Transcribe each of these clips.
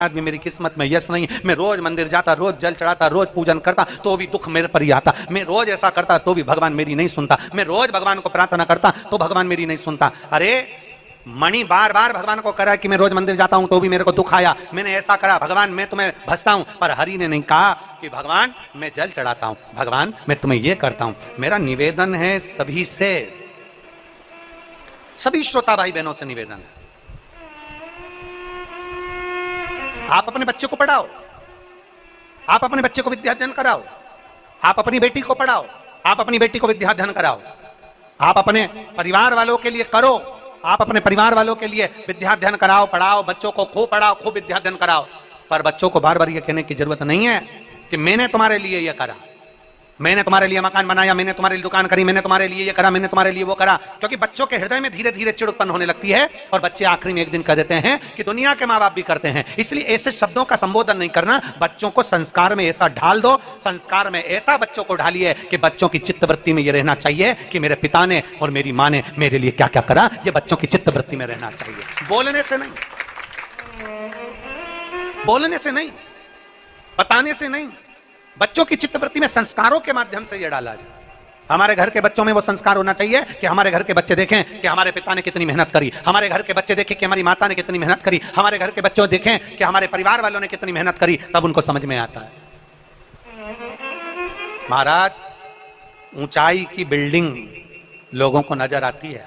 आदमी मेरी किस्मत में यश नहीं। मैं रोज मंदिर जाता, रोज जल चढ़ाता, रोज पूजन करता, तो भी दुख मेरे पर ही आता। मैं रोज ऐसा करता तो भी भगवान मेरी नहीं सुनता। मैं रोज भगवान को प्रार्थना करता तो भगवान मेरी नहीं सुनता। अरे मणि बार बार भगवान को करा कि मैं रोज मंदिर जाता हूं तो भी मेरे को दुख आया। मैंने ऐसा करा, भगवान मैं तुम्हें भजता हूं, पर हरि ने नहीं कहा कि भगवान मैं जल चढ़ाता हूं, भगवान मैं तुम्हें यह करता हूं। मेरा निवेदन है सभी से, सभी श्रोता भाई बहनों से निवेदन है, आप अपने बच्चे को पढ़ाओ, आप अपने बच्चे को विद्याध्ययन कराओ, आप अपनी बेटी को पढ़ाओ, आप अपनी बेटी को विद्याध्ययन कराओ, आप अपने परिवार वालों के लिए करो, आप अपने परिवार वालों के लिए विद्याध्ययन कराओ, पढ़ाओ, बच्चों को खूब पढ़ाओ, खूब विद्याध्ययन कराओ। पर बच्चों को बार बार ये कहने की जरूरत नहीं है कि मैंने तुम्हारे लिए ये करा, मैंने तुम्हारे लिए मकान बनाया, मैंने तुम्हारे लिए दुकान करी, मैंने तुम्हारे लिए ये करा, मैंने तुम्हारे लिए वो करा। क्योंकि बच्चों के हृदय में धीरे धीरे चिड़ उत्पन्न होने लगती है और बच्चे आखिरी में एक दिन कह देते हैं कि दुनिया के माँ बाप भी करते हैं। इसलिए ऐसे शब्दों का संबोधन नहीं करना, बच्चों को संस्कार में ऐसा ढाल दो, संस्कार में ऐसा बच्चों को ढालिए कि बच्चों की चित्तवृत्ति में यह रहना चाहिए कि मेरे पिता ने और मेरी माँ ने मेरे लिए क्या क्या करा। यह बच्चों की चित्तवृत्ति में रहना चाहिए, बोलने से नहीं, बोलने से नहीं, बताने से नहीं, बच्चों की चित्तवृत्ति में संस्कारों के माध्यम से यह डाला जाए। हमारे घर के बच्चों में वो संस्कार होना चाहिए कि हमारे घर के बच्चे देखें कि हमारे पिता ने कितनी मेहनत करी, हमारे घर के बच्चे देखें कि हमारी माता ने कितनी मेहनत करी, हमारे घर के बच्चों देखें कि हमारे परिवार वालों ने कितनी मेहनत करी, तब उनको समझ में आता है। महाराज, ऊंचाई की बिल्डिंग लोगों को नजर आती है,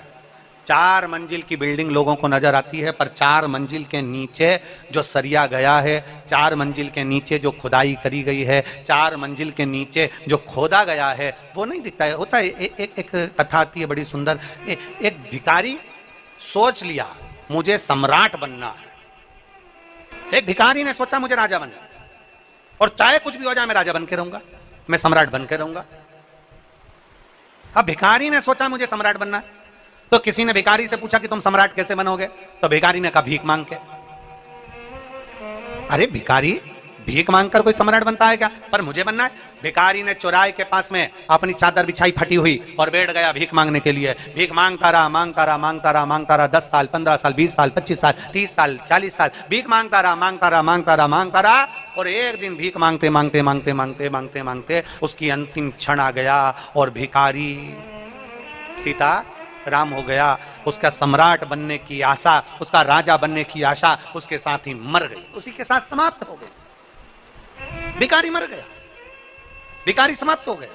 4 मंजिल की बिल्डिंग लोगों को नजर आती है, पर 4 मंजिल के नीचे जो सरिया गया है, 4 मंजिल के नीचे जो खुदाई करी गई है, 4 मंजिल के नीचे जो खोदा गया है, वो नहीं दिखता है। होता है एक कथा आती है बड़ी सुंदर। एक भिखारी सोच लिया मुझे सम्राट बनना है। एक भिखारी ने सोचा मुझे राजा बनना, और चाहे कुछ भी हो जाए मैं राजा बन के रहूंगा, मैं सम्राट बन के रहूंगा। अब भिखारी ने सोचा मुझे सम्राट बनना है, तो किसी ने भिखारी से पूछा कि तुम सम्राट कैसे बनोगे, तो भिखारी ने कहा भीख मांग के। अरे भिखारी, भीख मांगकर कोई सम्राट बनता है क्या? पर मुझे बनना है। भिखारी ने चौराहे के पास में अपनी चादर बिछाई फटी हुई और बैठ गया भीख मांगने के लिए। भीख मांगता रहा, मांगता रहा, मांगता रहा, मांगता रहा, 10 साल, 15 साल, 20 साल, 25 साल, 30 साल, 40 साल भीख मांगता रहा, मांगता रहा, मांगता रहा, मांगता रहा। और एक दिन भीख मांगते मांगते मांगते मांगते मांगते मांगते उसकी अंतिम क्षण आ गया और भिखारी सीता राम हो गया। उसका सम्राट बनने की आशा, उसका राजा बनने की आशा उसके साथ ही मर गई, उसी के साथ समाप्त हो गई। भिखारी मर गया, भिखारी समाप्त हो गया।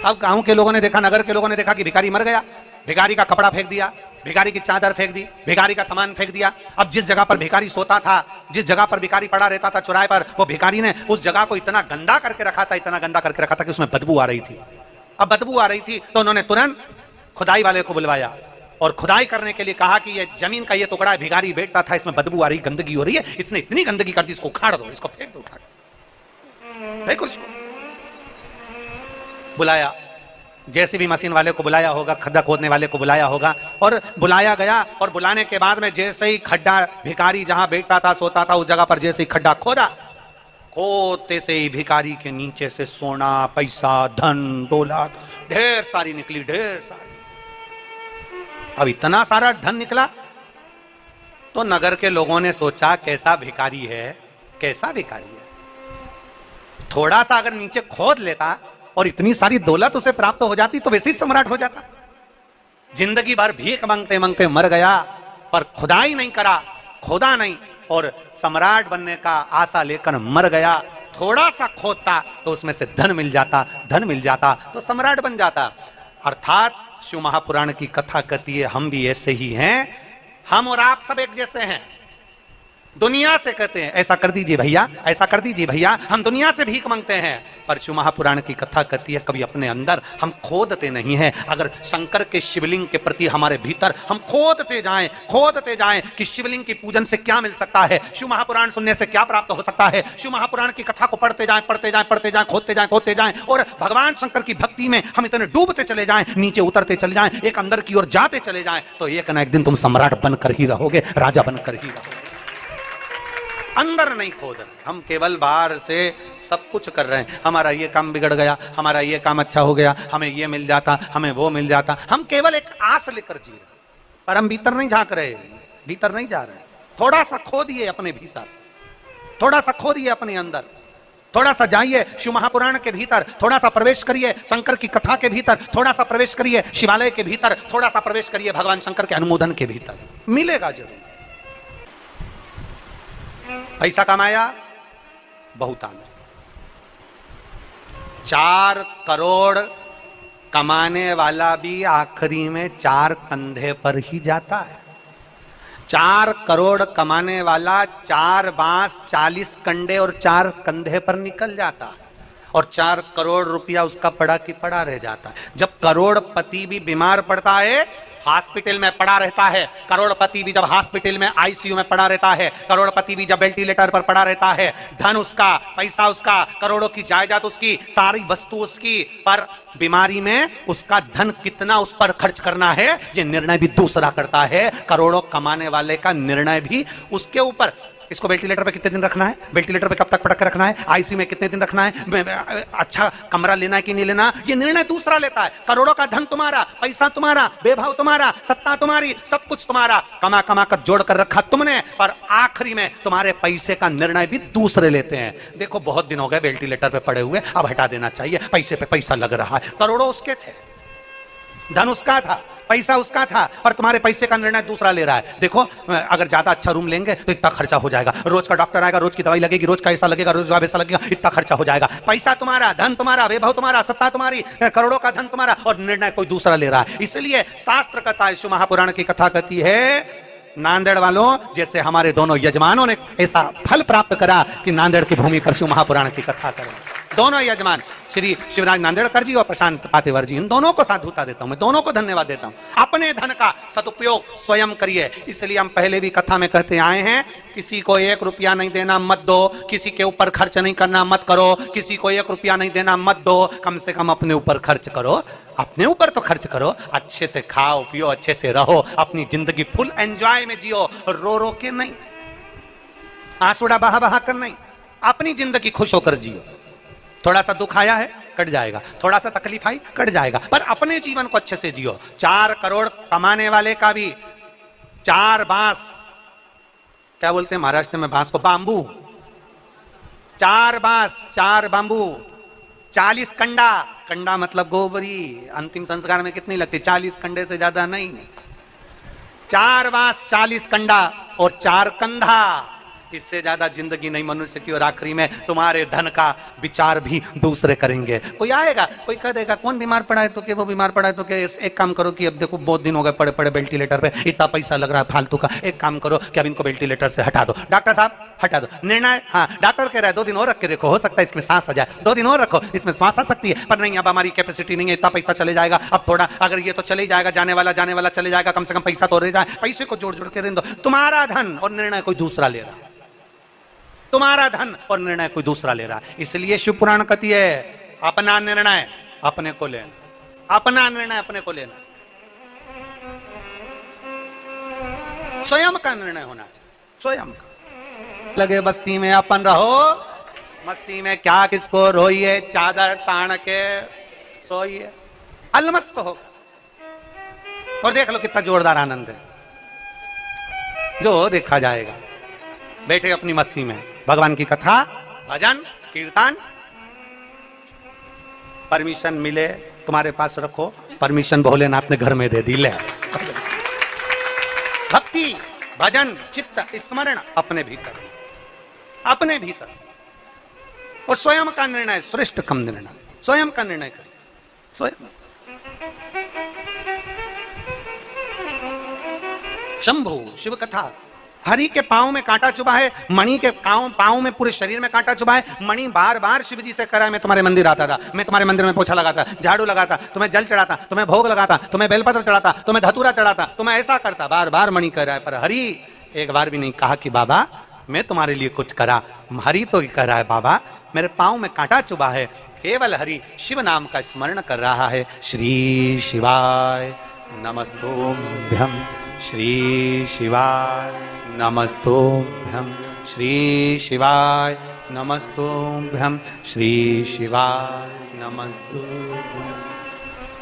अब गांव के लोगों ने देखा, नगर के लोगों ने देखा कि भिखारी मर गया। भिखारी का कपड़ा फेंक दिया, भिखारी की चादर फेंक दी, भिखारी का सामान फेंक दिया। अब जिस जगह पर भिखारी सोता था, जिस जगह पर भिखारी पड़ा रहता था चौराहे पर, वो भिखारी ने उस जगह को इतना गंदा करके रखा था, इतना गंदा करके रखा था कि उसमें बदबू आ रही थी। अब बदबू आ रही थी तो उन्होंने तुरंत खुदाई वाले को बुलवाया और खुदाई करने के लिए कहा कि ये जमीन का ये टुकड़ा भिखारी बैठता था, इसमें बदबू आ रही, गंदगी हो रही है, इसने इतनी गंदगी कर दी, इसको उखाड़ दो, इसको फेंक दो, उखाड़ देखो इसको। बुलाया, जैसे भी मशीन वाले को बुलाया होगा, खड्डा खोदने वाले को बुलाया होगा, और बुलाया गया। और बुलाने के बाद में जैसे ही खड्डा, भिखारी जहां बैठता था, सोता था, उस जगह पर जैसे ही खड्डा खोदा, खोदते से ही भिखारी के नीचे से सोना, पैसा, धन, दौलत ढेर सारी निकली, ढेर सारी। अब इतना सारा धन निकला तो नगर के लोगों ने सोचा कैसा भिखारी है, कैसा भिखारी है। थोड़ा सा अगर नीचे खोद लेता और इतनी सारी दौलत उसे प्राप्त हो जाती तो वैसे ही सम्राट हो जाता। जिंदगी भर भीख मांगते मांगते मर गया, पर खुदाई नहीं करा, खोदा नहीं, और सम्राट बनने का आशा लेकर मर गया। थोड़ा सा खोदता तो उसमें से धन मिल जाता, धन मिल जाता तो सम्राट बन जाता। अर्थात शिव महापुराण की कथा कहती है हम भी ऐसे ही हैं, हम और आप सब एक जैसे हैं। दुनिया से कहते हैं ऐसा कर दीजिए भैया, ऐसा कर दीजिए भैया, हम दुनिया से भीख मांगते हैं, पर शिव महापुराण की कथा कहती है कभी अपने अंदर हम खोदते नहीं हैं। अगर शंकर के शिवलिंग के प्रति हमारे भीतर हम खोदते जाएं कि शिवलिंग की पूजन से क्या मिल सकता है, शिव महापुराण सुनने से क्या प्राप्त हो सकता है, शिव महापुराण की कथा को पढ़ते जाएं, खोदते जाएं, और भगवान शंकर की भक्ति में हम इतने डूबते चले जाएं, नीचे उतरते चले जाएं, एक अंदर की ओर जाते चले जाएं, तो एक ना एक दिन तुम सम्राट बनकर ही रहोगे, राजा बनकर ही रहोगे। अंदर नहीं खोद रहे, हम केवल बाहर से सब कुछ कर रहे हैं। हमारा ये काम बिगड़ गया, हमारा ये काम अच्छा हो गया, हमें ये मिल जाता, हमें वो मिल जाता। हम केवल एक आस लेकर जी रहे, पर हम भीतर नहीं झांक रहे, भीतर नहीं जा रहे। थोड़ा सा खोदिए अपने भीतर, थोड़ा सा खोदिए अपने अंदर, थोड़ा सा जाइए शिव महापुराण के भीतर, थोड़ा सा प्रवेश करिए शंकर की कथा के भीतर, थोड़ा सा प्रवेश करिए शिवालय के भीतर, थोड़ा सा प्रवेश करिए भगवान शंकर के अनुमोदन के भीतर, मिलेगा जरूर। पैसा कमाया बहुत आगे, 4 करोड़ कमाने वाला भी आखिरी में 4 कंधे पर ही जाता है। 4 करोड़ कमाने वाला 4 बांस 40 कंडे और 4 कंधे पर निकल जाता है, और 4 करोड़ रुपया उसका पड़ा की पड़ा रह जाता है। जब करोड़पति भी बीमार पड़ता है, हॉस्पिटल में पड़ा रहता है, करोड़पति भी जब हॉस्पिटल में आईसीयू में पड़ा रहता है, करोड़पति भी जब वेंटिलेटर पर पड़ा रहता है, धन उसका, पैसा उसका, करोड़ों की जायदाद उसकी, सारी वस्तु उसकी, पर बीमारी में उसका धन कितना उस पर खर्च करना है ये निर्णय भी दूसरा करता है। करोड़ों कमाने वाले का निर्णय भी उसके ऊपर, इसको वेंटिलेटर पे कितने दिन रखना है, वेंटिलेटर पे कब तक पटक के रखना है, आईसीयू में कितने दिन रखना है, अच्छा कमरा लेना है कि नहीं लेना, ये निर्णय दूसरा लेता है। करोड़ों का धन तुम्हारा, पैसा तुम्हारा, वैभव तुम्हारा, सत्ता तुम्हारी, सब कुछ तुम्हारा, कमा कमा कर जोड़ कर रखा तुमने, पर आखिरी में तुम्हारे पैसे का निर्णय भी दूसरे लेते हैं। देखो बहुत दिन हो गए वेंटिलेटर पे पड़े हुए, अब हटा देना चाहिए, पैसे पे पैसा लग रहा है। करोड़ों उसके थे, धन उसका था, पैसा उसका था, पर तुम्हारे पैसे का निर्णय दूसरा ले रहा है। देखो अगर ज्यादा अच्छा रूम लेंगे तो इतना खर्चा हो जाएगा, रोज का डॉक्टर आएगा, रोज की दवाई लगेगी, रोज का ऐसा लगेगा, रोज वैसा लगेगा, इतना खर्चा हो जाएगा। पैसा तुम्हारा, धन तुम्हारा, वैभव तुम्हारा, सत्ता तुम्हारी, करोड़ों का धन तुम्हारा, और निर्णय कोई दूसरा ले रहा है। इसलिए शास्त्र कथा, शिव महापुराण की कथा कहती है, नांदेड़ वालों जैसे हमारे दोनों यजमानों ने ऐसा फल प्राप्त करा कि नांदेड़ की भूमि पर शिव महापुराण की कथा करें। दोनों यजमान श्री शिवराज नांदेड़कर जी और प्रशांत पातेवर जी, इन दोनों को साधुता देता हूं, मैं दोनों को धन्यवाद देता हूं। अपने धन का सदुपयोग स्वयं करिए। इसलिए हम पहले भी कथा में कहते आए हैं, किसी को 1 रुपया नहीं देना मत दो, किसी के ऊपर खर्च नहीं करना मत करो, किसी को 1 रुपया नहीं देना मत दो, कम से कम अपने ऊपर खर्च करो, अपने ऊपर तो खर्च करो, अच्छे से खाओ पियो, अच्छे से रहो, अपनी जिंदगी फुल एंजॉय में जियो, रो रो के नहीं, आंसुड़ा बहा बहा कर नहीं, अपनी जिंदगी खुश होकर जियो। थोड़ा सा दुख आया है कट जाएगा, थोड़ा सा तकलीफ आई कट जाएगा, पर अपने जीवन को अच्छे से जियो। 4 करोड़ कमाने वाले का भी 4 बांस, क्या बोलते हैं महाराष्ट्र में बांस को, बांबू, 4 बांस 4 बांबू, 40 कंडा, कंडा मतलब गोबरी, अंतिम संस्कार में कितनी लगती, 40 कंडे से ज्यादा नहीं, 4 बांस 40 कंडा और 4 कंधा, इससे ज्यादा जिंदगी नहीं मनुष्य की। और आखिरी में तुम्हारे धन का विचार भी दूसरे करेंगे। कोई आएगा, कोई कह देगा कौन बीमार पड़ा है तो के, वो बीमार पड़ा है तो के, एक काम करो कि अब देखो बहुत दिन हो गए पड़े पड़े वेंटिलेटर पे, इतना पैसा लग रहा है फालतू का, एक काम करो कि अब इनको वेंटिलेटर से हटा दो। डॉक्टर साहब हटा दो, निर्णय, हाँ डॉक्टर कह रहा है 2 दिन और रख के देखो, हो सकता है इसमें सांस आ जाए, 2 दिन और रखो, इसमें सांस आ सकती है, पर नहीं अब हमारी कैपेसिटी नहीं है, इतना पैसा चले जाएगा, अब थोड़ा अगर ये तो चले जाएगा, जाने वाला चले जाएगा, कम से कम पैसा तो रह जाए, पैसे को जोड़ जोड़ के रहने दो। तुम्हारा धन और निर्णय कोई दूसरा ले रहा है, तुम्हारा धन और निर्णय कोई दूसरा ले रहा है। इसलिए शिव पुराण कहती है, अपना निर्णय अपने को लेना, अपना निर्णय अपने को लेना, स्वयं का निर्णय होना चाहिए, स्वयं का। लगे बस्ती में अपन रहो, मस्ती में क्या किसको रोइए, चादर तान के सोइए, अलमस्त हो और देख लो कितना जोरदार आनंद है, जो देखा जाएगा। बैठे अपनी मस्ती में, भगवान की कथा, भजन, कीर्तन, परमिशन मिले तुम्हारे पास रखो, परमिशन भोलेनाथ ने घर में दे दी, ले भक्ति, भजन, चित्त, स्मरण अपने भीतर, अपने भीतर, और स्वयं का निर्णय, श्रेष्ठ कम निर्णय, स्वयं का निर्णय करें, स्वयं। शंभु शिव कथा, हरि के पांव में कांटा चुभा है, मणि के पांव में, पूरे शरीर में कांटा चुभा है। मणि बार बार शिव जी से करा है, मैं तुम्हारे मंदिर आता था, मैं तुम्हारे मंदिर में पोछा लगाता, झाड़ू लगाता, तुम्हें जल चढ़ाता, तुम्हें भोग लगाता, तुम्हें बेलपत्र चढ़ाता, तुम्हें धतूरा चढ़ाता, तुम्हें ऐसा करता, बार बार मणि कह रहा है। पर हरि एक बार भी नहीं कहा कि बाबा मैं तुम्हारे लिए कुछ करा। हरि तो कह रहा है बाबा मेरे पांव में कांटा चुभा है, केवल हरि शिव नाम का स्मरण कर रहा है। श्री शिवाय नमस्तुभ्यं, श्री शिवाय नमस्तुभ्यं, श्री शिवाय नमस्तुभ्यं, श्री शिवाय नमस्तुभ्यं।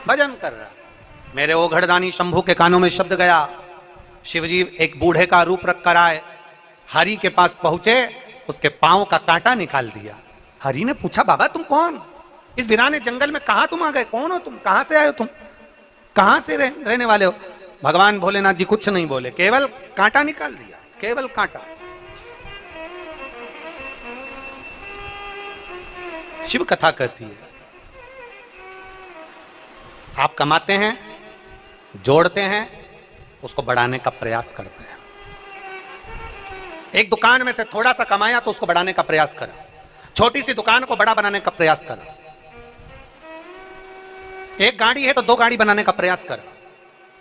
भजन कर रहा। मेरे ओघड़दानी शंभू के कानों में शब्द गया, शिवजी एक बूढ़े का रूप रख कर आए, हरि के पास पहुंचे, उसके पांव का कांटा निकाल दिया। हरि ने पूछा, बाबा तुम कौन? इस वीराने जंगल में कहां तुम आ गए? कौन हो तुम? कहां से आए हो तुम? कहां से रहने वाले हो? भगवान भोलेनाथ जी कुछ नहीं बोले, केवल कांटा निकाल दिया, केवल कांटा। शिव कथा कहती है, आप कमाते हैं, जोड़ते हैं, उसको बढ़ाने का प्रयास करते हैं। एक दुकान में से थोड़ा सा कमाया तो उसको बढ़ाने का प्रयास करा, छोटी सी दुकान को बड़ा बनाने का प्रयास करा। एक गाड़ी है तो 2 गाड़ी बनाने का प्रयास करा,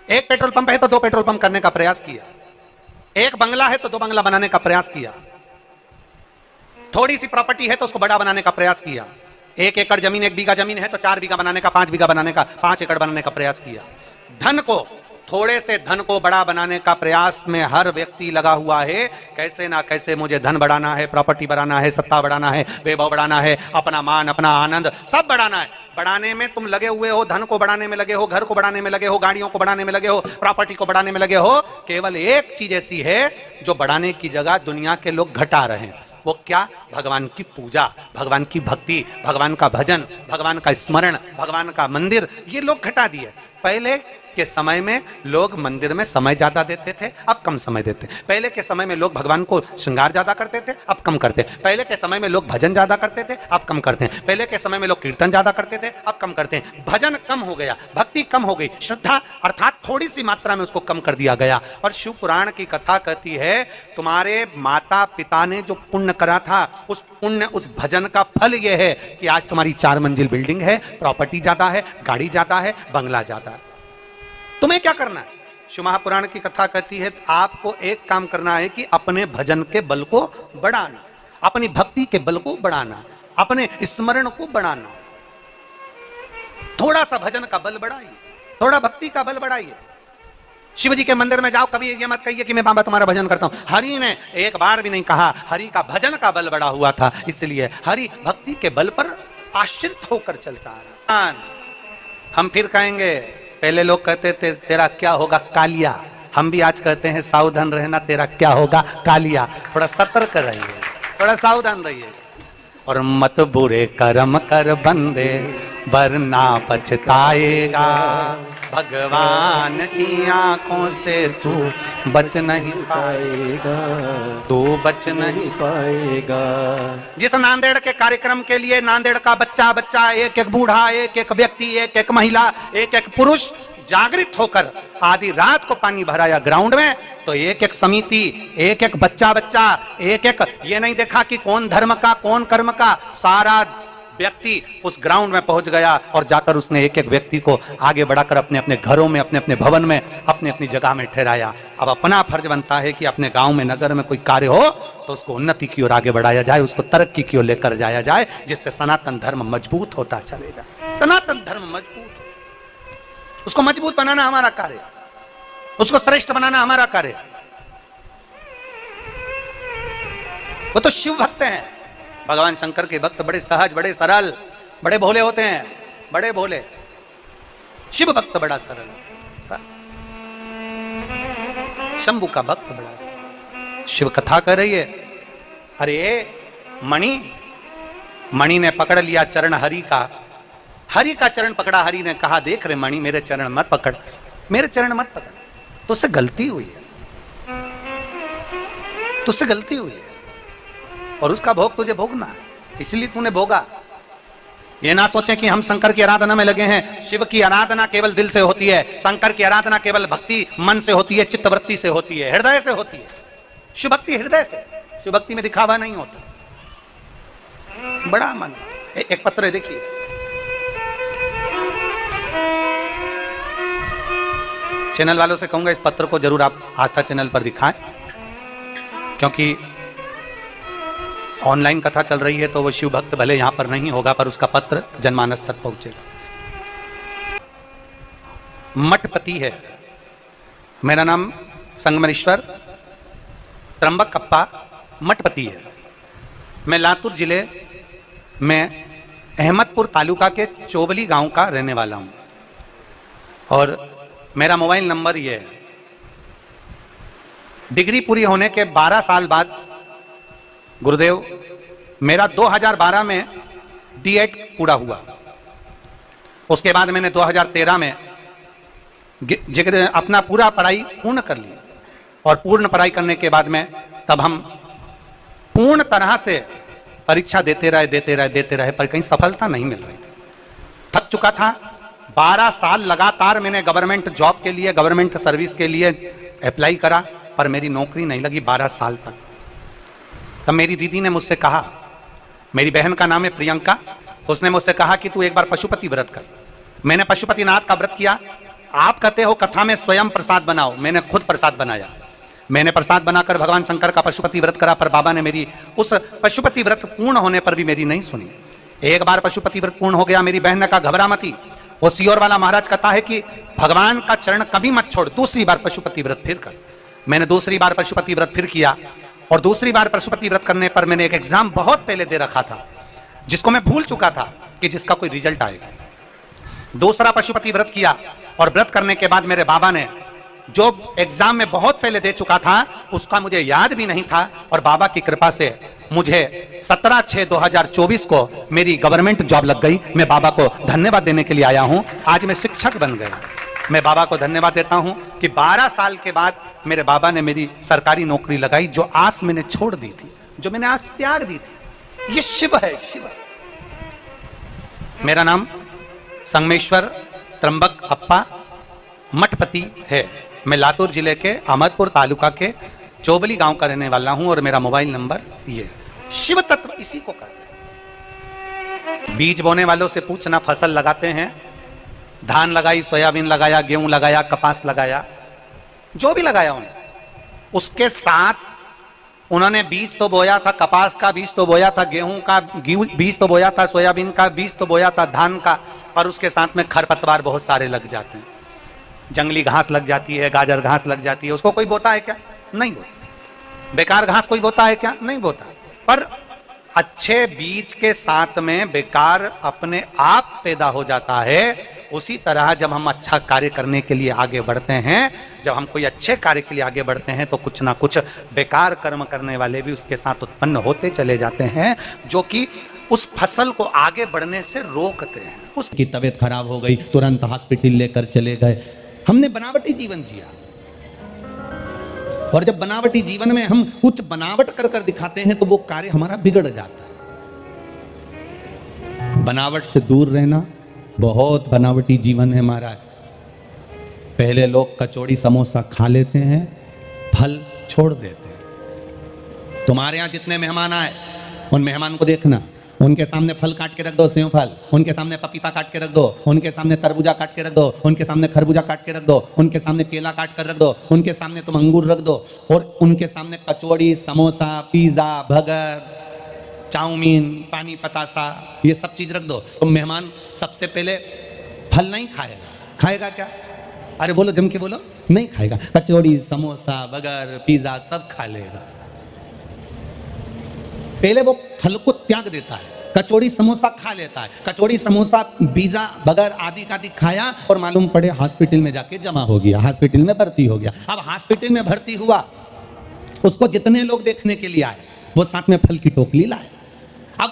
एक पेट्रोल पंप है तो 2 पेट्रोल पंप करने का प्रयास किया, एक बंगला है तो 2 बंगला बनाने का प्रयास किया, थोड़ी सी प्रॉपर्टी है तो उसको बड़ा बनाने का प्रयास किया, 1 एकड़ जमीन, 1 बीघा जमीन है तो 4 बीघा बनाने का, 5 बीघा बनाने का, 5 एकड़ बनाने का प्रयास किया। धन को, थोड़े से धन को बड़ा बनाने का प्रयास में हर व्यक्ति लगा हुआ है। कैसे ना कैसे मुझे धन बढ़ाना है, प्रॉपर्टी बढ़ाना है, सत्ता बढ़ाना है, वैभव बढ़ाना है, अपना मान, अपना आनंद सब बढ़ाना है। बढ़ाने में तुम लगे हुए हो, धन को बढ़ाने में लगे हो, घर को बढ़ाने में लगे हो, गाड़ियों को बढ़ाने में लगे हो, प्रॉपर्टी को बढ़ाने में लगे हो। केवल एक चीज ऐसी है जो बढ़ाने की जगह दुनिया के लोग घटा रहे हैं। वो क्या? भगवान की पूजा, भगवान की भक्ति, भगवान का भजन, भगवान का स्मरण, भगवान का मंदिर, ये लोग घटा दिए। पहले के समय में लोग मंदिर में समय ज्यादा देते थे, अब कम समय देते। पहले के समय में लोग भगवान को श्रृंगार ज्यादा करते थे, अब कम करते। पहले के समय में लोग भजन ज्यादा करते थे, अब कम करते हैं। पहले के समय में लोग कीर्तन ज्यादा करते थे, अब कम करते हैं। भजन कम हो गया, भक्ति कम हो गई, श्रद्धा अर्थात थोड़ी सी मात्रा में उसको कम कर दिया गया। और शिव पुराण की कथा कहती है, तुम्हारे माता पिता ने जो पुण्य करा था, उस पुण्य, उस भजन का फल यह है कि आज तुम्हारी 4 मंजिल बिल्डिंग है, प्रॉपर्टी ज्यादा है, गाड़ी ज्यादा है, बंगला ज्यादा है। तुम्हें क्या करना है? शिव महापुराण की कथा कहती है, आपको एक काम करना है कि अपने भजन के बल को बढ़ाना, अपनी भक्ति के बल को बढ़ाना, अपने स्मरण को बढ़ाना। थोड़ा सा भजन का बल बढ़ाइए, थोड़ा भक्ति का बल बढ़ाइए। शिव जी के मंदिर में जाओ, कभी ये मत कहिए कि मैं बाबा तुम्हारा भजन करता हूं। हरि ने एक बार भी नहीं कहा, हरि का भजन का बल बढ़ा हुआ था, इसलिए हरि भक्ति के बल पर आश्रित होकर चलता रहा। हम फिर कहेंगे, पहले लोग कहते थे तेरा क्या होगा कालिया, हम भी आज कहते हैं सावधान रहना, तेरा क्या होगा कालिया। थोड़ा सतर्क रहिए, थोड़ा सावधान रहिए। और मत बुरे कर्म कर बंदे, वरना पछताएगा। भगवान की आंखों से तू बच नहीं पाएगा, तू बच नहीं पाएगा। जिस नांदेड़ के कार्यक्रम के लिए नांदेड़ का बच्चा बच्चा, एक एक बूढ़ा, एक एक व्यक्ति, एक एक महिला, एक एक पुरुष जागृत होकर आधी रात को पानी भराया ग्राउंड में, तो एक एक समिति, एक एक बच्चा बच्चा, एक एक, ये नहीं देखा कि कौन धर्म का कौन कर्म का, सारा व्यक्ति उस ग्राउंड में पहुंच गया और जाकर उसने एक एक व्यक्ति को आगे बढ़ाकर अपने अपने घरों में, अपने अपने भवन में, अपनी अपनी जगह में ठहराया। अब अपना फर्ज बनता है कि अपने गांव में, नगर में कोई कार्य हो तो उसको उन्नति की ओर आगे बढ़ाया जाए, उसको तरक्की की ओर लेकर जाया जाए, जिससे सनातन धर्म मजबूत होता चले जाए। सनातन धर्म मजबूत, उसको मजबूत बनाना हमारा कार्य, उसको श्रेष्ठ बनाना हमारा कार्य। वो तो शिव भक्त हैं। भगवान शंकर के भक्त बड़े सहज, बड़े सरल, बड़े भोले होते हैं, बड़े भोले। शिव भक्त बड़ा सरल, शंभु का भक्त बड़ा सरल। शिव कथा कर रही है, अरे मणि ने पकड़ लिया चरण हरि का, हरि का चरण पकड़ा। हरि ने कहा, देख रे मणि, मेरे चरण मत पकड़, मेरे चरण मत पकड़, तुझसे गलती हुई है, तुझसे गलती हुई है और उसका भोग तुझे भोगना है, इसलिए तूने भोगा। ये ना सोचे कि हम शंकर की आराधना में लगे हैं। शिव की आराधना केवल दिल से होती है, शंकर की आराधना केवल भक्ति मन से होती है, चित्तवृत्ति से होती है, हृदय से होती है। शिव भक्ति हृदय से, शिव भक्ति में दिखावा नहीं होता, बड़ा मन। एक पत्र है, देखिए, चैनल वालों से कहूंगा इस पत्र को जरूर आप आस्था चैनल पर दिखाएं, क्योंकि ऑनलाइन कथा चल रही है तो वो शिव भक्त भले यहां पर नहीं होगा, पर उसका पत्र जनमानस तक पहुंचेगा। मठपति है, मेरा नाम संगमनेश्वर त्र्यंबक कप्पा मठपति है। मैं लातूर जिले में अहमदपुर तालुका के चोबली गांव का रहने वाला हूं और मेरा मोबाइल नंबर ये है डिग्री पूरी होने के 12 साल बाद गुरुदेव मेरा 2012 में D.Ed पूरा हुआ। उसके बाद मैंने 2013 में अपना पूरा पढ़ाई पूर्ण कर ली और पूर्ण पढ़ाई करने के बाद में तब हम पूर्ण तरह से परीक्षा देते रहे पर कहीं सफलता नहीं मिल रही थी। थक चुका था। 12 साल लगातार मैंने गवर्नमेंट जॉब के लिए, गवर्नमेंट सर्विस के लिए अप्लाई करा पर मेरी नौकरी नहीं लगी 12 साल तक। तब मेरी दीदी ने मुझसे कहा, मेरी बहन का नाम है प्रियंका, उसने मुझसे कहा कि तू एक बार पशुपति व्रत कर। मैंने पशुपतिनाथ का व्रत किया। आप कहते हो कथा में स्वयं प्रसाद बनाओ, मैंने खुद प्रसाद बनाया। मैंने प्रसाद बनाकर भगवान शंकर का पशुपति व्रत करा पर बाबा ने मेरी उस पशुपति व्रत पूर्ण होने पर भी मेरी नहीं सुनी। एक बार पशुपति व्रत पूर्ण हो गया, मेरी बहन ने कहा घबरा मती, वो सियोर वाला महाराज कहता है कि भगवान का चरण कभी मत छोड़, दूसरी बार पशुपति व्रत फिर कर। मैंने दूसरी बार पशुपति व्रत फिर किया और दूसरी बार पशुपति व्रत करने पर मैंने एक एग्जाम बहुत पहले दे रखा था जिसको मैं भूल चुका था कि जिसका कोई रिजल्ट आएगा। दूसरा पशुपति व्रत किया और व्रत करने के बाद मेरे बाबा ने जो एग्जाम में बहुत पहले दे चुका था उसका मुझे याद भी नहीं था और बाबा की कृपा से मुझे 17/6/2024 को मेरी गवर्नमेंट जॉब लग गई। मैं बाबा को धन्यवाद देने के लिए आया हूं। आज मैं शिक्षक बन गया। मैं बाबा को धन्यवाद देता हूं कि 12 साल के बाद मेरे बाबा ने मेरी सरकारी नौकरी लगाई। जो आस मैंने छोड़ दी थी, जो मैंने आस त्याग दी थी, ये शिव है, शिव। मेरा नाम संगमेश्वर त्र्यंबक अप्पा मठपति है। मैं लातूर जिले के अहमदपुर तालुका के चोबली गांव का रहने वाला हूं और मेरा मोबाइल नंबर ये। शिव तत्व इसी को कहते हैं। बीज बोने वालों से पूछना, फसल लगाते हैं, धान लगाई, सोयाबीन लगाया, गेहूं लगाया, कपास लगाया, जो भी लगाया उन्होंने, उसके साथ उन्होंने बीज तो बोया था, कपास का बीज तो बोया था, गेहूं का बीज तो बोया था, सोयाबीन का बीज तो बोया था, धान का, पर उसके साथ में खरपतवार बहुत सारे लग जाते हैं। जंगली घास लग जाती है, गाजर घास लग जाती है। उसको कोई बोता है क्या? नहीं बोता। बेकार घास कोई बोता है क्या? नहीं बोता। पर अच्छे बीज के साथ में बेकार अपने आप पैदा हो जाता है। उसी तरह जब हम अच्छा कार्य करने के लिए आगे बढ़ते हैं, जब हम कोई अच्छे कार्य के लिए आगे बढ़ते हैं तो कुछ ना कुछ बेकार कर्म करने वाले भी उसके साथ उत्पन्न होते चले जाते हैं, जो कि उस फसल को आगे बढ़ने से रोकते हैं। उसकी तबीयत खराब हो गई, तुरंत हॉस्पिटल लेकर चले गए। हमने बनावटी जीवन जिया और जब बनावटी जीवन में हम कुछ बनावट कर कर दिखाते हैं तो वो कार्य हमारा बिगड़ जाता है। बनावट से दूर रहना। बहुत बनावटी जीवन है महाराज। पहले लोग कचौड़ी समोसा खा लेते हैं, फल छोड़ देते हैं। तुम्हारे यहां जितने मेहमान आए उन मेहमान को देखना, उनके सामने फल काट के रख दो, सेव फल, उनके सामने पपीता काट के रख दो, उनके सामने तरबूजा काट के रख दो, उनके सामने खरबूजा काट के रख दो, उनके सामने केला काट कर रख दो, उनके सामने तुम अंगूर रख दो और उनके सामने कचौड़ी, समोसा, पिज्जा, बर्गर, चाउमीन, पानी पतासा, ये सब चीज रख दो। तो मेहमान सबसे पहले फल नहीं खाएगा। खाएगा क्या? अरे बोलो, जम के बोलो। नहीं खाएगा। कचौड़ी, समोसा, बर्गर, पिज्जा सब खा लेगा। पहले वो फल को त्याग देता है, कचौड़ी समोसा खा लेता है। कचौड़ी समोसा, पिज्जा, बर्गर आदि का खाया और मालूम पड़े हॉस्पिटल में जाके जमा हो गया, हॉस्पिटल में भर्ती हो गया। अब हॉस्पिटल में भर्ती हुआ, उसको जितने लोग देखने के लिए आए वो साथ में फल की टोकरी लाए। अब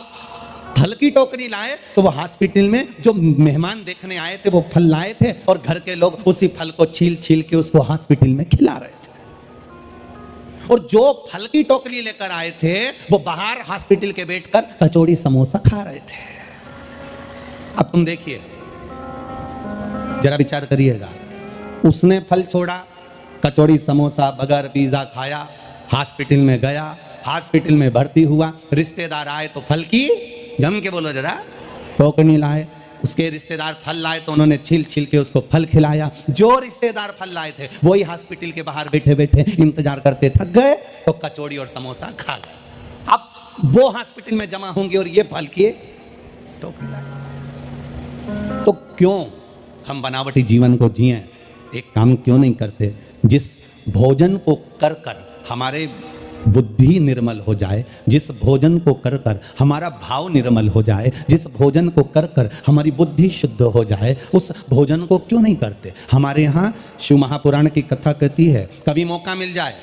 फल की टोकरी लाए तो वो हॉस्पिटल में जो मेहमान देखने आए थे वो फल लाए थे और घर के लोग उसी फल को छील छील के उसको हॉस्पिटल में खिला रहे थे। और जो फल की टोकरी लेकर आए थे वो बाहर हॉस्पिटल के बैठकर कचौड़ी समोसा खा रहे थे। अब तुम देखिए, जरा विचार करिएगा। उसने फल छोड़ा, कचौड़ी समोसा बर्गर पिज्जा खाया, हॉस्पिटल में गया, हॉस्पिटल में भर्ती हुआ, रिश्तेदार आए तो फल की, जम के बोलो जरा, टोकरी लाए। उसके रिश्तेदार फल लाए तो उन्होंने छील छील के उसको फल खिलाया। जो रिश्तेदार फल लाए थे वही हॉस्पिटल के बाहर बैठे बैठे इंतजार करते, थक गए तो कचौड़ी और समोसा खा गए। अब वो हॉस्पिटल में जमा होंगे और ये फल किए टोकरी लाए। तो क्यों हम बनावटी जीवन को जिए? एक काम क्यों नहीं करते जिस भोजन को कर कर हमारे बुद्धि निर्मल हो जाए, जिस भोजन को कर कर हमारा भाव निर्मल हो जाए, जिस भोजन को कर कर हमारी बुद्धि शुद्ध हो जाए, उस भोजन को क्यों नहीं करते? हमारे यहाँ शिव महापुराण की कथा कहती है, कभी मौका मिल जाए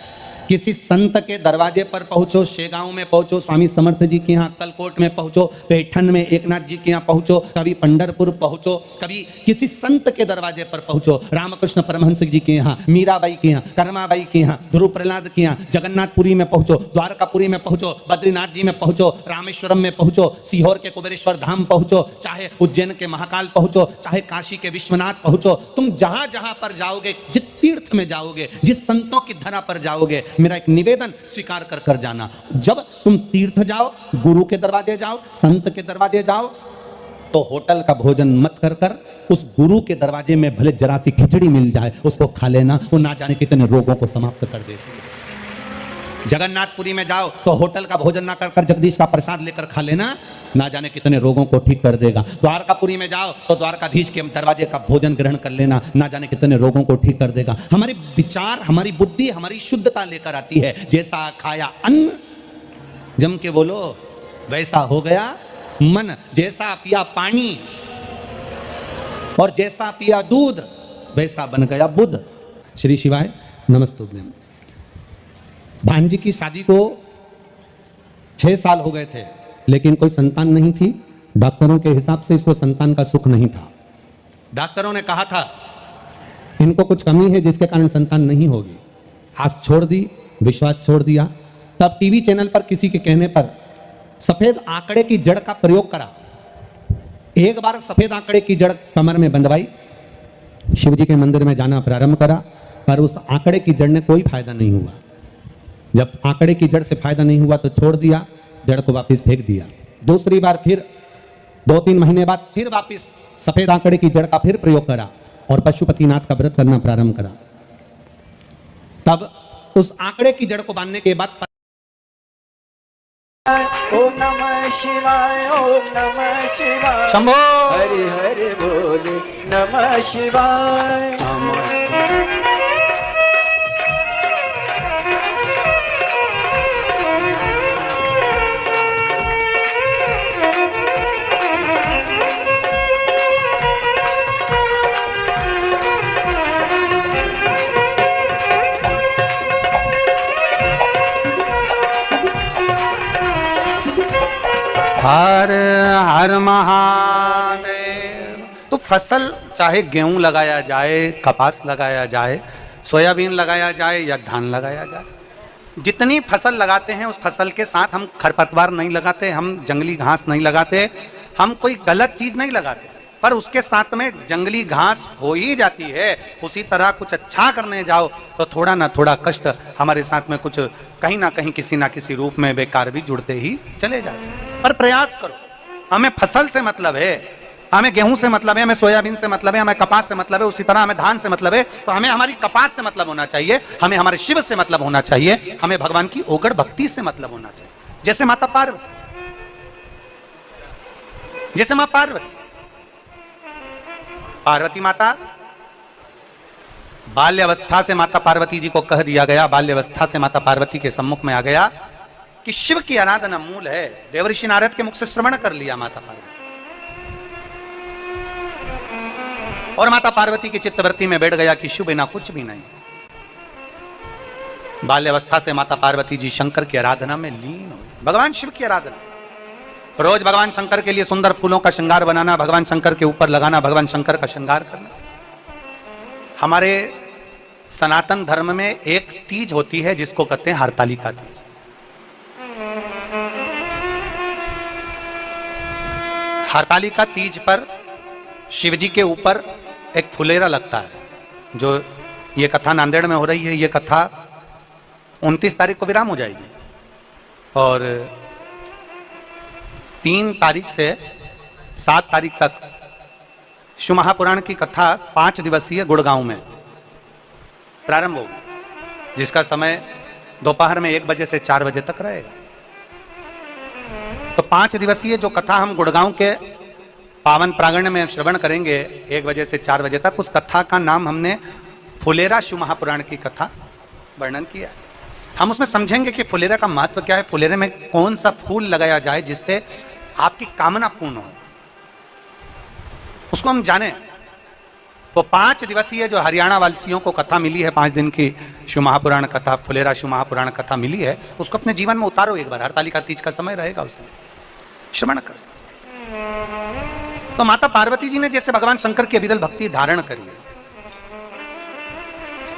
किसी संत के दरवाजे पर पहुंचो, शेगांव में पहुंचो, स्वामी समर्थ जी के यहाँ अक्कलकोट में पहुंचो, पैठन में एकनाथ जी के यहाँ पहुंचो, कभी पंढरपुर पहुंचो, कभी किसी संत के दरवाजे पर पहुंचो, रामकृष्ण परमहंस जी के यहाँ, मीराबाई के यहाँ, कर्माबाई के यहाँ, ध्रुव प्रहलाद के यहाँ, जगन्नाथपुरी में पहुंचो, द्वारकापुरी में पहुंचो, बद्रीनाथ जी में पहुंचो, रामेश्वरम में पहुंचो, सीहोर के कुबेरेश्वर धाम पहुंचो, चाहे उज्जैन के महाकाल पहुंचो, चाहे काशी के विश्वनाथ पहुंचो, तुम जहां जहां पर जाओगे, जिस तीर्थ में जाओगे, जिस संतों की धरा पर जाओगे, मेरा एक निवेदन स्वीकार कर कर जाना। जब तुम तीर्थ जाओ, गुरु के दरवाजे जाओ, संत के दरवाजे जाओ, तो होटल का भोजन मत कर कर उस गुरु के दरवाजे में भले जरा सी खिचड़ी मिल जाए, उसको खा लेना, वो ना जाने कितने रोगों को समाप्त कर देती है। जगन्नाथपुरी में जाओ तो होटल का भोजन ना कर कर जगदीश का प्रसाद लेकर खा लेना, ना जाने कितने रोगों को ठीक कर देगा। द्वारकापुरी में जाओ तो द्वारकाधीश के दरवाजे का भोजन ग्रहण कर लेना, ना जाने कितने रोगों को ठीक कर देगा। हमारे विचार, हमारी बुद्धि, हमारी शुद्धता लेकर आती है। जैसा खाया अन्न, जम के बोलो, वैसा हो गया मन। जैसा पिया पानी और जैसा पिया दूध, वैसा बन गया बुद्ध। श्री शिवाय नमस्तुभ्यम। भांजी की शादी को 6 साल हो गए थे, लेकिन कोई संतान नहीं थी। डॉक्टरों के हिसाब से इसको संतान का सुख नहीं था। डॉक्टरों ने कहा था इनको कुछ कमी है जिसके कारण संतान नहीं होगी। आस छोड़ दी, विश्वास छोड़ दिया। तब टीवी चैनल पर किसी के कहने पर सफेद आंकड़े की जड़ का प्रयोग करा। एक बार सफेद आंकड़े की जड़ कमर में बंधवाई, शिव जी के मंदिर में जाना प्रारंभ करा, पर उस आंकड़े की जड़ ने कोई फायदा नहीं हुआ। जब आंकड़े की जड़ से फायदा नहीं हुआ तो छोड़ दिया, जड़ को वापस फेंक दिया। दूसरी बार फिर 2-3 महीने बाद फिर वापस सफेद आंकड़े की जड़ का फिर प्रयोग करा और पशुपतिनाथ का व्रत करना प्रारंभ करा। तब उस आंकड़े की जड़ को बांधने के बाद ओम नमः शिवाय, ओम नमः शिवाय, शंभो हरि हरि बोले नमः शिवाय। हर हर महादेव। तो फसल चाहे गेहूं लगाया जाए, कपास लगाया जाए, सोयाबीन लगाया जाए या धान लगाया जाए, जितनी फसल लगाते हैं उस फसल के साथ हम खरपतवार नहीं लगाते, हम जंगली घास नहीं लगाते, हम कोई गलत चीज नहीं लगाते, पर उसके साथ में जंगली घास हो ही जाती है। उसी तरह कुछ अच्छा करने जाओ तो थोड़ा ना थोड़ा कष्ट हमारे साथ में कुछ कहीं ना कहीं किसी ना किसी रूप में बेकार भी जुड़ते ही चले जाते हैं। पर प्रयास करो। हमें फसल से मतलब है, हमें गेहूं से मतलब है, हमें सोयाबीन से मतलब है, हमें कपास से मतलब है, उसी तरह हमें धान से मतलब है। तो हमें हमारी कपास से मतलब होना चाहिए, हमें हमारे शिव से मतलब होना चाहिए, हमें भगवान की ओगड़ भक्ति से मतलब होना चाहिए। जैसे माता पार्वती, जैसे मां पार्वती माता, बाल्यावस्था से माता पार्वती जी को कह दिया गया, बाल्यावस्था से माता पार्वती के सम्मुख में आ गया कि शिव की आराधना मूल है। देवऋषि नारद के मुख से श्रवण कर लिया माता पार्वती, और माता पार्वती की चित्तवृत्ति में बैठ गया कि शिव बिना कुछ भी नहीं। बाल्यावस्था से माता पार्वती जी शंकर की आराधना में लीन हुई। भगवान शिव की आराधना, रोज भगवान शंकर के लिए सुंदर फूलों का श्रृंगार बनाना, भगवान शंकर के ऊपर लगाना, भगवान शंकर का श्रृंगार करना। हमारे सनातन धर्म में एक तीज होती है जिसको कहते हैं हरतालिका तीज। हरतालिका तीज पर शिव जी के ऊपर एक फुलेरा लगता है। जो ये कथा नांदेड़ में हो रही है, ये कथा 29 तारीख को विराम हो जाएगी और 3 तारीख से 7 तारीख तक शिव महापुराण की कथा 5 दिवसीय गुड़गांव में प्रारंभ होगी, जिसका समय दोपहर में 1 बजे से 4 बजे तक रहेगा। तो 5 दिवसीय जो कथा हम गुड़गांव के पावन प्रांगण में श्रवण करेंगे 1 बजे से 4 बजे तक, उस कथा का नाम हमने फुलेरा शिव महापुराण की कथा वर्णन किया। हम उसमें समझेंगे कि फुलेरा का महत्व क्या है, फुलेरे में कौन सा फूल लगाया जाए जिससे आपकी कामना पूर्ण हो, उसको हम जाने। वो 5 दिवसीय जो हरियाणा वासियों को कथा मिली है, 5 दिन की शिव महापुराण कथा, फुलेरा शिव महापुराण कथा मिली है, उसको अपने जीवन में उतारो एक बार। हरतालिका तीज का समय रहेगा, उसमें श्रवण करो। तो माता पार्वती जी ने जैसे भगवान शंकर की अविरल भक्ति धारण करी है,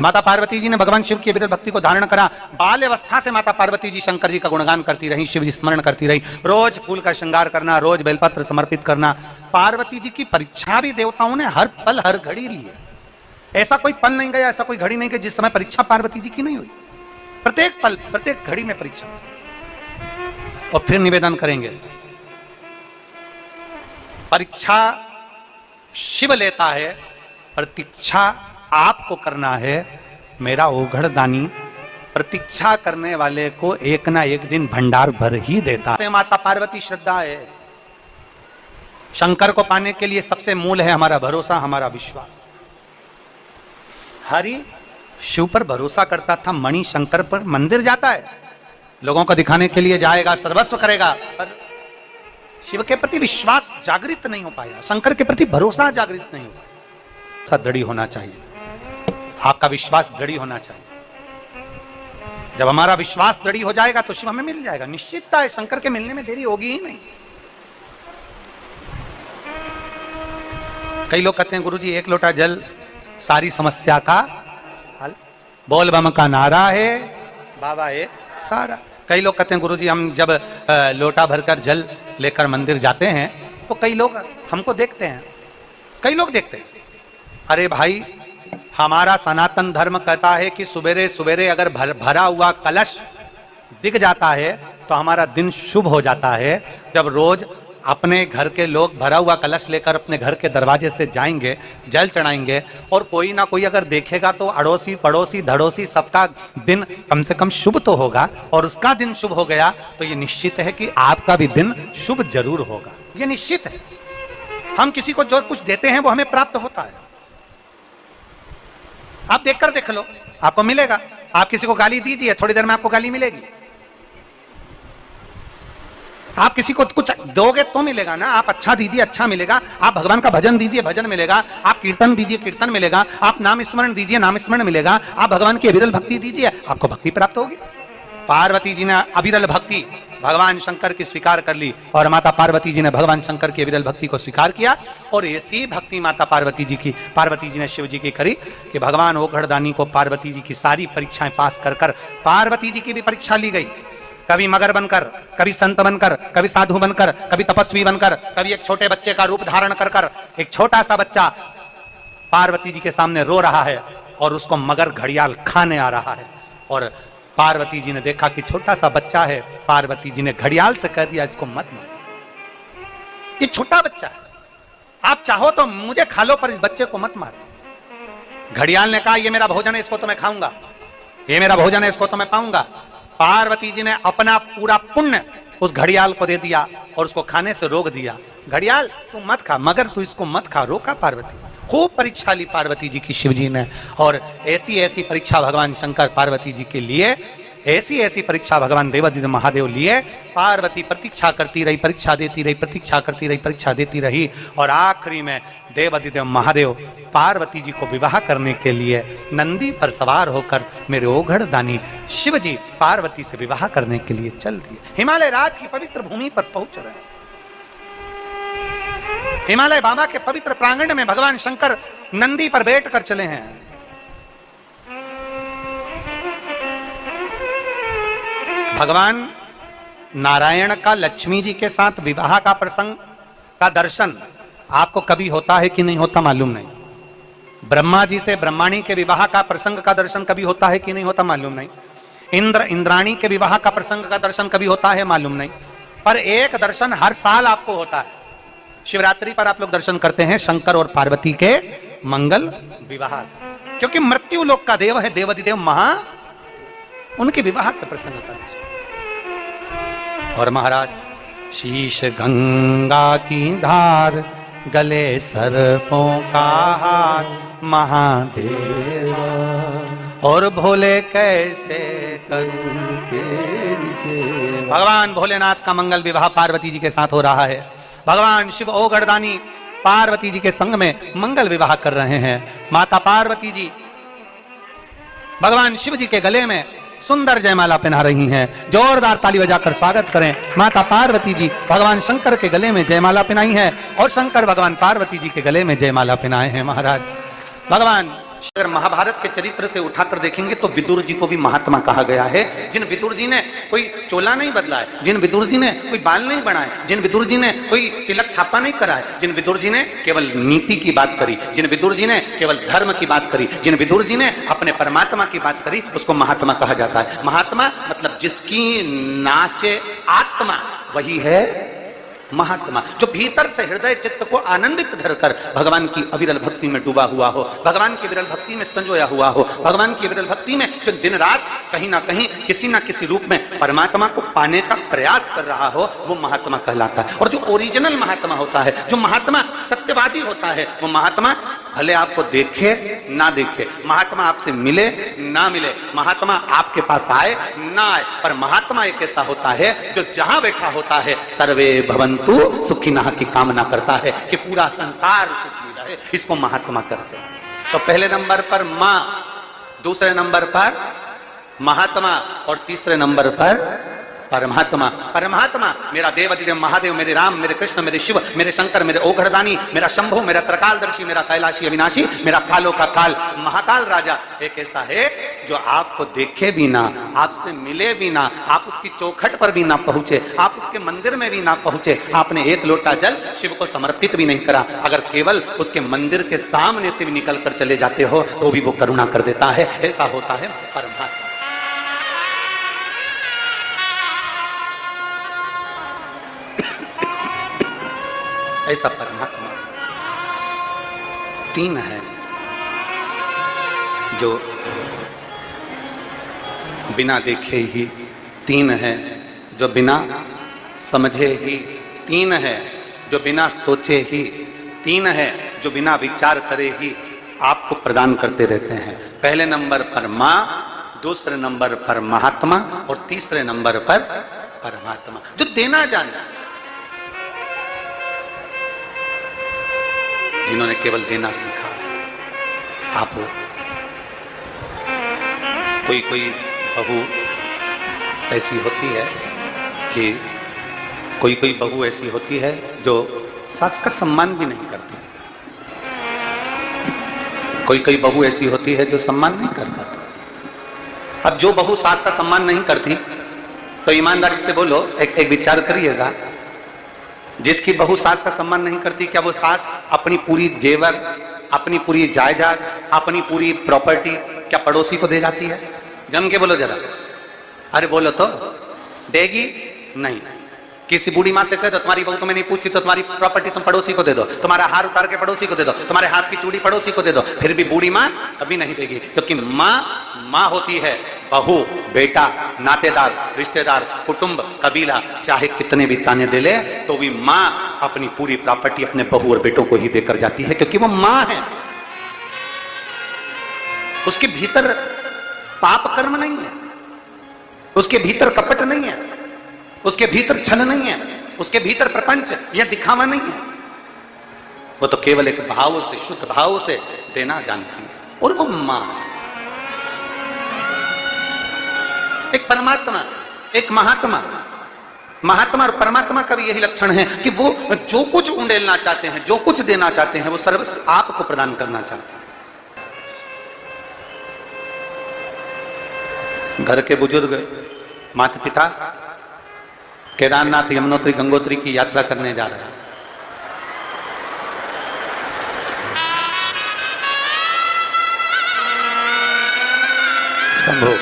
माता पार्वती जी ने भगवान शिव की अविरल भक्ति को धारण करा। बाल अवस्था से माता पार्वती जी शंकर जी का गुणगान करती रही, शिव जी स्मरण करती रही, रोज फूल का श्रृंगार करना, रोज बेलपत्र समर्पित करना। पार्वती जी की परीक्षा भी देवताओं ने हर पल हर घड़ी ली है। ऐसा कोई पल नहीं गया, ऐसा कोई घड़ी नहीं गई जिस समय परीक्षा पार्वती जी की नहीं हुई। प्रत्येक पल प्रत्येक घड़ी में परीक्षा। और फिर निवेदन करेंगे, परीक्षा शिव लेता है, प्रतीक्षा आपको करना है। मेरा ओघड़ दानी प्रतीक्षा करने वाले को एक ना एक दिन भंडार भर ही देता है। माता पार्वती श्रद्धा है। शंकर को पाने के लिए सबसे मूल है हमारा भरोसा, हमारा विश्वास। हरि शिव पर भरोसा करता था, मणि शंकर पर मंदिर जाता है, लोगों को दिखाने के लिए जाएगा, सर्वस्व करेगा, पर शिव के प्रति विश्वास जागृत नहीं हो पाया, शंकर के प्रति भरोसा जागृत नहीं हो पाया। दृढ़ होना चाहिए, आपका विश्वास दृढ़ होना चाहिए। जब हमारा विश्वास दृढ़ हो जाएगा तो शिव हमें मिल जाएगा, निश्चितता है। शंकर के मिलने में देरी होगी ही नहीं। कई लोग कहते हैं गुरुजी 1 लोटा जल सारी समस्या का हल, बोल बम का नारा है बाबा है सारा। कई लोग कहते हैं गुरुजी हम जब लोटा भरकर जल लेकर मंदिर जाते हैं तो कई लोग हमको देखते हैं, कई लोग देखते हैं। अरे भाई, हमारा सनातन धर्म कहता है कि सवेरे सवेरे अगर भरा हुआ कलश दिख जाता है तो हमारा दिन शुभ हो जाता है। जब रोज अपने घर के लोग भरा हुआ कलश लेकर अपने घर के दरवाजे से जाएंगे, जल चढ़ाएंगे, और कोई ना कोई अगर देखेगा तो अड़ोसी पड़ोसी धड़ोसी सबका दिन कम से कम शुभ तो होगा। और उसका दिन शुभ हो गया तो ये निश्चित है कि आपका भी दिन शुभ जरूर होगा, ये निश्चित है। हम किसी को जो कुछ देते हैं वो हमें प्राप्त होता है। आप देखकर देख लो, आपको मिलेगा। आप किसी को गाली दीजिए, थोड़ी देर में आपको गाली मिलेगी। आप किसी को कुछ दोगे तो मिलेगा ना। आप अच्छा दीजिए, अच्छा मिलेगा। आप भगवान का भजन दीजिए, भजन मिलेगा। आप कीर्तन दीजिए, कीर्तन मिलेगा। आप नाम स्मरण दीजिए, नाम स्मरण मिलेगा। आप भगवान की अविरल भक्ति दीजिए, आपको भक्ति प्राप्त होगी। पार्वती जी ने अविरल भक्ति भगवान शंकर की स्वीकार कर ली और माता पार्वती जी ने भगवान शंकर की अविरल भक्ति को स्वीकार किया। और ऐसी भक्ति माता पार्वती जी ने शिव जी की करी कि भगवान ओघड़दानी को पार्वती जी की सारी परीक्षाएं पास कर कर पार्वती जी की भी परीक्षा ली गई। कभी मगर बनकर, कभी संत बनकर, कभी साधु बनकर, कभी तपस्वी बनकर, कभी एक छोटे बच्चे का रूप धारण कर कर। एक छोटा सा बच्चा पार्वती जी के सामने रो रहा है और उसको मगर घड़ियाल खाने आ रहा है। और पार्वती जी ने देखा कि छोटा सा बच्चा है, पार्वती जी ने घड़ियाल से कह दिया इसको मत मारो, ये छोटा बच्चा है, आप चाहो तो मुझे खा लो पर इस बच्चे को मत मारो। घड़ियाल ने कहा ये मेरा भोजन है, इसको तो मैं खाऊंगा, ये मेरा भोजन है, इसको तो मैं पाऊंगा। पार्वती जी ने अपना पूरा पुण्य उस घड़ियाल को दे दिया और उसको खाने से रोक दिया। घड़ियाल तू मत खा, मगर तू इसको मत खा, रोका पार्वती। खूब परीक्षा ली पार्वती जी की शिव जी ने। और ऐसी ऐसी परीक्षा भगवान शंकर पार्वती जी के लिए, ऐसी ऐसी परीक्षा भगवान देवादिदेव महादेव लिए। पार्वती प्रतीक्षा करती रही, परीक्षा देती रही, प्रतीक्षा करती रही, परीक्षा देती रही। और आखिरी में देवादिदेव महादेव पार्वती जी को विवाह करने के लिए नंदी पर सवार होकर मेरे ओघड़दानी शिव जी पार्वती से विवाह करने के लिए चल दिए। हिमालय राज की पवित्र भूमि पर पहुंच रहे हैं। हिमालय बाबा के पवित्र प्रांगण में भगवान शंकर नंदी पर बैठकर चले हैं। भगवान नारायण का लक्ष्मी जी के साथ विवाह का प्रसंग का दर्शन आपको कभी होता है कि नहीं होता मालूम नहीं। ब्रह्मा जी से ब्रह्माणी के विवाह का प्रसंग का दर्शन कभी होता है कि नहीं होता मालूम नहीं। इंद्र इंद्राणी के विवाह का प्रसंग का दर्शन कभी होता है मालूम नहीं। पर एक दर्शन हर साल आपको होता है। शिवरात्रि पर आप लोग दर्शन करते हैं शंकर और पार्वती के मंगल विवाह, क्योंकि मृत्यु लोक का देव है देवादिदेव महा, उनके विवाह के प्रसंग का दर्शन। और महाराज शीश गंगा की धार, गले सर्पों का हार, महादेव और भोले कैसे करूं तेरी सेवा। भगवान भोलेनाथ का मंगल विवाह पार्वती जी के साथ हो रहा है। भगवान शिव ओघड़दानी पार्वती जी के संग में मंगल विवाह कर रहे हैं। माता पार्वती जी भगवान शिव जी के गले में सुंदर जयमाला पहना रही हैं। जोरदार ताली बजाकर स्वागत करें। माता पार्वती जी भगवान शंकर के गले में जयमाला पहनाई है और शंकर भगवान पार्वती जी के गले में जयमाला पहनाए हैं। महाराज भगवान अगर महाभारत के चरित्र से उठाकर देखेंगे तो विदुर जी को भी महात्मा कहा गया है। जिन विदुर जी ने कोई चोला नहीं बदला है, जिन विदुर जी ने कोई बाल नहीं बनाए, जिन विदुर जी ने कोई तिलक छापा नहीं करा है, जिन विदुर जी ने केवल नीति की बात करी, जिन विदुर जी ने केवल धर्म की बात करी, जिन विदुर जी ने अपने परमात्मा की बात करी, उसको महात्मा कहा जाता है। महात्मा मतलब जिसकी नाचे आत्मा, वही है महात्मा। जो भीतर से हृदय चित्त को आनंदित धरकर भगवान की अविरल भक्ति में डूबा हुआ हो, भगवान की विरल भक्ति में संजोया हुआ हो, भगवान की विरल भक्ति में जो दिन रात कहीं ना कहीं किसी ना किसी रूप में परमात्मा को पाने का प्रयास कर रहा हो, वो महात्मा कहलाता है। और जो ओरिजिनल महात्मा होता है, जो महात्मा सत्यवादी होता है, वो महात्मा भले आपको देखे ना देखे, महात्मा आपसे मिले ना मिले, महात्मा आपके पास आए ना आए, पर महात्मा एक ऐसा होता है जो जहां बैठा होता है सर्वे भवंतु सुखिनः की कामना करता है कि पूरा संसार सुखी रहे। इसको महात्मा करते हैं। तो पहले नंबर पर मां, दूसरे नंबर पर महात्मा और तीसरे नंबर पर परमात्मा। परमात्मा मेरा देव अधिदेव महादेव, मेरे राम, मेरे कृष्ण, मेरे शिव, मेरे शंकर, मेरे ओघड़दानी, मेरा शंभु, मेरा त्रकालदर्शी, मेरा कैलाशी अविनाशी, मेरा कालों का काल महाकाल राजा एक ऐसा है जो आपको देखे भी ना, आपसे मिले भी ना, आप उसकी चौखट पर भी ना पहुंचे, आप उसके मंदिर में भी ना पहुंचे, आपने एक लोटा जल शिव को समर्पित भी नहीं करा, अगर केवल उसके मंदिर के सामने से भी निकल कर चले जाते हो तो भी वो करुणा कर देता है। ऐसा होता है परमात्मा। ऐसा परमात्मा तीन है, जो बिना देखे ही, तीन है जो बिना समझे ही, तीन है जो बिना सोचे ही, तीन है जो बिना विचार करे ही आपको प्रदान करते रहते हैं। पहले नंबर पर मां, दूसरे नंबर पर महात्मा और तीसरे नंबर पर परमात्मा, जो देना जाने, जिन्होंने केवल देना सीखा। आप कोई बहू ऐसी होती है कि कोई बहू ऐसी होती है जो सास का सम्मान भी नहीं करती, कोई बहू ऐसी होती है जो सम्मान नहीं कर पाती। अब जो बहू सास का सम्मान नहीं करती तो ईमानदारी से बोलो, एक विचार करिएगा, जिसकी बहू सास का सम्मान नहीं करती, क्या वो सास अपनी पूरी जेवर, अपनी पूरी जायदाद, अपनी पूरी प्रॉपर्टी क्या पड़ोसी को दे जाती है? जम के बोलो जरा, अरे बोलो तो, देगी नहीं। किसी बूढ़ी माँ से कह दो तुम्हारी बहू तुम्हें नहीं पूछती तो तुम्हारी प्रॉपर्टी तुम पड़ोसी को दे दो, तुम्हारा हार उतार के पड़ोसी को दे दो, तुम्हारे हाथ की चूड़ी पड़ोसी को दे दो, फिर भी बूढ़ी माँ कभी नहीं देगी, क्योंकि माँ होती है, बहू, बेटा, नातेदार, रिश्तेदार, कुटुंब, कबीला चाहे कितने भी ताने दे ले तो भी माँ अपनी पूरी प्रॉपर्टी अपने बहू और बेटों को ही देकर जाती है, क्योंकि वो माँ है। उसके भीतर पाप कर्म नहीं है, उसके भीतर कपट नहीं है, उसके भीतर छल नहीं है, उसके भीतर प्रपंच या दिखावा नहीं है। वो तो केवल एक भाव से, शुद्ध भाव से देना जानती है, और वो मां, एक परमात्मा, एक महात्मा। महात्मा और परमात्मा का भी यही लक्षण है कि वो जो कुछ उंडेलना चाहते हैं, जो कुछ देना चाहते हैं, वो सर्वस्व आपको प्रदान करना चाहते हैं। घर के बुजुर्ग, माता पिता केदारनाथ, यमुनोत्री, गंगोत्री की यात्रा करने जा रहे हैं। शंभो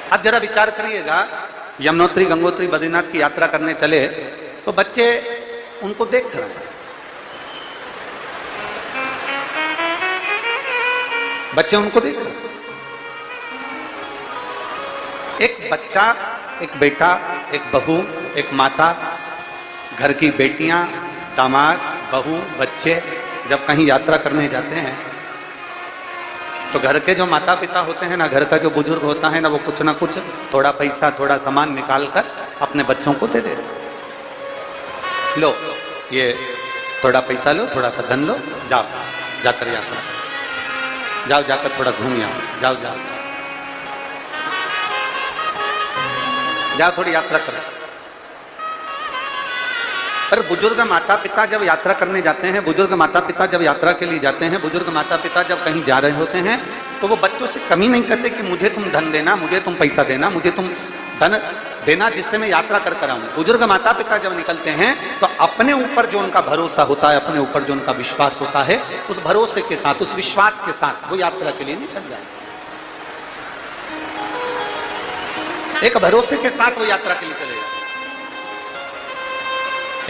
अब जरा विचार करिएगा यमुनोत्री, गंगोत्री, बद्रीनाथ की यात्रा करने चले तो बच्चे उनको देख रहे हैं, बच्चे उनको देख रहे हैं। एक बच्चा, एक बेटा, एक बहू, एक माता, घर की बेटियां, दामाद, बहू, बच्चे जब कहीं यात्रा करने जाते हैं तो घर के जो माता पिता होते हैं ना, घर का जो बुजुर्ग होता है ना, वो कुछ ना कुछ थोड़ा पैसा, थोड़ा सामान निकाल कर अपने बच्चों को दे देते। लो ये थोड़ा पैसा लो, थोड़ा सा धन लो, जाओ जाकर यात्रा, जाओ जाकर थोड़ा घूम आओ, जाओ जाओ जाओ थोड़ी यात्रा करो। पर बुजुर्ग माता पिता जब यात्रा करने जाते हैं, बुजुर्ग माता पिता जब यात्रा के लिए जाते हैं, बुजुर्ग माता पिता जब कहीं जा रहे होते हैं तो वो बच्चों से कमी नहीं करते कि मुझे तुम धन देना, मुझे तुम पैसा देना, मुझे तुम धन देना जिससे मैं यात्रा कर कर आऊं। बुजुर्ग माता पिता जब निकलते हैं तो अपने ऊपर जो उनका भरोसा होता है, अपने ऊपर जो उनका विश्वास होता है, उस भरोसे के साथ, उस विश्वास के साथ वो यात्रा के लिए निकल जाए। एक भरोसे के साथ वो यात्रा के लिए चले जाते,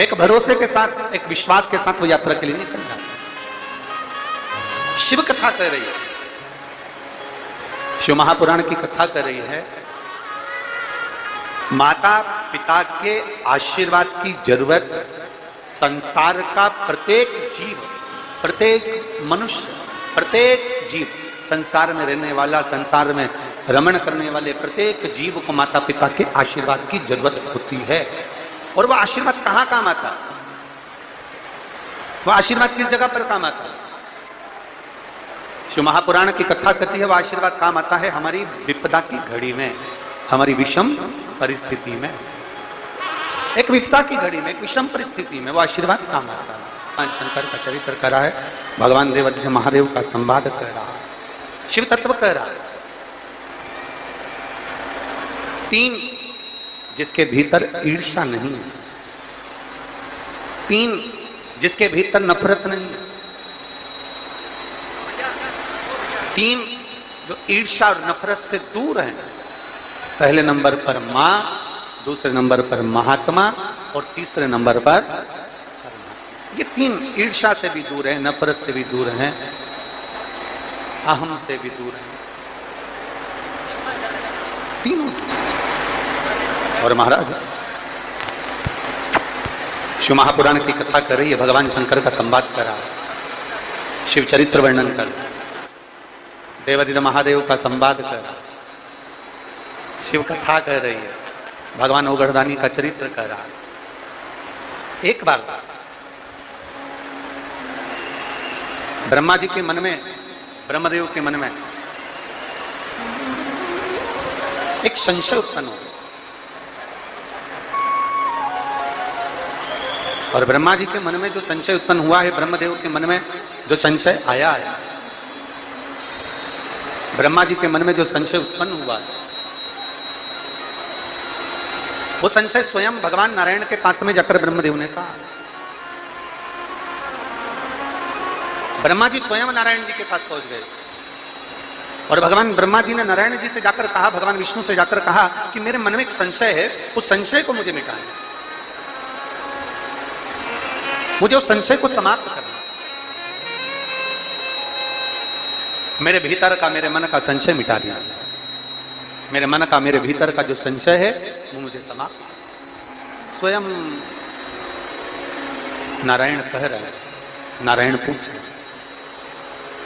एक भरोसे के साथ, एक विश्वास के साथ वो यात्रा के लिए निकल जाते। शिव कथा कह रही है, शिव महापुराण की कथा कर रही है, माता पिता के आशीर्वाद की जरूरत संसार का प्रत्येक जीव, प्रत्येक मनुष्य, प्रत्येक जीव, संसार में रहने वाला, संसार में रमण करने वाले प्रत्येक जीव को माता पिता के आशीर्वाद की जरूरत होती है। और वह आशीर्वाद कहां काम आता है? वह आशीर्वाद किस जगह पर काम आता है? शिव महापुराण की कथा कहती है वह आशीर्वाद काम आता है हमारी विपदा की घड़ी में, हमारी विषम परिस्थिति में। एक विपदा की घड़ी में, एक विषम परिस्थिति में वो आशीर्वाद काम आता है। भगवान शंकर का चरित्र कर रहा है, भगवान देवाधिदेव महादेव का संवाद कर रहा है, शिव तत्व कह रहा है। 3 जिसके भीतर ईर्ष्या नहीं है, 3 जिसके भीतर नफरत नहीं है, 3 जो ईर्ष्या और नफरत से दूर हैं। पहले नंबर पर मां, दूसरे नंबर पर महात्मा और तीसरे नंबर पर ये 3 ईर्ष्या से भी दूर है, नफरत से भी दूर हैं, अहम से भी दूर हैं, तीनों। और महाराज शिव महापुराण की कथा कर रही है, भगवान शंकर का संवाद कर रहा है, शिव चरित्र वर्णन कर, देवाधिदेव महादेव का संवाद कर रहा है, शिव कथा कह रही है, भगवान ओगढ़दानी का चरित्र कह रहा है। एक बार ब्रह्मा जी के मन में, ब्रह्मदेव के मन में एक संशय उत्पन्न हो, और ब्रह्मा जी के मन में जो संशय उत्पन्न हुआ है, ब्रह्मदेव के मन में जो संशय आया है, ब्रह्मा जी के मन में जो संशय उत्पन्न हुआ है, वो संशय स्वयं भगवान नारायण के पास में जाकर ब्रह्मदेव ने कहा। ब्रह्मा जी स्वयं नारायण जी के पास पहुंच गए और भगवान ब्रह्मा जी ने नारायण जी से जाकर कहा, भगवान विष्णु से जाकर कहा कि मेरे मन में एक संशय है, उस संशय को मुझे मिटाना, मुझे उस संशय को समाप्त करना, मेरे भीतर का, मेरे मन का संशय मिटा दिया, मेरे मन का, मेरे भीतर का जो संशय है वो मुझे समाप्त। स्वयं नारायण कह रहे हैं, नारायण पूछ रहे,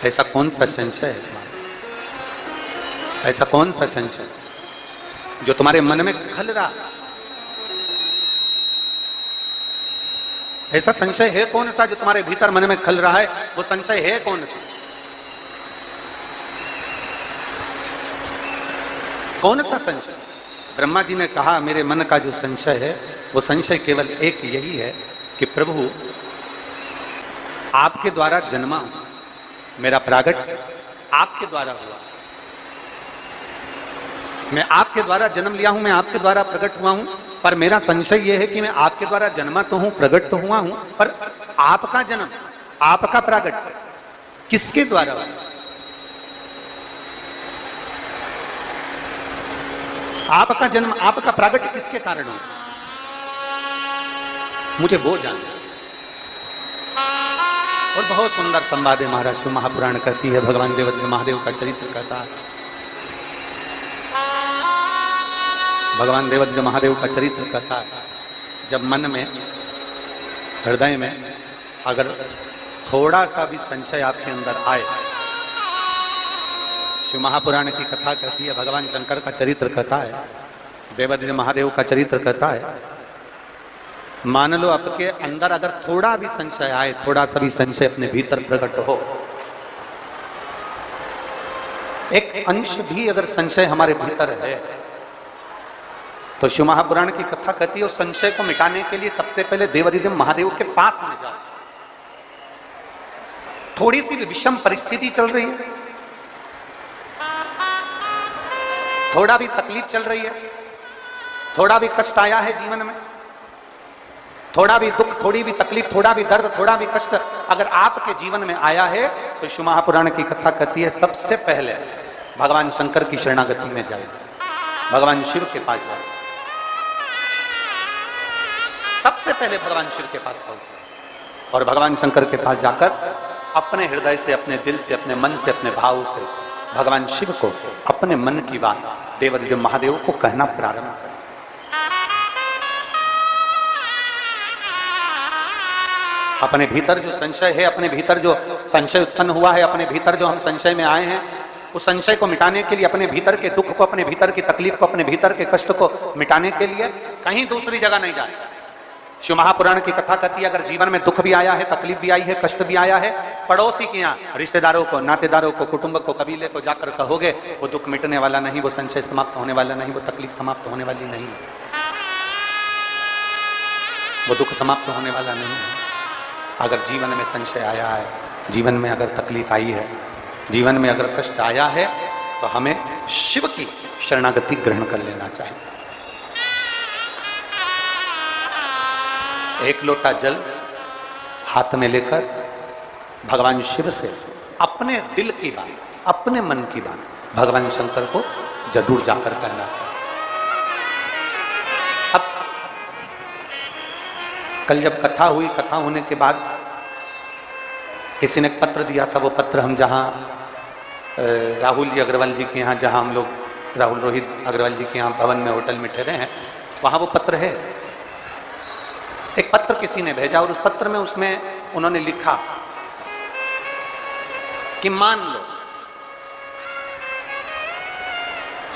ऐसा कौन सा संशय है तुम्हारा, ऐसा कौन सा संशय जो तुम्हारे मन में खल रहा, ऐसा संशय है कौन सा जो तुम्हारे भीतर मन में खल रहा है, वो संशय है कौन सा, कौन सा संशय? ब्रह्मा जी ने कहा मेरे मन का जो संशय है वो संशय केवल एक यही है कि प्रभु आपके द्वारा जन्मा हूं, मेरा प्रागट आपके द्वारा हुआ, मैं आपके द्वारा जन्म लिया हूं, मैं आपके द्वारा प्रकट हुआ हूं, पर मेरा संशय यह है कि मैं आपके द्वारा जन्मा तो हूं, प्रकट तो हुआ हूं, पर आपका जन्म, आपका प्रागट किसके द्वारा हुआ? आपका जन्म, आपका प्रागट्य किसके कारण हो, मुझे वो जानना। और बहुत सुंदर संवाद है महाराज शिव महापुराण कहती है, भगवान देवद्र महादेव का चरित्र कहता है। भगवान देवद्र महादेव का चरित्र कहता है, जब मन में, हृदय में अगर थोड़ा सा भी संशय आपके अंदर आए, शिव महापुराण की कथा कहती है, भगवान शंकर का चरित्र कहता है, देवद्र महादेव का चरित्र कहता है, मान लो आपके अंदर अगर थोड़ा भी संशय आए, थोड़ा सा भी संशय अपने भीतर प्रकट हो, एक अंश भी अगर संशय हमारे भीतर है, तो शिव महापुराण की कथा कहती है उस संशय को मिटाने के लिए सबसे पहले देवाधिदेव महादेव के पास में जाओ। थोड़ी सी भी विषम परिस्थिति चल रही है, थोड़ा भी तकलीफ चल रही है, थोड़ा भी कष्ट आया है जीवन में, थोड़ा भी दुख, थोड़ी भी तकलीफ, थोड़ा भी दर्द, थोड़ा भी कष्ट अगर आपके जीवन में आया है, तो शिव महापुराण की कथा कहती है सबसे पहले भगवान शंकर की शरणागति में जाए, भगवान शिव के पास जाए। सबसे पहले भगवान शिव के पास पहुंचे और भगवान शंकर के पास जाकर अपने हृदय से, अपने दिल से, अपने मन से, अपने भाव से भगवान शिव को अपने मन की बात देवाधिदेव महादेव को कहना प्रारंभ करें। अपने भीतर जो संशय है, अपने भीतर जो संशय उत्पन्न हुआ है, अपने भीतर जो हम संशय में आए हैं, उस संशय को मिटाने के लिए, अपने भीतर के दुख को, अपने भीतर की तकलीफ को, अपने भीतर के कष्ट को मिटाने के लिए कहीं दूसरी जगह नहीं जाए। शिव महापुराण की कथा कहती है अगर जीवन में दुख भी आया है, तकलीफ भी आई है, कष्ट भी आया है, पड़ोसी के यहाँ, रिश्तेदारों को, नातेदारों को, कुटुंब को, कबीले को जाकर कहोगे, वो दुख मिटने वाला नहीं, वो संशय समाप्त होने वाला नहीं, वो तकलीफ समाप्त होने वाली नहीं, वो दुख समाप्त होने वाला नहीं है। अगर जीवन में संशय आया है, जीवन में अगर तकलीफ आई है, जीवन में अगर कष्ट आया है, तो हमें शिव की शरणागति ग्रहण कर लेना चाहिए। एक लोटा जल हाथ में लेकर भगवान शिव से अपने दिल की बात, अपने मन की बात भगवान शंकर को जरूर जाकर कहना चाहिए। अब कल जब कथा हुई, कथा होने के बाद किसी ने पत्र दिया था, वो पत्र हम जहाँ राहुल जी अग्रवाल जी के यहाँ, जहाँ हम लोग राहुल रोहित अग्रवाल जी के यहाँ भवन में होटल में ठहरे हैं, वहाँ वो पत्र है। एक पत्र किसी ने भेजा और उस पत्र में उसमें उन्होंने लिखा कि मान लो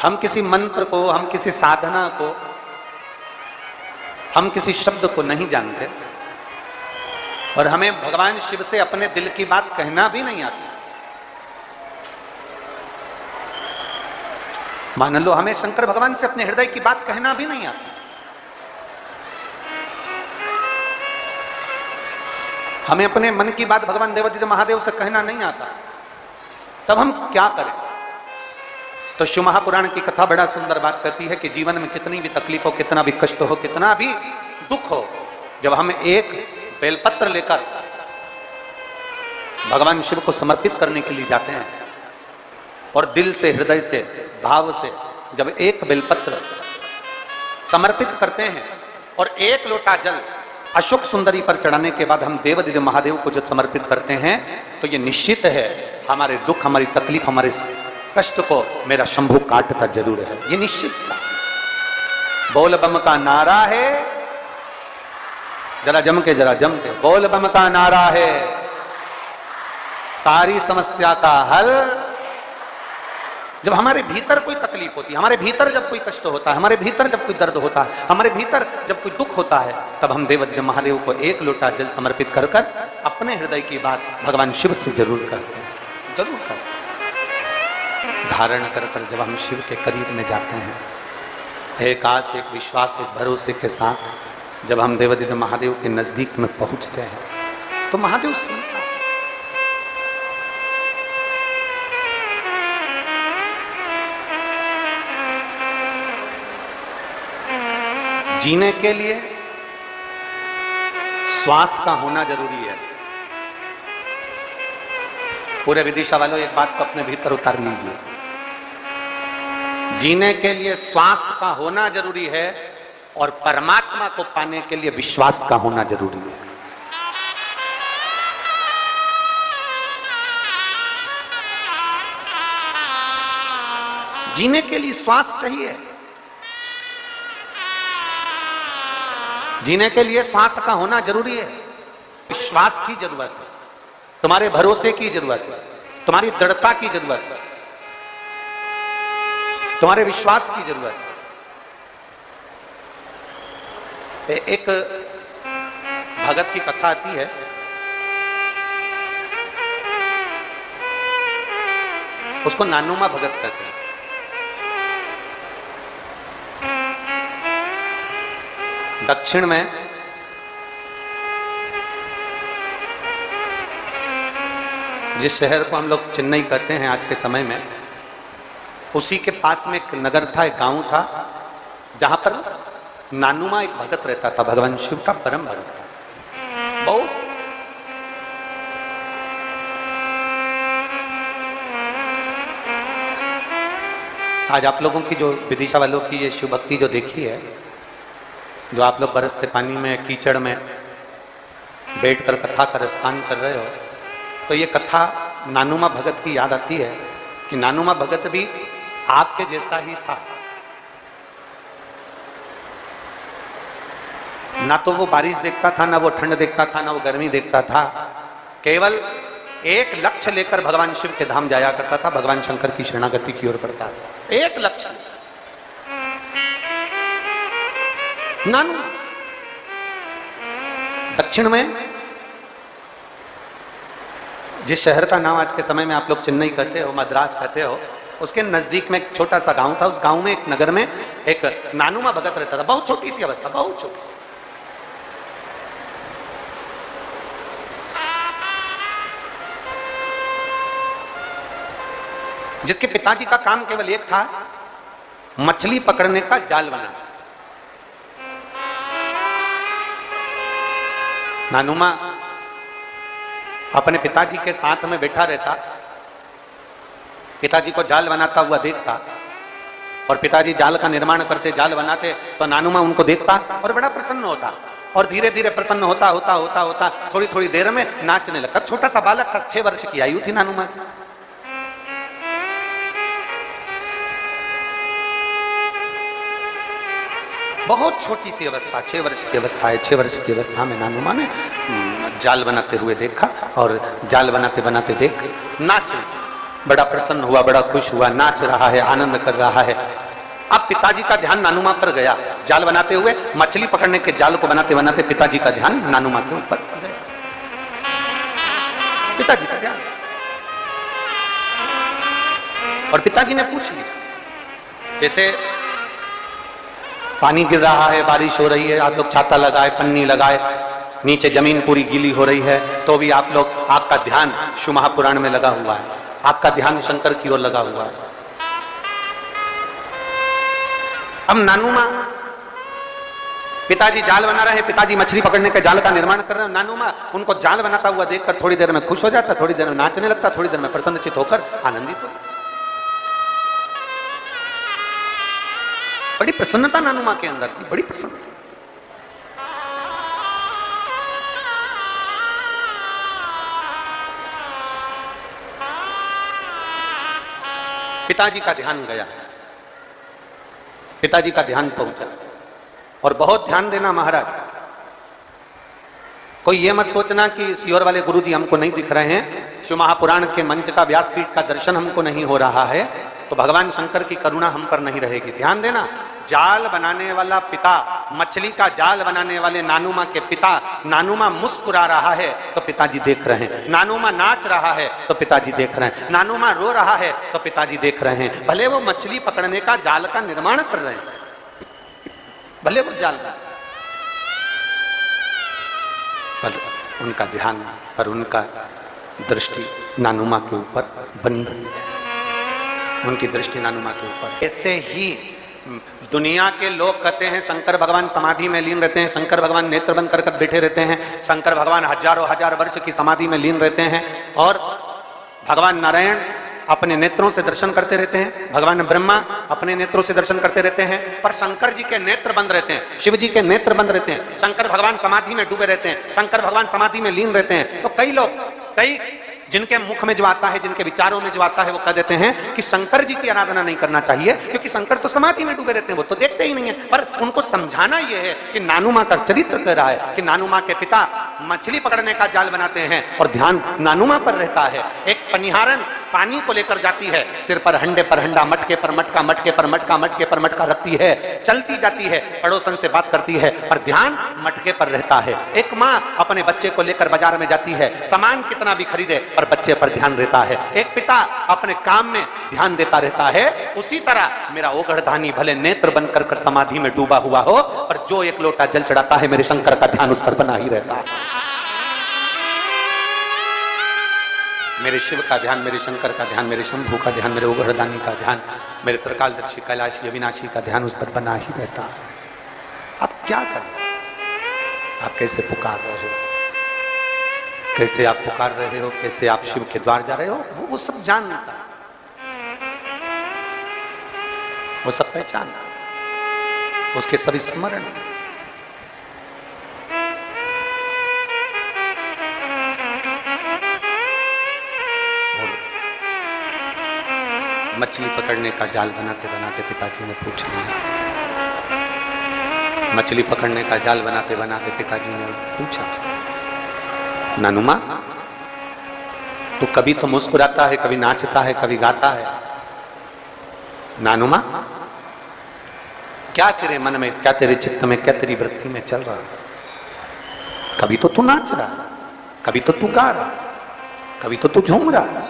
हम किसी मंत्र को, हम किसी साधना को, हम किसी शब्द को नहीं जानते और हमें भगवान शिव से अपने दिल की बात कहना भी नहीं आती। मान लो हमें शंकर भगवान से अपने हृदय की बात कहना भी नहीं आती, हमें अपने मन की बात भगवान देवाधिदेव महादेव से कहना नहीं आता, तब हम क्या करें? तो शिव महापुराण की कथा बड़ा सुंदर बात कहती है कि जीवन में कितनी भी तकलीफ हो, कितना भी कष्ट हो, कितना भी दुख हो, जब हम एक बेलपत्र लेकर भगवान शिव को समर्पित करने के लिए जाते हैं और दिल से, हृदय से, भाव से जब एक बेलपत्र समर्पित करते हैं और एक लोटा जल अशोक सुंदरी पर चढ़ाने के बाद हम देवाधिदेव महादेव को जब समर्पित करते हैं, तो ये निश्चित है हमारे दुख, हमारी तकलीफ, हमारे कष्ट को मेरा शंभु काटता जरूर है, ये निश्चित है। बोल बम का नारा है, जरा जम के बोल बम का नारा है, सारी समस्या का हल। जब हमारे भीतर कोई तकलीफ होती है, हमारे भीतर जब कोई कष्ट होता है, हमारे भीतर जब कोई दर्द होता है, हमारे भीतर जब कोई दुख होता है, तब हम देवाधिदेव महादेव को एक लोटा जल समर्पित कर कर अपने हृदय की बात भगवान शिव से जरूर करते हैं, जरूर करते हैं। धारण कर कर जब हम शिव के करीब में जाते हैं, एक आस, एक विश्वास, एक भरोसे के साथ जब हम देवाधिदेव महादेव के नजदीक में पहुंचते हैं, तो महादेव सुनता है। जीने के लिए श्वास का होना जरूरी है। पूरे विदिशा वालों एक बात को अपने भीतर उतार लीजिए, जीने के लिए श्वास का होना जरूरी है और परमात्मा को पाने के लिए विश्वास का होना जरूरी है। जीने के लिए श्वास चाहिए, जीने के लिए श्वास का होना जरूरी है। विश्वास की जरूरत है, तुम्हारे भरोसे की जरूरत है, तुम्हारी दृढ़ता की जरूरत है, तुम्हारे विश्वास की जरूरत है। एक भगत की कथा आती है, उसको नानुमा भगत कहते हैं। दक्षिण में जिस शहर को हम लोग चेन्नई कहते हैं आज के समय में, उसी के पास में एक नगर था, एक गांव था, जहां पर नानुमा एक भगत रहता था, भगवान शिव का परम भगत था। बहुत आज आप लोगों की जो विदिशा वालों की ये शिव भक्ति जो देखी है, जो आप लोग बरसते पानी में कीचड़ में बैठकर कथा का रसपान कर रहे हो, तो ये कथा नानुमा भगत की याद आती है कि नानुमा भगत भी आपके जैसा ही था। ना तो वो बारिश देखता था, ना वो ठंड देखता था, ना वो गर्मी देखता था। केवल एक लक्ष्य लेकर भगवान शिव के धाम जाया करता था, भगवान शंकर की शरणागति की ओर बढ़ता था। एक लक्ष्य। नानू दक्षिण में जिस शहर का नाम आज के समय में आप लोग चेन्नई कहते हो, मद्रास कहते हो, उसके नजदीक में एक छोटा सा गांव था। उस गांव में एक नगर में एक नानुमा भगत रहता था। बहुत छोटी सी अवस्था, बहुत छोटी सी। जिसके पिताजी का काम केवल एक था, मछली पकड़ने का जाल बनाना। नानुमा अपने पिताजी के साथ में बैठा रहता, पिताजी को जाल बनाता हुआ देखता, और पिताजी जाल का निर्माण करते, जाल बनाते, तो नानुमा उनको देखता और बड़ा प्रसन्न होता, और धीरे धीरे प्रसन्न होता होता होता होता थोड़ी थोड़ी देर में नाचने लगता। छोटा सा बालक था, 6 वर्ष की आयु थी नानुमा की। बहुत छोटी सी अवस्था, 6 वर्ष की अवस्था है। 6 वर्ष की अवस्था में नानुमा ने जाल बनाते हुए देखा, और जाल बनाते बनाते देख नाच, बड़ा प्रसन्न हुआ, बड़ा खुश हुआ, नाच रहा है, आनंद कर रहा है। अब पिताजी का ध्यान नानुमा पर गया। जाल बनाते हुए, मछली पकड़ने के जाल को बनाते बनाते पिताजी का ध्यान नानुमा के ऊपर गया। पिताजी का ध्यान, और पिताजी ने पूछ लिया, जैसे पानी गिर रहा है, बारिश हो रही है, आप लोग छाता लगाए, पन्नी लगाए, नीचे जमीन पूरी गीली हो रही है, तो भी आप लोग, आपका ध्यान शिव महापुराण में लगा हुआ है, आपका ध्यान शंकर की ओर लगा हुआ है। अब नानुमा, पिताजी जाल बना रहे हैं, पिताजी मछली पकड़ने के जाल का निर्माण कर रहे हैं। नानुमा उनको जाल बनाता हुआ देखकर थोड़ी देर में खुश हो जाता, थोड़ी देर में नाचने लगता, थोड़ी देर में प्रसन्नचित होकर आनंदित हो। बड़ी प्रसन्नता नानुमा के अंदर थी, बड़ी प्रसन्नता। पिताजी का ध्यान गया, पिताजी का ध्यान पहुंचा। और बहुत ध्यान देना महाराज, कोई ये मत सोचना कि सियोर वाले गुरुजी हमको नहीं दिख रहे हैं, शिव महापुराण के मंच का, व्यासपीठ का दर्शन हमको नहीं हो रहा है, तो भगवान शंकर की करुणा हम पर नहीं रहेगी। ध्यान देना, जाल बनाने वाला पिता, मछली का जाल बनाने वाले नानुमा के पिता, नानुमा मुस्कुरा रहा है तो पिताजी देख रहे हैं, नानुमा नाच रहा है तो पिताजी देख रहे हैं, नानुमा रो रहा है तो पिताजी देख रहे हैं। भले वो मछली पकड़ने का जाल का निर्माण कर रहे हैं, भले वो जाल का, पर उनका ध्यान और उनका दृष्टि नानुमा के ऊपर बनी हुई है, उनकी दृष्टि नानुमा के ऊपर। ऐसे ही दुनिया के लोग कहते हैं शंकर भगवान समाधि में लीन रहते हैं, शंकर भगवान नेत्र बंद कर बैठे रहते हैं, शंकर भगवान हजारों हजार वर्ष की समाधि में लीन रहते हैं, और भगवान नारायण अपने नेत्रों से दर्शन करते रहते हैं, भगवान ब्रह्मा अपने नेत्रों से दर्शन करते रहते हैं, पर शंकर जी के नेत्र बंद रहते हैं, शिव जी के नेत्र बंद रहते हैं, शंकर भगवान समाधि में डूबे रहते हैं, शंकर भगवान समाधि में लीन रहते हैं। तो कई लोग, कई जिनके मुख में जो आता है, जिनके विचारों में जो आता है, वो कह देते हैं कि शंकर जी की आराधना नहीं करना चाहिए क्योंकि शंकर तो समाधि में डूबे रहते हैं, वो तो देखते ही नहीं है। पर उनको समझाना यह है कि नानू माँ का चरित्र कह रहा है कि नानू माँ के पिता मछली पकड़ने का जाल बनाते हैं और ध्यान नानू माँ पर रहता है। एक पनिहारन पानी को लेकर जाती है, सिर पर हंडे पर हंडा, मटके पर मटका, मटके पर मटका, मटके पर मटका रखती है, चलती जाती है, पड़ोसन से बात करती है, पर ध्यान मटके पर रहता है। एक माँ अपने बच्चे को लेकर बाजार में जाती है, सामान कितना भी खरीदे पर बच्चे पर ध्यान रहता है। एक पिता अपने काम में ध्यान देता रहता है। उसी तरह मेरा ओगढ़धानी भले नेत्र बंद कर समाधि में डूबा हुआ हो, पर जो एक लोटा जल चढ़ाता है, मेरे शंकर का ध्यान उस पर बना ही रहता है। मेरे शिव का ध्यान, मेरे शंकर का ध्यान, मेरे शंभू का ध्यान, मेरे ओगढ़दानी का ध्यान, मेरे त्रिकालदर्शी कैलाशी अविनाशी का ध्यान उस पर बना ही रहता है। आप क्या करें? आप कैसे पुकार रहे हो, कैसे आप पुकार रहे हो, कैसे आप शिव के द्वार जा रहे हो, वो सब जानता, वो सब पहचानता, उसके सभी स्मरण। मछली पकड़ने का जाल बनाते बनाते पिताजी ने पूछ लिया, मछली पकड़ने का जाल बनाते बनाते पिताजी ने पूछा, नानू माँ तो कभी तो मुस्कुराता है, कभी नाचता है, कभी गाता है, नानू माँ क्या तेरे मन में, क्या तेरे चित्त में, क्या तेरी वृत्ति में चल रहा है? कभी तो तू नाच रहा, कभी तो तू गा रहा, कभी तो तू झूम रहा,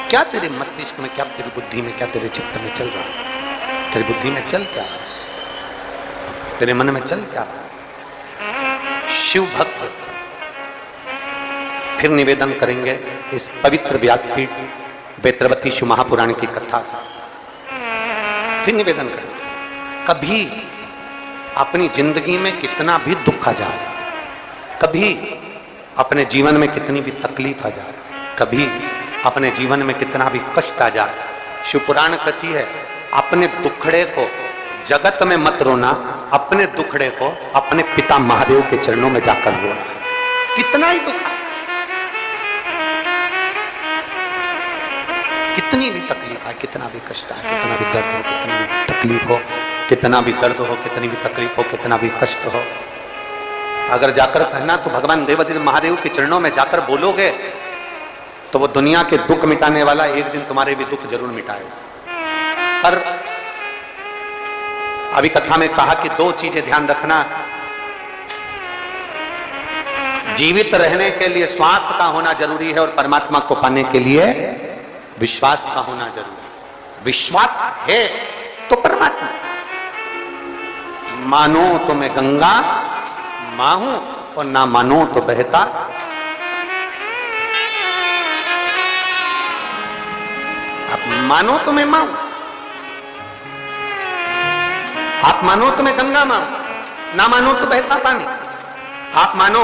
क्या तेरे मस्तिष्क में, क्या तेरी बुद्धि में, क्या तेरे चित्त में चल रहा है? तेरी बुद्धि में चल क्या रहा है? तेरे मन में चल क्या रहा है? शिव भक्त फिर निवेदन करेंगे इस पवित्र व्यासपीठ वेत्रवती शिव महापुराण की कथा से। फिर निवेदन करेंगे, कभी अपनी जिंदगी में कितना भी दुख आ जाए, कभी अपने जीवन में कितनी भी तकलीफ आ जाए, कभी अपने जीवन में कितना भी कष्ट आ जाए, शिव पुराण कहती है अपने दुखड़े को जगत में मत रोना, अपने दुखड़े को अपने पिता महादेव के चरणों में जाकर रोना। कितना ही दुख, कितनी भी तकलीफ आए, कितना भी कष्ट आए, कितना भी दर्द हो, कितनी भी तकलीफ हो, कितना भी दर्द हो, कितनी भी तकलीफ हो, कितना भी कष्ट हो, अगर जाकर कहना तो भगवान देवाधिदेव महादेव के चरणों में जाकर बोलोगे तो वो दुनिया के दुख मिटाने वाला एक दिन तुम्हारे भी दुख जरूर मिटाएगा। पर अभी कथा में कहा कि दो चीजें ध्यान रखना, जीवित रहने के लिए श्वास का होना जरूरी है और परमात्मा को पाने के लिए विश्वास का होना जरूरी है। विश्वास है तो परमात्मा, मानो तो मैं गंगा मां हूं और ना मानो तो बहता, आप मानो तो मैं मां हूं, आप मानो तो मैं गंगा मां हूं, ना मानो तो बहता पानी। आप मानो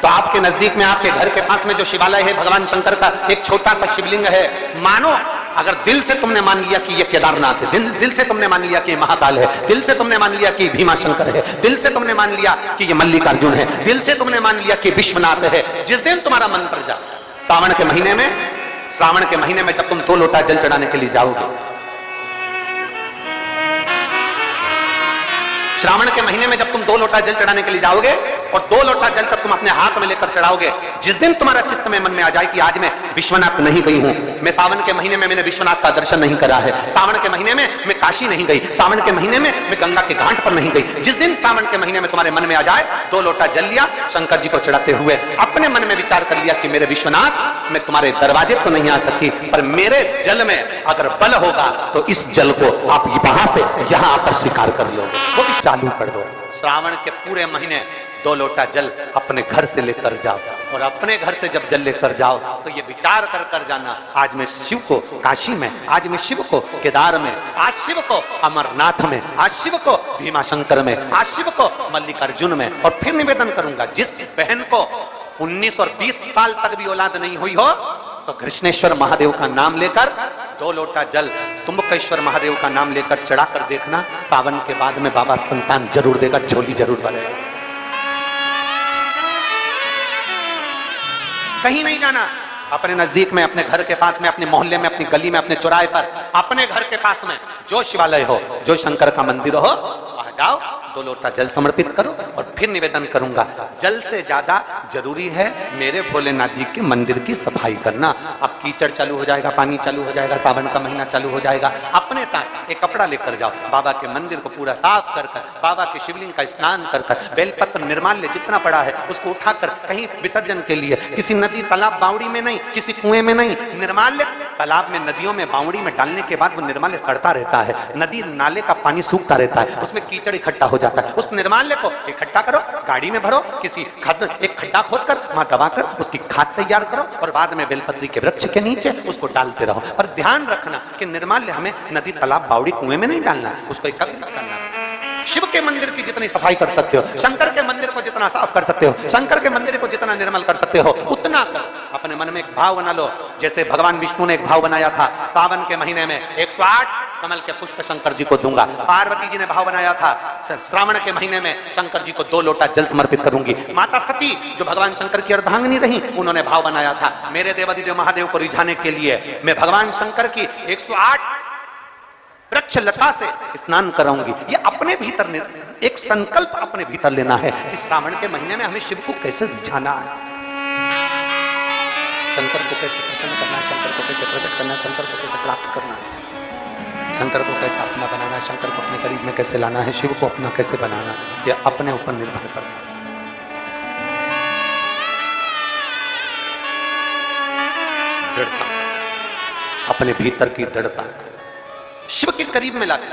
तो आपके नजदीक में, आपके घर के पास में जो शिवालय है भगवान शंकर का, एक छोटा सा शिवलिंग है। मानो अगर दिल से तुमने मान लिया कि ये केदारनाथ है, दिल से तुमने मान लिया कि ये महाकाल है, दिल से तुमने मान लिया कि भीमा शंकर है, दिल से तुमने मान लिया कि ये मल्लिकार्जुन है, दिल से तुमने मान लिया कि विश्वनाथ है, जिस दिन तुम्हारा मन पर जा, श्रावण के महीने में जब तुम 2 लोटा जल चढ़ाने के लिए जाओगे, श्रावण के महीने में जब तुम 2 लोटा जल चढ़ाने के लिए जाओगे और 2 लोटा जल तक तुम अपने हाथ में लेकर चढ़ाओगे, जिस दिन तुम्हारा चित्त में मन में आ जाए कि आज मैं विश्वनाथ नहीं गई हूं, मैं सावन के महीने में मैंने विश्वनाथ का दर्शन नहीं करा है, सावन के महीने में मैं काशी नहीं गई, सावन के महीने में मैं गंगा के घाट पर नहीं गई, जिस दिन सावन के महीने में तुम्हारे मन में आ जाए, 2 लोटा जल लिया, शंकर जी को चढ़ाते हुए अपने मन में विचार कर लिया कि मेरे विश्वनाथ, मैं तुम्हारे दरवाजे तो नहीं आ सकती, पर मेरे जल में अगर बल होगा तो इस जल को आप वहां से यहां आकर स्वीकार कर लोगे, वो भी चालू कर दो। श्रावण के पूरे महीने 2 लोटा जल अपने घर से लेकर जाओ और अपने घर से जब जल लेकर जाओ तो ये विचार कर कर जाना, आज मैं शिव को काशी में, आज मैं शिव को केदार में, आज शिव को अमरनाथ में, आज शिव को भीमा शंकर में, आज शिव को मल्लिकार्जुन में। और फिर निवेदन करूंगा, जिस बहन को 19 और 20 साल तक भी औलाद नहीं हुई हो तो कृष्णेश्वर महादेव का नाम लेकर 2 लोटा जल तुम्बकेश्वर महादेव का नाम लेकर चढ़ा कर देखना, सावन के बाद में बाबा संतान जरूर देगा, झोली जरूर भरेगा। कहीं नहीं जाना, अपने नजदीक में, अपने घर के पास में, अपने मोहल्ले में, अपनी गली में, अपने चौराहे पर, अपने घर के पास में जो शिवालय हो, जो शंकर का मंदिर हो, वहां जाओ, 2 लोटा जल समर्पित करो और फिर निवेदन करूंगा, जल से ज्यादा जरूरी है मेरे भोलेनाथ जी के मंदिर की सफाई करना। अब कीचड़ चालू हो जाएगा, पानी चालू हो जाएगा, सावन का महीना चालू हो जाएगा, अपने साथ एक कपड़ा लेकर जाओ, बाबा के मंदिर को पूरा साफ कर कर, बाबा के शिवलिंग का स्नान कर कर, बेलपत्र निर्माल्य जितना पड़ा है उसको उठाकर कहीं विसर्जन के लिए, किसी नदी तालाब बावड़ी में नहीं, किसी कुएं में नहीं, निर्माल्य तालाब में, नदियों में, बावड़ी में डालने के बाद वो निर्माल्य सड़ता रहता है, नदी नाले का पानी सूखता रहता है, उसमें कीचड़ इकट्ठा हो जाता है, उस निर्माल्य को इकट्ठा करो, गाड़ी में भरो, किसी एक खड्डा खोदकर वहां दबाकर उसकी खाद तैयार करो और बाद में बेलपत्री के वृक्ष के नीचे उसको डालते रहो। पर ध्यान रखना कि निर्माल्य हमें नदी तालाब बावड़ी कुएं में नहीं डालना, उसको एकत्रित करना। शिव के मंदिर की जितनी सफाई कर सकते हो, शंकर के मंदिर को जितना साफ कर सकते हो, शंकर के मंदिर को जितना निर्मल कर सकते हो उतना करो। अपने मन में एक भाव बना लो, जैसे भगवान विष्णु ने एक भाव बनाया था, सावन के महीने में 108 कमल के पुष्प शंकर जी को दूंगा। पार्वती जी ने भाव बनाया था, श्रावण के महीने में शंकर जी को 2 लोटा जल समर्पित करूंगी। माता सती जो भगवान शंकर की अर्धांगिनी रही, उन्होंने भाव बनाया था, मेरे देवादिदेव महादेव को रिझाने के लिए मैं भगवान शंकर की 108 वृक्ष लता से स्नान कराऊंगी। ये अपने भीतर एक संकल्प अपने भीतर लेना है कि श्रावण के महीने में हमें शिव को कैसे रिझाना है, शंकर को कैसे प्रसन्न करना है, शंकर को कैसे प्रकट करना है, शंकर को कैसे प्राप्त करना है, शंकर को कैसे अपना बनाना है, शंकर को अपने करीब में कैसे लाना है, शिव को अपना कैसे बनाना है, यह अपने ऊपर निर्भर करना है। दृढ़ता, अपने भीतर की दृढ़ता शिव के करीब में लाते।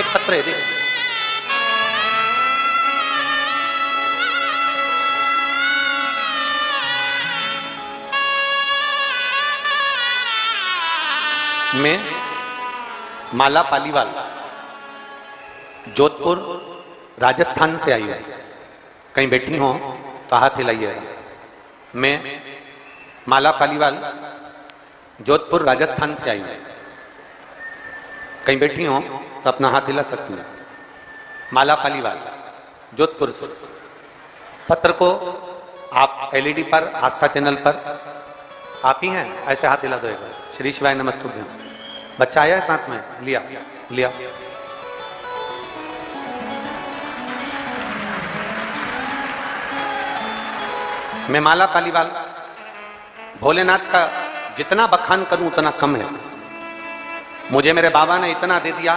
एक पत्र है, देखो, मैं माला पालीवाल जोधपुर राजस्थान से आई हूं, कहीं बैठी हो तो हाथ हिलाइएगा। मैं माला पालीवाल जोधपुर राजस्थान से आई हूं, कहीं बैठी हो तो अपना हाथ हिला सकती हैं। माला पालीवाल जोधपुर से। पत्र को आप एलईडी पर, आस्था चैनल पर आप ही हैं, ऐसे हाथ हिला दो एक बार। श्री शिवाय नमस्तुभ्यं। बच्चा आया है साथ में, लिया लिया। मैं माला पालीवाल, भोलेनाथ का जितना बखान करूं उतना कम है। मुझे मेरे बाबा ने इतना दे दिया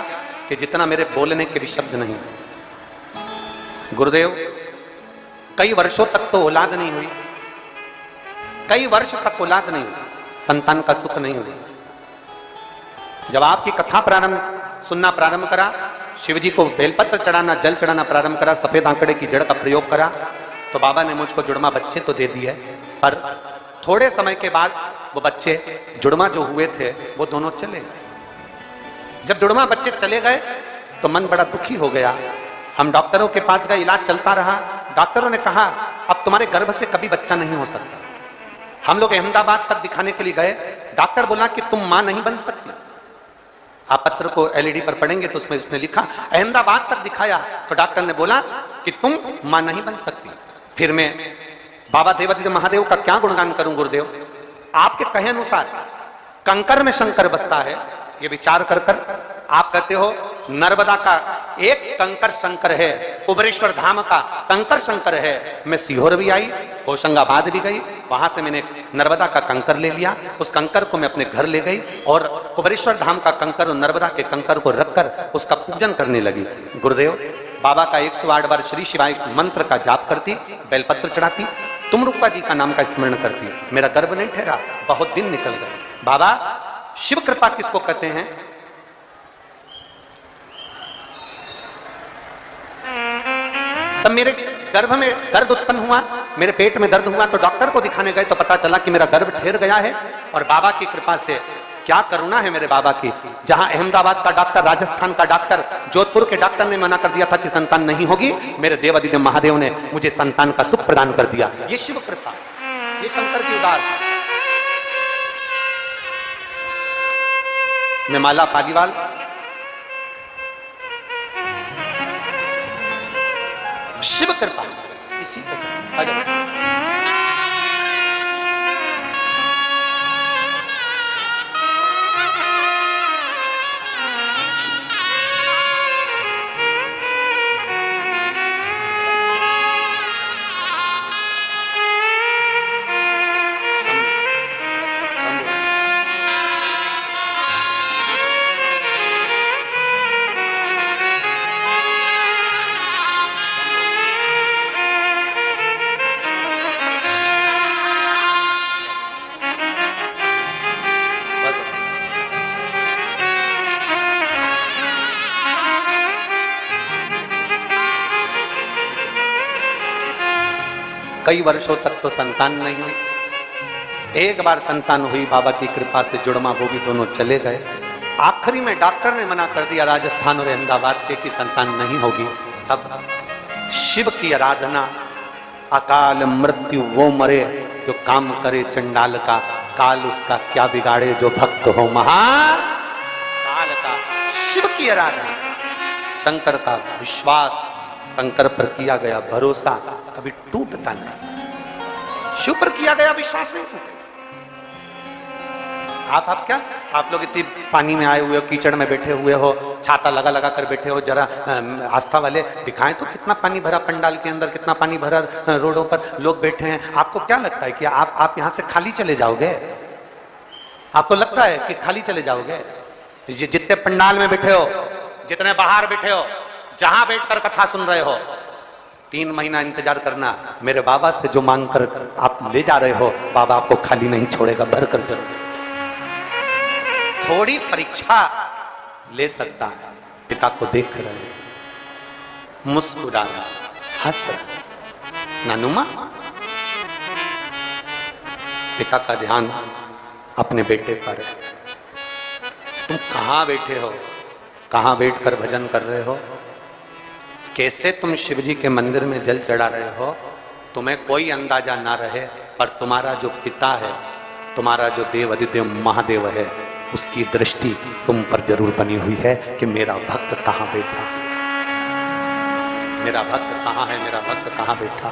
कि जितना मेरे बोलने के भी शब्द नहीं। गुरुदेव, कई वर्षों तक तो औलाद नहीं हुई, कई वर्ष तक औलाद नहीं हुई, संतान का सुख नहीं हुई। जब आपकी कथा सुनना प्रारंभ करा, शिव जी को बेलपत्र चढ़ाना, जल चढ़ाना प्रारंभ करा, सफेद आंकड़े की जड़ का प्रयोग करा, तो बाबा ने मुझको जुड़वा बच्चे तो दे दिए, पर थोड़े समय के बाद वो बच्चे जुड़वा जो हुए थे वो दोनों चले गए। जब जुड़वा बच्चे चले गए तो मन बड़ा दुखी हो गया। हम डॉक्टरों के पास गए, इलाज चलता रहा। डॉक्टरों ने कहा अब तुम्हारे गर्भ से कभी बच्चा नहीं हो सकता। हम लोग अहमदाबाद तक दिखाने के लिए गए, डॉक्टर बोला कि तुम मां नहीं बन सकती। आप पत्र को एलईडी पर पढ़ेंगे तो उसमें उसने लिखा, अहमदाबाद तक दिखाया तो डॉक्टर ने बोला कि तुम मां नहीं बन सकती। फिर मैं बाबा देवादिदेव महादेव का क्या गुणगान करूं गुरुदेव? आपके कहे अनुसार कंकर में शंकर बसता है, ये विचार कर कर आप कहते हो नर्मदा का एक कंकर शंकर है, कुबरेश्वर धाम का कंकर शंकर है। मैं सीहोर भी आई, होशंगाबाद भी गई, वहां से मैंने नर्मदा का कंकर ले लिया, उस कंकर को मैं अपने घर ले गई और कुबरेश्वर धाम का कंकर और नर्मदा के कंकर को रखकर उसका पूजन करने लगी। गुरुदेव, बाबा का 108 बार श्री शिवाय मंत्र का जाप करती, बेलपत्र चढ़ाती, तुम रूपा जी का नाम का स्मरण करती, मेरा गर्भ नहीं ठहरा, बहुत दिन निकल गए। बाबा, शिव कृपा किसको कहते हैं? तब मेरे गर्भ में दर्द उत्पन्न हुआ, मेरे पेट में दर्द हुआ, तो डॉक्टर को दिखाने गए तो पता चला कि मेरा गर्भ ठहर गया है। और बाबा की कृपा से, क्या करुणा है मेरे बाबा की, जहां अहमदाबाद का डॉक्टर, राजस्थान का डॉक्टर, जोधपुर के डॉक्टर ने मना कर दिया था कि संतान नहीं होगी, मेरे देवादिदेव महादेव ने मुझे संतान का सुख प्रदान कर दिया। ये शिव कृपा। ये शंकर की उदार। मैं माला पालीवाल शिव कृपा इसी को आ जाओ। कई वर्षों तक तो संतान नहीं हुई। एक बार संतान हुई, बाबा की कृपा से जुड़मा वो भी दोनों चले गए। आखिरी में डॉक्टर ने मना कर दिया राजस्थान और अहमदाबाद के कि संतान नहीं होगी। तब शिव की आराधना, अकाल मृत्यु वो मरे जो काम करे चंडाल का, काल उसका क्या बिगाड़े जो भक्त हो महाकाल का। शिव की आराधना, शंकर का विश्वास, शंकर पर किया गया भरोसा कभी टूटता नहीं। शिव पर किया गया विश्वास नहीं टूटता। आप क्या, आप लोग इतनी पानी में आए हुए हो, कीचड़ में बैठे हुए हो, छाता लगा लगा कर बैठे हो, जरा आस्था वाले दिखाएं तो कितना पानी भरा पंडाल के अंदर, कितना पानी भरा रोडों पर लोग बैठे हैं। आपको क्या लगता है कि आप यहां से खाली चले जाओगे? आपको लगता है कि खाली चले जाओगे? ये जितने पंडाल में बैठे हो, जितने बाहर बैठे हो, जहां बैठकर कथा सुन रहे हो, 3 महीना इंतजार करना। मेरे बाबा से जो मांग कर आप ले जा रहे हो, बाबा आपको खाली नहीं छोड़ेगा, भर कर जरूर। थोड़ी परीक्षा ले सकता है। पिता को देख रहे, मुस्कुरा रहा, हंस रहा, नानुमा। पिता का ध्यान अपने बेटे पर है। तुम कहां बैठे हो, कहां बैठकर भजन कर रहे हो, कैसे तुम शिवजी के मंदिर में जल चढ़ा रहे हो, तुम्हें कोई अंदाजा ना रहे, पर तुम्हारा जो पिता है, तुम्हारा जो देव अधिदेव महादेव है, उसकी दृष्टि तुम पर जरूर बनी हुई है कि मेरा भक्त कहां बैठा, मेरा भक्त कहां है, मेरा भक्त कहां बैठा।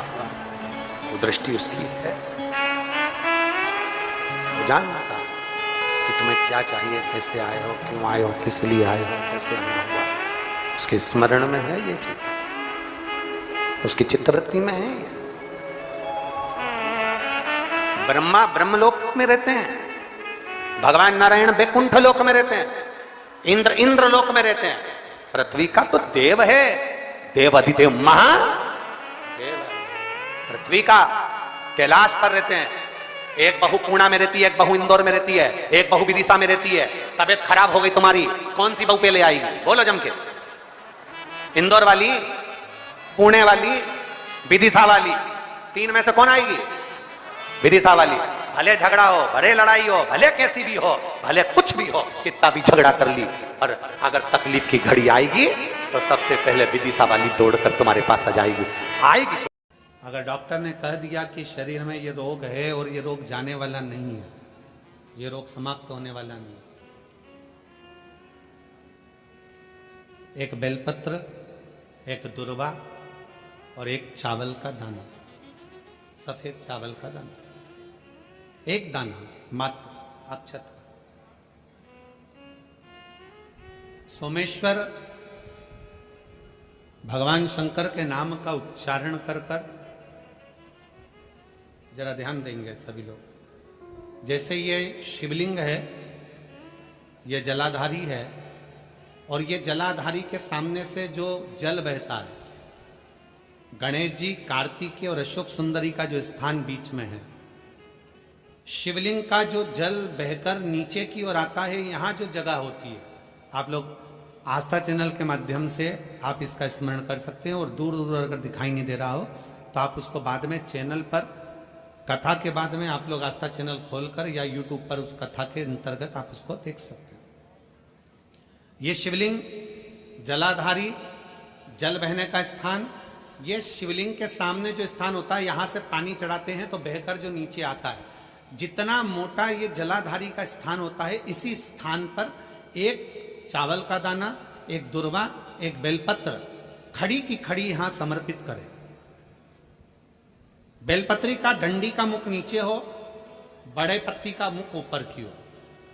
वो दृष्टि उसकी है। वो जानना था कि तुम्हें क्या चाहिए, कैसे आए हो, क्यों आए हो, किस लिए आए हो, कैसे आना हुआ। उसके स्मरण में है ये चीज, उसकी चित्तवृत्ति में है। ब्रह्मा ब्रह्मलोक में रहते हैं, भगवान नारायण बैकुंठ लोक में रहते हैं, इंद्र इंद्र लोक में रहते हैं। पृथ्वी का तो देव है, देव अधिदेव महादेव है। पृथ्वी का कैलाश पर रहते हैं। एक बहू पूर्णा में रहती है, एक बहू इंदौर में रहती है, एक बहू विदिशा में रहती है। तबीयत खराब हो गई तुम्हारी, कौन सी बहू पहले आएगी? बोलो जम के। इंदौर वाली, पुणे वाली, विदिशा वाली, 3 में से कौन आएगी? विदिशा वाली। भले झगड़ा हो, भले लड़ाई हो, भले कैसी भी हो, भले कुछ भी हो, कितना भी झगड़ा कर ली, पर अगर तकलीफ की घड़ी आएगी तो सबसे पहले विदिशा वाली दौड़कर तुम्हारे पास आ जाएगी, आएगी। अगर डॉक्टर ने कह दिया कि शरीर में ये रोग है और ये रोग जाने वाला नहीं है, ये रोग समाप्त होने वाला नहीं, एक बेलपत्र, एक दुर्वा और एक चावल का दाना, सफेद चावल का दाना, एक दाना मात्र अक्षत। सोमेश्वर भगवान शंकर के नाम का उच्चारण कर कर, जरा ध्यान देंगे सभी लोग। जैसे ये शिवलिंग है, ये जलाधारी है, और ये जलाधारी के सामने से जो जल बहता है, गणेश जी, कार्तिकेय और अशोक सुंदरी का जो स्थान बीच में है, शिवलिंग का जो जल बहकर नीचे की ओर आता है, यहाँ जो जगह होती है, आप लोग आस्था चैनल के माध्यम से आप इसका स्मरण कर सकते हैं। और दूर दूर अगर दिखाई नहीं दे रहा हो तो आप उसको बाद में चैनल पर, कथा के बाद में आप लोग आस्था चैनल खोलकर या यूट्यूब पर उस कथा के अंतर्गत आप उसको देख सकते हैं। ये शिवलिंग जलाधारी, जल बहने का स्थान, ये शिवलिंग के सामने जो स्थान होता है, यहां से पानी चढ़ाते हैं तो बहकर जो नीचे आता है, जितना मोटा ये जलाधारी का स्थान होता है, इसी स्थान पर एक चावल का दाना, एक दुर्वा, एक बेलपत्र खड़ी की खड़ी यहां समर्पित करें। बेलपत्री का डंडी का मुख नीचे हो, बड़े पत्ती का मुख ऊपर की हो,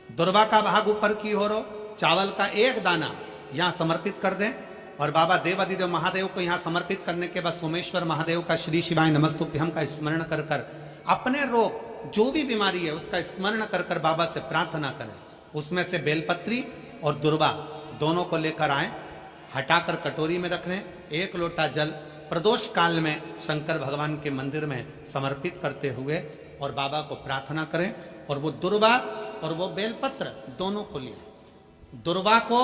दुर्वा का भाग ऊपर की हो, चावल का एक दाना यहां समर्पित कर दें और बाबा देवादिदेव महादेव को यहां समर्पित करने के बाद सोमेश्वर महादेव का श्री शिवाय नमस्तुभ्यम का स्मरण कर कर अपने रोग जो भी बीमारी है उसका स्मरण कर कर बाबा से प्रार्थना करें। उसमें से बेलपत्री और दुर्वा दोनों को लेकर आए, हटाकर कटोरी में रख लें। एक लोटा जल प्रदोष काल में शंकर भगवान के मंदिर में समर्पित करते हुए और बाबा को प्रार्थना करें। और वो दुर्वा और वो बेलपत्र दोनों को लिए, दुर्वा को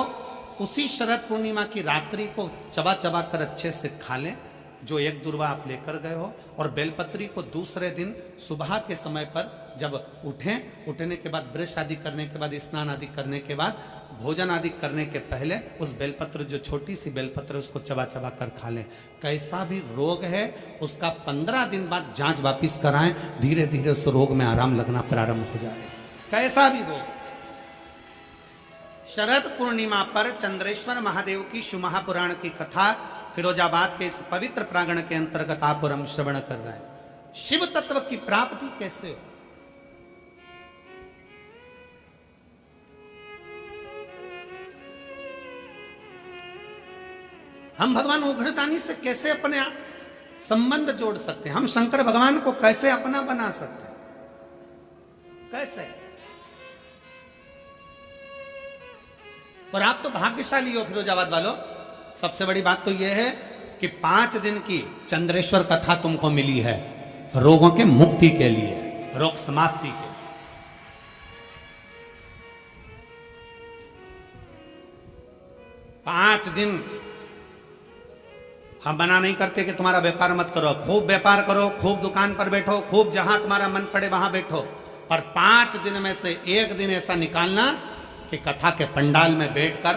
उसी शरद पूर्णिमा की रात्रि को चबा चबा कर अच्छे से खा लें जो एक दुर्वा आप लेकर गए हो, और बेलपत्री को दूसरे दिन सुबह के समय पर जब उठें, उठने के बाद ब्रश आदि करने के बाद, स्नान आदि करने के बाद, भोजन आदि करने के पहले उस बेलपत्र, जो छोटी सी बेलपत्र, उसको चबा चबा कर खा लें। कैसा भी रोग है उसका 15 दिन बाद जांच वापिस कराएं, धीरे धीरे उस रोग में आराम लगना प्रारंभ हो जाए। कैसा भी रोग। शरद पूर्णिमा पर चंद्रेश्वर महादेव की शिव महापुराण की कथा फिरोजाबाद के इस पवित्र प्रांगण के अंतर्गत आप और हम श्रवण कर रहे हैं। शिव तत्व की प्राप्ति कैसे हो? हम भगवान उघड़दानी से कैसे अपने संबंध जोड़ सकते हैं? हम शंकर भगवान को कैसे अपना बना सकते हैं? कैसे? और आप तो भाग्यशाली हो फिरोजाबाद वालों। सबसे बड़ी बात तो यह है कि 5 दिन की चंद्रेश्वर कथा तुमको मिली है रोगों के मुक्ति के लिए, रोग समाप्ति के। पांच दिन हम मना नहीं करते कि तुम्हारा व्यापार मत करो, खूब व्यापार करो, खूब दुकान पर बैठो, खूब जहां तुम्हारा मन पड़े वहां बैठो, पर 5 दिन में से एक दिन ऐसा निकालना कि कथा के पंडाल में बैठकर,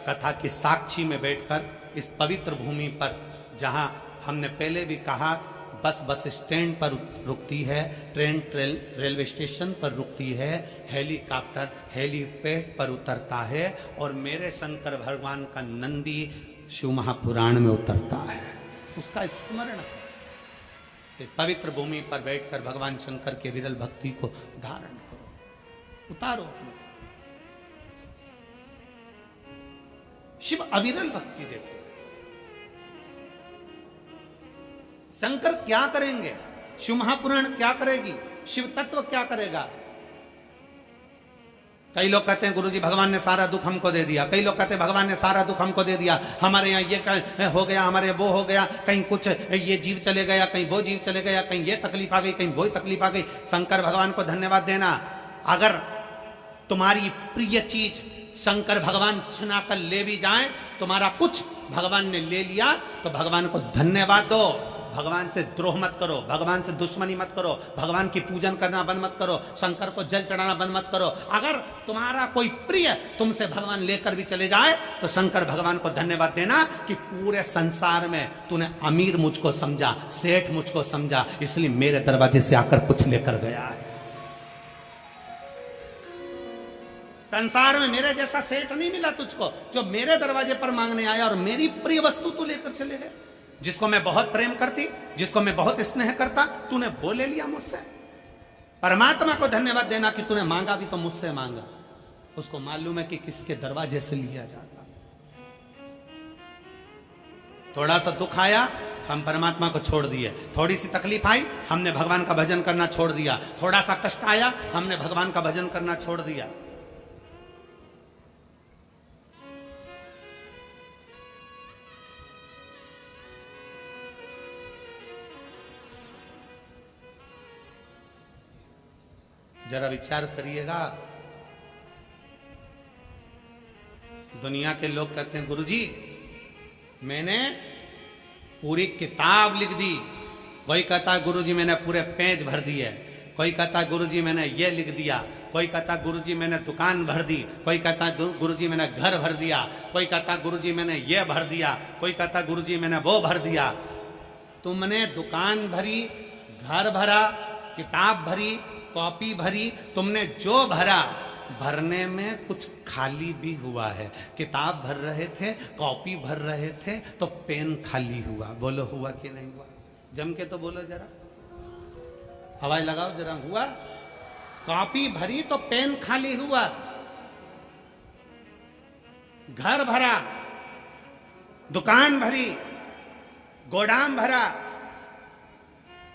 कथा की साक्षी में बैठकर, इस पवित्र भूमि पर जहां हमने पहले भी कहा बस स्टैंड पर रुकती है, ट्रेन रेलवे स्टेशन पर रुकती है, हेलीकॉप्टर हेलीपैड पर उतरता है, और मेरे शंकर भगवान का नंदी शिव महापुराण में उतरता है। उसका स्मरण इस पवित्र भूमि पर बैठकर भगवान शंकर के विरल भक्ति को धारण करो, उतारो। शिव अविरल भक्ति देते। शंकर क्या करेंगे? शिव महापुराण क्या करेगी? शिव तत्व क्या करेगा? कई लोग कहते हैं गुरुजी भगवान ने सारा दुख हमको दे दिया, कई लोग कहते हैं भगवान ने सारा दुख हमको दे दिया, हमारे यहाँ ये हो गया, हमारे वो हो गया, कहीं कुछ ये जीव चले गया, कहीं वो जीव चले गया, कहीं ये तकलीफ आ गई, कहीं वो तकलीफ आ गई। शंकर भगवान को धन्यवाद देना। अगर तुम्हारी प्रिय चीज शंकर भगवान छिना कर ले भी जाएं, तुम्हारा कुछ भगवान ने ले लिया तो भगवान को धन्यवाद दो। भगवान से द्रोह मत करो, भगवान से दुश्मनी मत करो, भगवान की पूजन करना बंद मत करो, शंकर को जल चढ़ाना बंद मत करो। अगर तुम्हारा कोई प्रिय तुमसे भगवान लेकर भी चले जाए तो शंकर भगवान को धन्यवाद देना कि पूरे संसार में तूने अमीर मुझको समझा, सेठ मुझको समझा, इसलिए मेरे दरवाजे से आकर कुछ लेकर गया है। संसार में मेरे जैसा सेठ नहीं मिला तुझको जो मेरे दरवाजे पर मांगने आया और मेरी प्रिय वस्तु तू लेकर चले गए। जिसको मैं बहुत प्रेम करती, जिसको मैं बहुत स्नेह करता, तूने वो ले लिया मुझसे। परमात्मा को धन्यवाद देना कि तूने मांगा भी तो मुझसे मांगा। उसको मालूम है कि किसके दरवाजे से लिया जाता। थोड़ा सा दुख आया, हम परमात्मा को छोड़ दिए। थोड़ी सी तकलीफ आई, हमने भगवान का भजन करना छोड़ दिया। थोड़ा सा कष्ट आया, हमने भगवान का भजन करना छोड़ दिया। जरा विचार करिएगा। दुनिया के लोग कहते हैं गुरुजी मैंने पूरी किताब लिख दी। कोई कहता है गुरुजी मैंने पूरे पेज भर दिए, कोई कहता है गुरुजी मैंने ये लिख दिया, कोई कहता है गुरुजी मैंने दुकान भर दी, कोई कहता है गुरुजी मैंने घर भर दिया, कोई कहता है गुरुजी मैंने ये भर दिया, कोई कहता है गुरुजी मैंने वो भर दिया। तुमने दुकान भरी, घर भरा, किताब भरी, कॉपी भरी, तुमने जो भरा, भरने में कुछ खाली भी हुआ है। किताब भर रहे थे, कॉपी भर रहे थे, तो पेन खाली हुआ। बोलो हुआ कि नहीं हुआ? जम के तो बोलो जरा, आवाज लगाओ जरा, हुआ? कॉपी भरी तो पेन खाली हुआ, घर भरा, दुकान भरी, गोदाम भरा,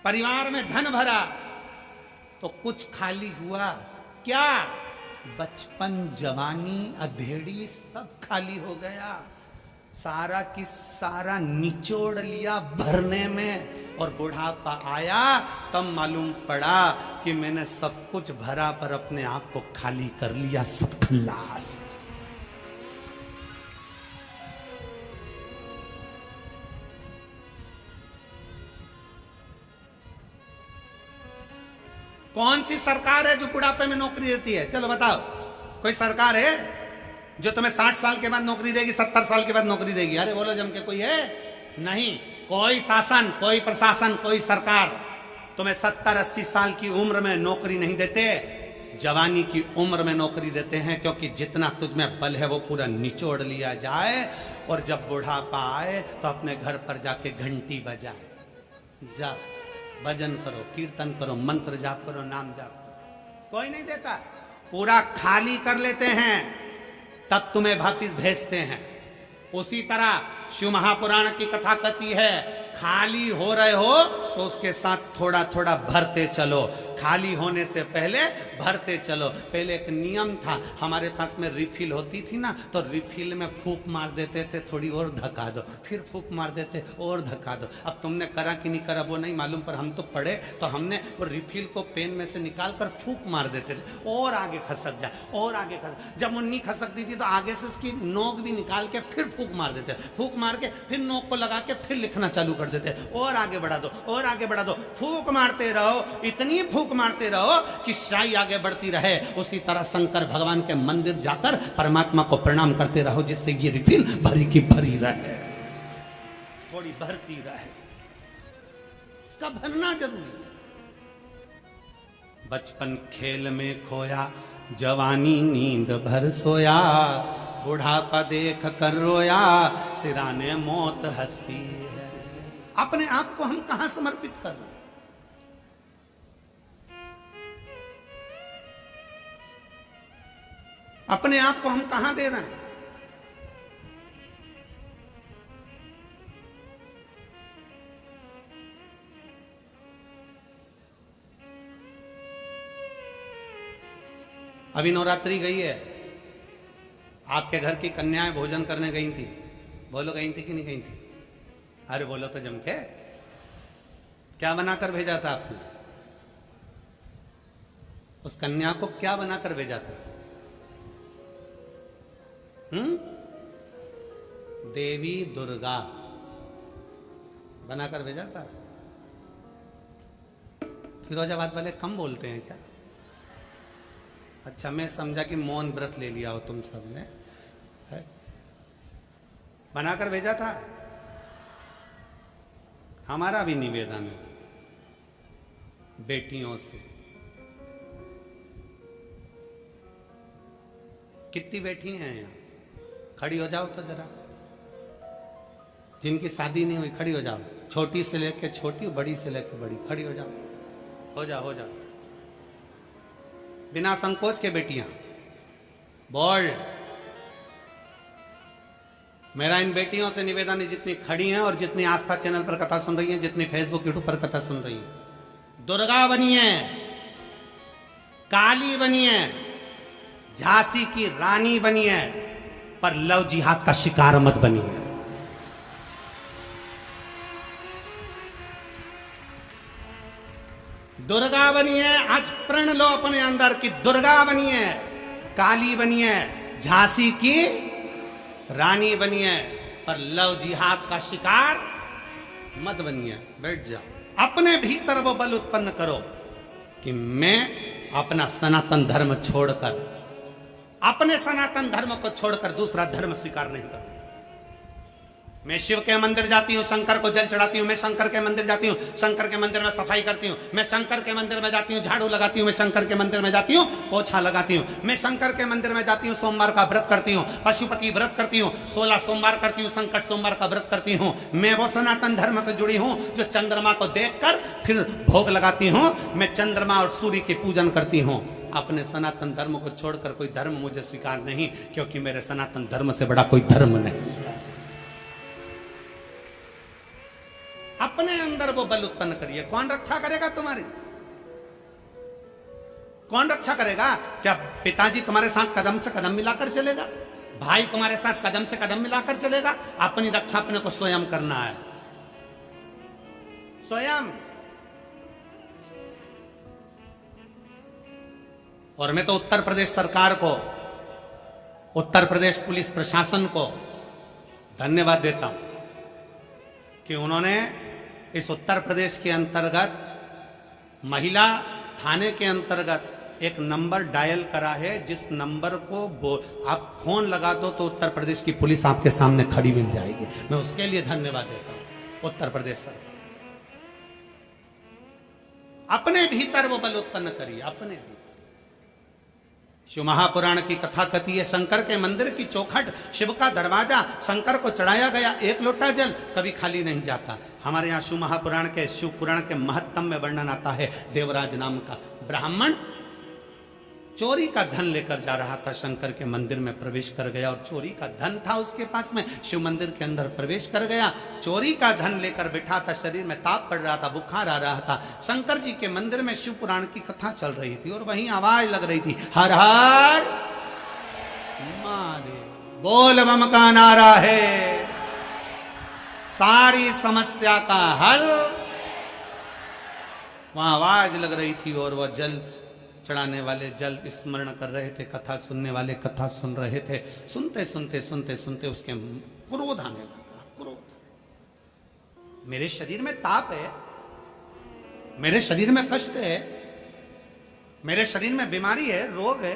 परिवार में धन भरा, तो कुछ खाली हुआ। क्या? बचपन, जवानी, अधेड़ी सब खाली हो गया। सारा की सारा निचोड़ लिया भरने में, और बुढ़ापा आया तब मालूम पड़ा कि मैंने सब कुछ भरा पर अपने आप को खाली कर लिया। सब खल्लास। कौन सी सरकार है जो बुढ़ापे में नौकरी देती है? चलो बताओ, कोई सरकार है जो तुम्हें 60 साल के बाद नौकरी देगी, 70 साल के बाद नौकरी देगी? अरे बोलो जम के, कोई है? नहीं। कोई शासन, कोई प्रशासन, कोई सरकार तुम्हें 70-80 साल की उम्र में नौकरी नहीं देते, जवानी की उम्र में नौकरी देते हैं, क्योंकि जितना तुझमें बल है वो पूरा निचोड़ लिया जाए, और जब बुढ़ापा आए तो अपने घर पर जाके घंटी बजाए। जा भजन करो, कीर्तन करो, मंत्र जाप करो, नाम जाप करो। कोई नहीं देता, पूरा खाली कर लेते हैं, तब तुम्हें वापिस भेजते हैं। उसी तरह शिव महापुराण की कथा कहती है, खाली हो रहे हो तो उसके साथ थोड़ा थोड़ा भरते चलो। खाली होने से पहले भरते चलो। पहले एक नियम था, हमारे पास में रिफिल होती थी ना, तो रिफिल में फूंक मार देते थे, थोड़ी और धक्का दो, फिर फूंक मार देते और धक्का दो। अब तुमने करा कि नहीं करा वो नहीं मालूम, पर हम तो पढ़े तो हमने वो रिफिल को पेन में से निकाल कर फूंक मार देते थे, और आगे खसक जाए, और आगे खसक। जब वो नहीं खसकती थी तो आगे से उसकी नोक भी निकाल के फिर फूंक मार देते, फूंक मार के फिर नोक को लगा के फिर लिखना चालू कर देते, और आगे बढ़ा दो, और आगे बढ़ा दो। फूंक मारते रहो, इतनी फूंक मारते रहो कि शाही आगे बढ़ती रहे। उसी तरह शंकर भगवान के मंदिर जाकर परमात्मा को प्रणाम करते रहो, जिससे ये रिफिल भरी की भरी रहे, थोड़ी भरती रहे। इसका भरना जरूरी। बचपन खेल में खोया, जवानी नींद भर सोया, बुढ़ापा देख कर रोया, सिराने मौत हंसती है। अपने आप को हम कहां समर्पित कर रहे हैं? अपने आप को हम कहां दे रहे हैं? अभी नवरात्रि गई है, आपके घर की कन्याएं भोजन करने गई थी। बोलो गई थी कि नहीं गई थी? अरे बोलो तो जम के। क्या बनाकर भेजा था आपने? उस कन्या को क्या बनाकर भेजा था? देवी दुर्गा बनाकर भेजा था। फिरोजाबाद वाले कम बोलते हैं क्या? अच्छा, मैं समझा कि मौन व्रत ले लिया हो तुम सब ने। बनाकर भेजा था। हमारा भी निवेदन है बेटियों से, कितनी बेटी हैं यहाँ? खड़ी हो जाओ तो जरा। जिनकी शादी नहीं हुई खड़ी हो जाओ, छोटी से लेके छोटी, बड़ी से लेके बड़ी, खड़ी हो जाओ, हो जाओ, हो जाओ, बिना संकोच के बेटियां। बोल्ड। मेरा इन बेटियों से निवेदन है, जितनी खड़ी हैं और जितनी आस्था चैनल पर कथा सुन रही हैं, जितनी फेसबुक यूट्यूब पर कथा सुन रही हैं, दुर्गा बनिए, काली बनिए, झांसी की रानी बनिए, पर लव जिहाद का शिकार मत बनिए। दुर्गा बनिए। आज प्रण लो अपने अंदर कि दुर्गा बनिए, काली बनिए, झांसी की रानी बनिए, पर लव जिहाद का शिकार मत बनिए। बैठ जाओ। अपने भीतर वो बल उत्पन्न करो कि मैं अपना सनातन धर्म छोड़कर, अपने सनातन धर्म को छोड़कर दूसरा धर्म स्वीकार नहीं करूं। मैं शिव के मंदिर जाती हूँ, शंकर को जल चढ़ाती हूँ। मैं शंकर के मंदिर जाती हूँ, शंकर के मंदिर में सफाई करती हूँ। मैं शंकर के मंदिर में जाती हूँ, झाड़ू लगाती हूँ। मैं शंकर के मंदिर में जाती हूँ, पोछा लगाती हूँ। मैं शंकर के मंदिर में जाती हूँ, सोमवार का व्रत करती हूँ, पशुपति व्रत करती हूँ, 16 सोमवार करती हूँ, संकट सोमवार का व्रत करती हूँ। मैं वो सनातन धर्म से जुड़ी हूँ जो चंद्रमा को देखकर फिर भोग लगाती हूँ। मैं चंद्रमा और सूर्य की पूजन करती हूँ। अपने सनातन धर्म को छोड़कर कोई धर्म मुझे स्वीकार नहीं, क्योंकि मेरे सनातन धर्म से बड़ा कोई धर्म नहीं। अपने अंदर वो बल उत्पन्न करिए। कौन रक्षा करेगा तुम्हारी? कौन रक्षा करेगा? क्या पिताजी तुम्हारे साथ कदम से कदम मिलाकर चलेगा? भाई तुम्हारे साथ कदम से कदम मिलाकर चलेगा? अपनी रक्षा अपने को स्वयं करना है, स्वयं। और मैं तो उत्तर प्रदेश सरकार को, उत्तर प्रदेश पुलिस प्रशासन को धन्यवाद देता हूं कि उन्होंने इस उत्तर प्रदेश के अंतर्गत महिला थाने के अंतर्गत एक नंबर डायल करा है, जिस नंबर को आप फोन लगा दो तो उत्तर प्रदेश की पुलिस आपके सामने खड़ी मिल जाएगी। मैं उसके लिए धन्यवाद देता हूं उत्तर प्रदेश सरकार। अपने भीतर वो बल उत्पन्न करिए, अपने भीतर। शिव महापुराण की कथा कथी है, शंकर के मंदिर की चौखट, शिव का दरवाजा, शंकर को चढ़ाया गया एक लोटा जल कभी खाली नहीं जाता। हमारे यहाँ शिव महापुराण के, शिव पुराण के महत्तम में वर्णन आता है। देवराज नाम का ब्राह्मण चोरी का धन लेकर जा रहा था, शंकर के मंदिर में प्रवेश कर गया और चोरी का धन था उसके पास में। शिव मंदिर के अंदर प्रवेश कर गया, चोरी का धन लेकर बैठा था, शरीर में ताप पड़ रहा था, बुखार आ रहा था। शंकर जी के मंदिर में शिव पुराण की कथा चल रही थी और वहीं आवाज लग रही थी, हर हर महादेव, बोल बम का नारा है, सारी समस्या का हल। वहां आवाज लग रही थी और वह जल चढ़ाने वाले जल स्मरण कर रहे थे, कथा सुनने वाले कथा सुन रहे थे। सुनते सुनते सुनते सुनते उसके क्रोध आने लगा। क्रोध, मेरे शरीर में ताप है, मेरे शरीर में कष्ट है, मेरे शरीर में बीमारी है, रोग है,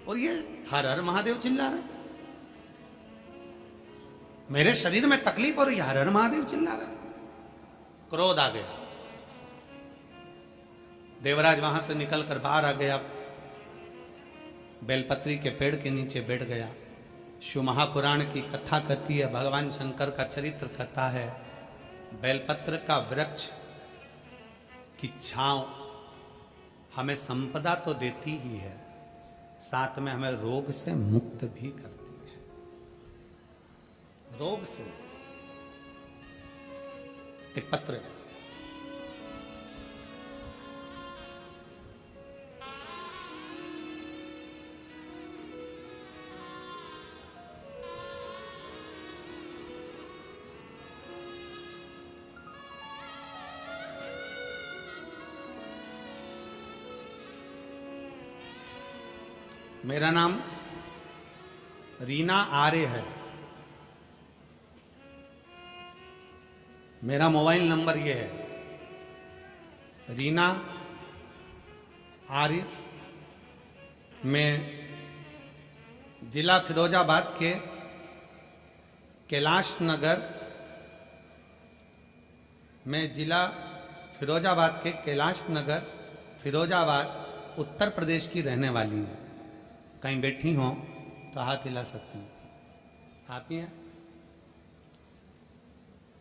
और ये हर हर महादेव चिल्ला रहे। मेरे शरीर में तकलीफ और ये हर हर महादेव चिल्ला रहा। क्रोध आ गया। देवराज वहां से निकलकर बाहर आ गया, बेलपत्री के पेड़ के नीचे बैठ गया। शिव महापुराण की कथा कथी है, भगवान शंकर का चरित्र कथा है। बेलपत्र का वृक्ष की छांव हमें संपदा तो देती ही है, साथ में हमें रोग से मुक्त भी करती है। रोग से एक पत्र है, मेरा नाम रीना आर्य है। मेरा मोबाइल नंबर ये है, रीना आर्य। मैं जिला फिरोजाबाद के कैलाश नगर, मैं जिला फिरोजाबाद के कैलाश नगर, फिरोजाबाद उत्तर प्रदेश की रहने वाली हूँ। कहीं बैठी हो तो हाथ हिला सकती हूँ। आप ही हैं?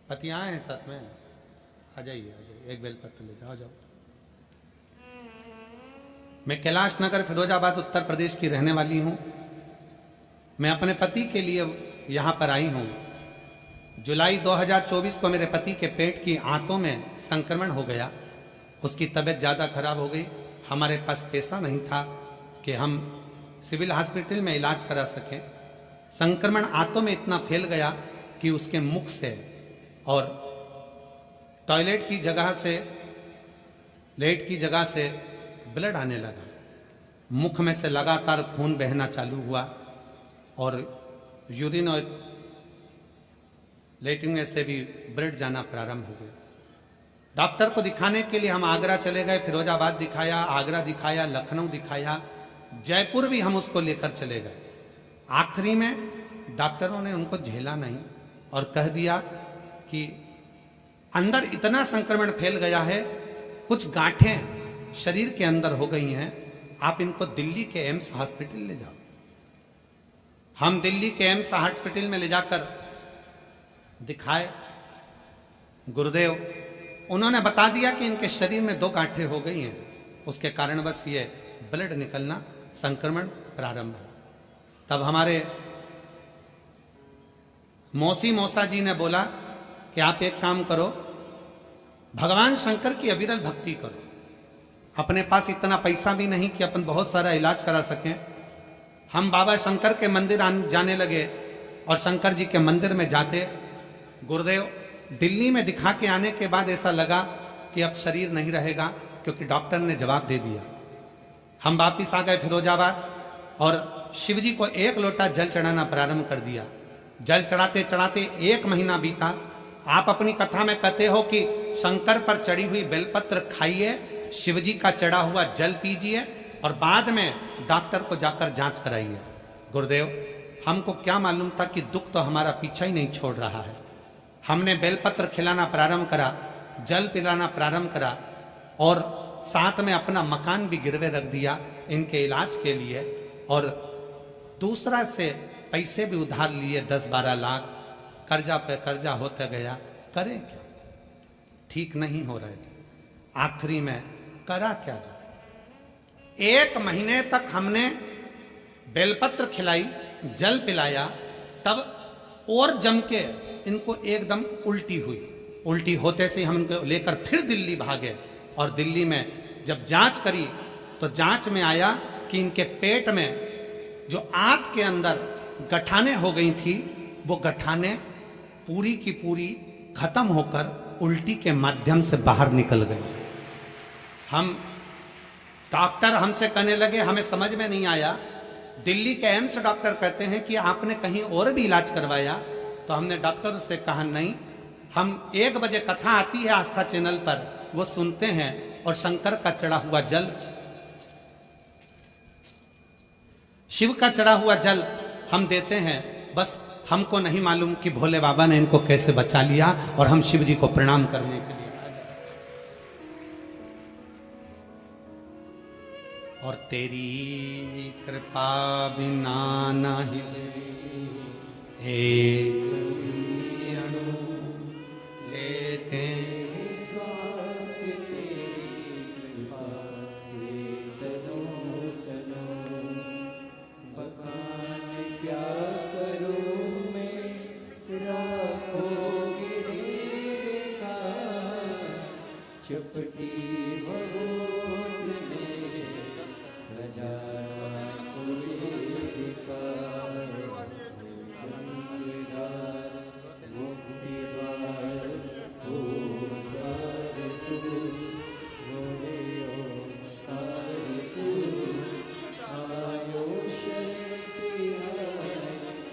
पति आए हैं साथ में? आ जाइए, आ जाइए, एक बेलपत्र ले जाओ, आ जाओ। मैं कैलाश नगर फिरोजाबाद उत्तर प्रदेश की रहने वाली हूँ। मैं अपने पति के लिए यहाँ पर आई हूँ। जुलाई 2024 को मेरे पति के पेट की आंतों में संक्रमण हो गया। उसकी तबीयत ज़्यादा खराब हो गई। हमारे पास पैसा नहीं था कि हम सिविल हॉस्पिटल में इलाज करा सकें। संक्रमण आंतों में इतना फैल गया कि उसके मुख से और टॉयलेट की जगह से, लेट की जगह से ब्लड आने लगा। मुख में से लगातार खून बहना चालू हुआ और यूरिन और लेटरिन में से भी ब्लड जाना प्रारंभ हो गया। डॉक्टर को दिखाने के लिए हम आगरा चले गए। फिरोजाबाद दिखाया, आगरा दिखाया, लखनऊ दिखाया, जयपुर भी हम उसको लेकर चले गए। आखिरी में डॉक्टरों ने उनको झेला नहीं और कह दिया कि अंदर इतना संक्रमण फैल गया है, कुछ गांठें शरीर के अंदर हो गई हैं, आप इनको दिल्ली के एम्स हॉस्पिटल ले जाओ। हम दिल्ली के एम्स हॉस्पिटल में ले जाकर दिखाए गुरुदेव, उन्होंने बता दिया कि इनके शरीर में 2 गांठें हो गई हैं, उसके कारण बस ये ब्लड निकलना, संक्रमण प्रारंभ है। तब हमारे मौसा जी ने बोला कि आप एक काम करो, भगवान शंकर की अविरल भक्ति करो। अपने पास इतना पैसा भी नहीं कि अपन बहुत सारा इलाज करा सकें। हम बाबा शंकर के मंदिर जाने लगे और शंकर जी के मंदिर में जाते। गुरुदेव, दिल्ली में दिखा के आने के बाद ऐसा लगा कि अब शरीर नहीं रहेगा, क्योंकि डॉक्टर ने जवाब दे दिया। हम वापिस आ गए फिरोजाबाद और शिव जी को 1 लोटा जल चढ़ाना प्रारंभ कर दिया। जल चढ़ाते चढ़ाते 1 महीना बीता। आप अपनी कथा में कहते हो कि शंकर पर चढ़ी हुई बेलपत्र खाइए, शिव जी का चढ़ा हुआ जल पीजिए और बाद में डॉक्टर को जाकर जांच कराइए। गुरुदेव, हमको क्या मालूम था कि दुख तो हमारा पीछा ही नहीं छोड़ रहा है। हमने बेलपत्र खिलाना प्रारंभ करा, जल पिलाना प्रारंभ करा और साथ में अपना मकान भी गिरवे रख दिया इनके इलाज के लिए, और दूसरा से पैसे भी उधार लिए 10-12 लाख। कर्जा पे कर्जा होता गया। करें क्या? ठीक नहीं हो रहे थे। आखिरी में करा क्या जाए? 1 महीने तक हमने बेलपत्र खिलाई, जल पिलाया, तब और जम के इनको एकदम उल्टी हुई। उल्टी होते से हम इनको लेकर फिर दिल्ली भागे और दिल्ली में जब जांच करी तो जांच में आया कि इनके पेट में जो आंत के अंदर गठाने हो गई थी, वो गठाने पूरी की पूरी खत्म होकर उल्टी के माध्यम से बाहर निकल गई। हम डॉक्टर हमसे कहने लगे, हमें समझ में नहीं आया। दिल्ली के एम्स डॉक्टर कहते हैं कि आपने कहीं और भी इलाज करवाया? तो हमने डॉक्टर से कहा नहीं, हम 1 बजे कथा आती है आस्था चैनल पर, वो सुनते हैं और शंकर का चढ़ा हुआ जल, शिव का चढ़ा हुआ जल हम देते हैं। बस हमको नहीं मालूम कि भोले बाबा ने इनको कैसे बचा लिया और हम शिव जी को प्रणाम करने के लिए आ गए। और तेरी कृपा बिना नहीं एक अणु लेते श्वास तेरी कृपा से तनो तनो, बखान क्या करूं मैं, राखोगे का चपटी भगोत में खजाना कोई का, गंगाधार मुक्तिद्वार ओंकार तू, भोले ओंकार तू, आयो शक्ति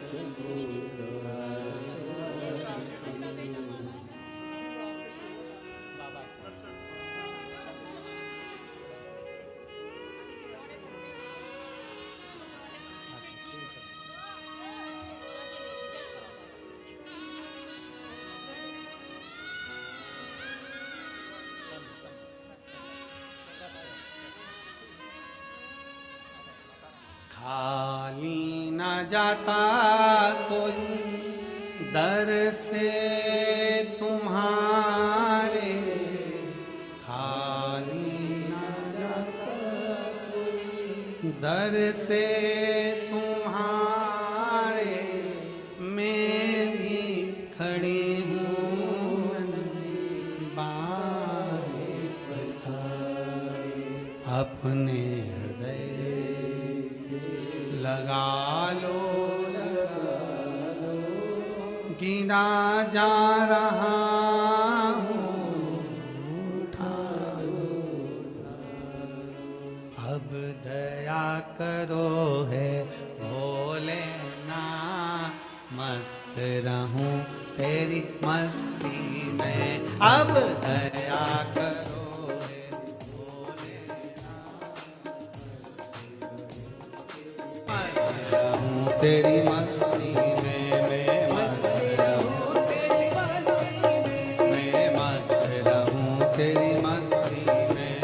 शंभु द्वार। खाली न जाता कोई दर से तुम्हारे, खाली न जाता कोई दर से तुम्हारे, मैं भी खड़ी हूँ बाहे पसारे, अपने हृदय लगा लो गिरा जा रहा हूँ, उठा लो अब दया करो है भोले ना, मस्त रहूं तेरी मस्ती में, अब दया करो है भोले ना, मस्त रहूं तेरी मस्ती में मैं मस्त रहूं, तेरी मस्ती में मैं मस्त रहूं, तेरी मस्ती में मैं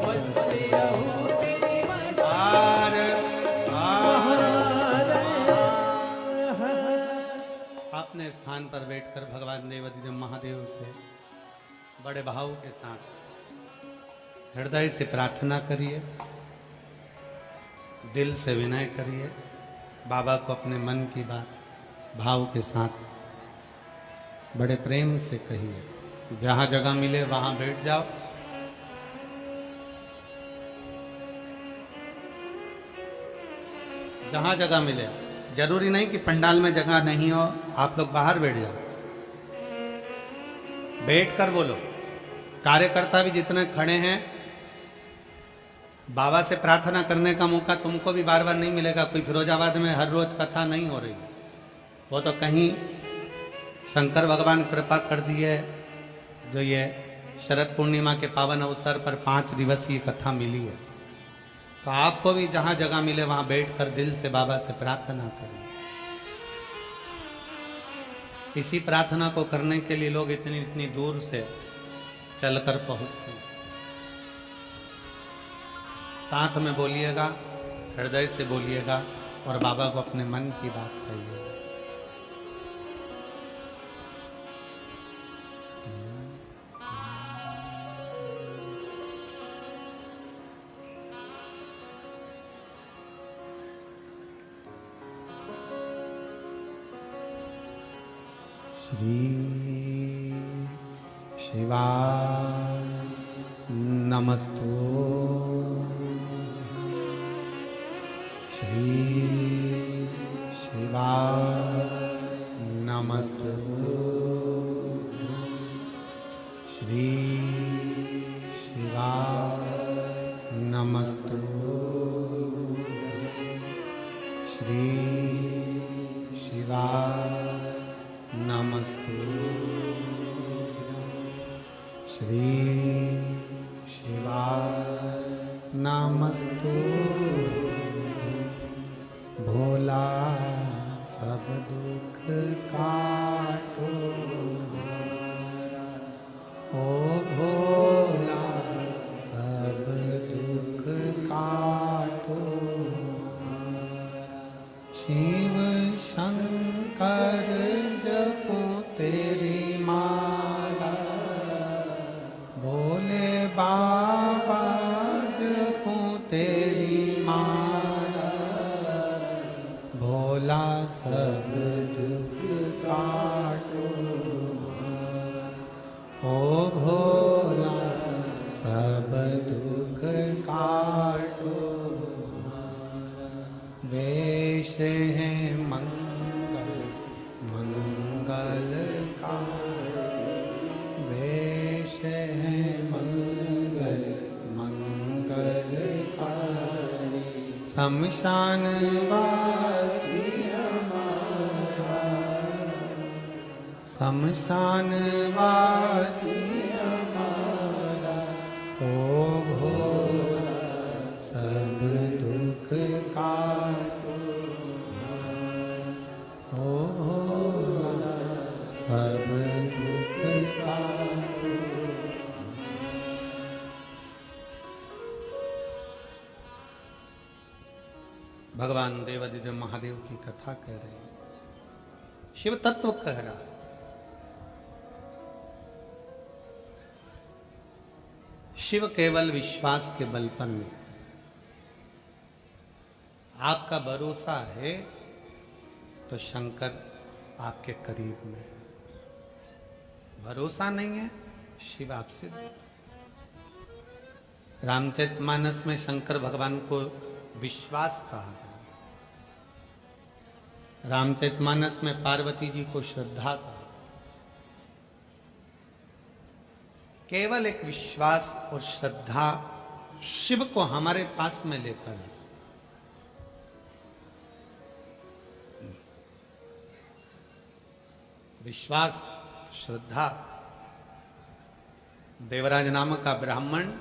मस्त रहूं, तेरी मस्ती पार अपने स्थान पर बैठकर भगवान देवाधिदेव महादेव से बड़े भाव के साथ हृदय से प्रार्थना करिए, दिल से विनय करिए, बाबा को अपने मन की बात भाव के साथ बड़े प्रेम से कहिए। जहां जगह मिले वहां बैठ जाओ। जहां जगह मिले, जरूरी नहीं कि पंडाल में जगह नहीं हो, आप लोग बाहर बैठ जाओ, बैठ कर बोलो। कार्यकर्ता भी जितने खड़े हैं, बाबा से प्रार्थना करने का मौका तुमको भी बार बार नहीं मिलेगा। कोई फिरोजाबाद में हर रोज कथा नहीं हो रही, वो तो कहीं शंकर भगवान कृपा कर दिए, जो ये शरद पूर्णिमा के पावन अवसर पर 5 दिवसीय कथा मिली है। तो आपको भी जहां जगह मिले वहां बैठकर दिल से बाबा से प्रार्थना करिए। इसी प्रार्थना को करने के लिए लोग इतनी इतनी दूर से चलकर पहुंचते हैं। साथ में बोलिएगा, हृदय से बोलिएगा और बाबा को अपने मन की बात कहिए। श्री शिवाय नमस्तु, श्री शिवाय नमस्तु, श्री शिवाय नमस्तु, श्री शिवाय नमस्तु, श्री शिवाय नमस्तु। भोला सब दुख काटो हमारा, ओ भोला सब दुख काटो हमारा। शिव शंकर जपो तेरी माला, भोले बाबा जपो तेरी माला, भोला सब दुख काटो हमारा, ओ भोला सब दुख काटो हमारा। वेश है मंगल मंगलकारी, वेश है मंगल मंगलकारी। शमशान वासी हमारा, शमशान वासी हमारा, ओ भोला सब दुख काटो हमारा, ओ भोला सब दुख काटो। भगवान देवाधिदेव महादेव की कथा कह रहे हैं, शिव तत्व कह रहा है। शिव केवल विश्वास के बल पर मिलते हैं। आपका भरोसा है तो शंकर आपके करीब में है, भरोसा नहीं है शिव आपसे दूर। रामचरितमानस में शंकर भगवान को विश्वास कहा गया, रामचरितमानस में पार्वती जी को श्रद्धा कहा। केवल एक विश्वास और श्रद्धा शिव को हमारे पास में लेकर है। विश्वास, श्रद्धा। देवराज नामक का ब्राह्मण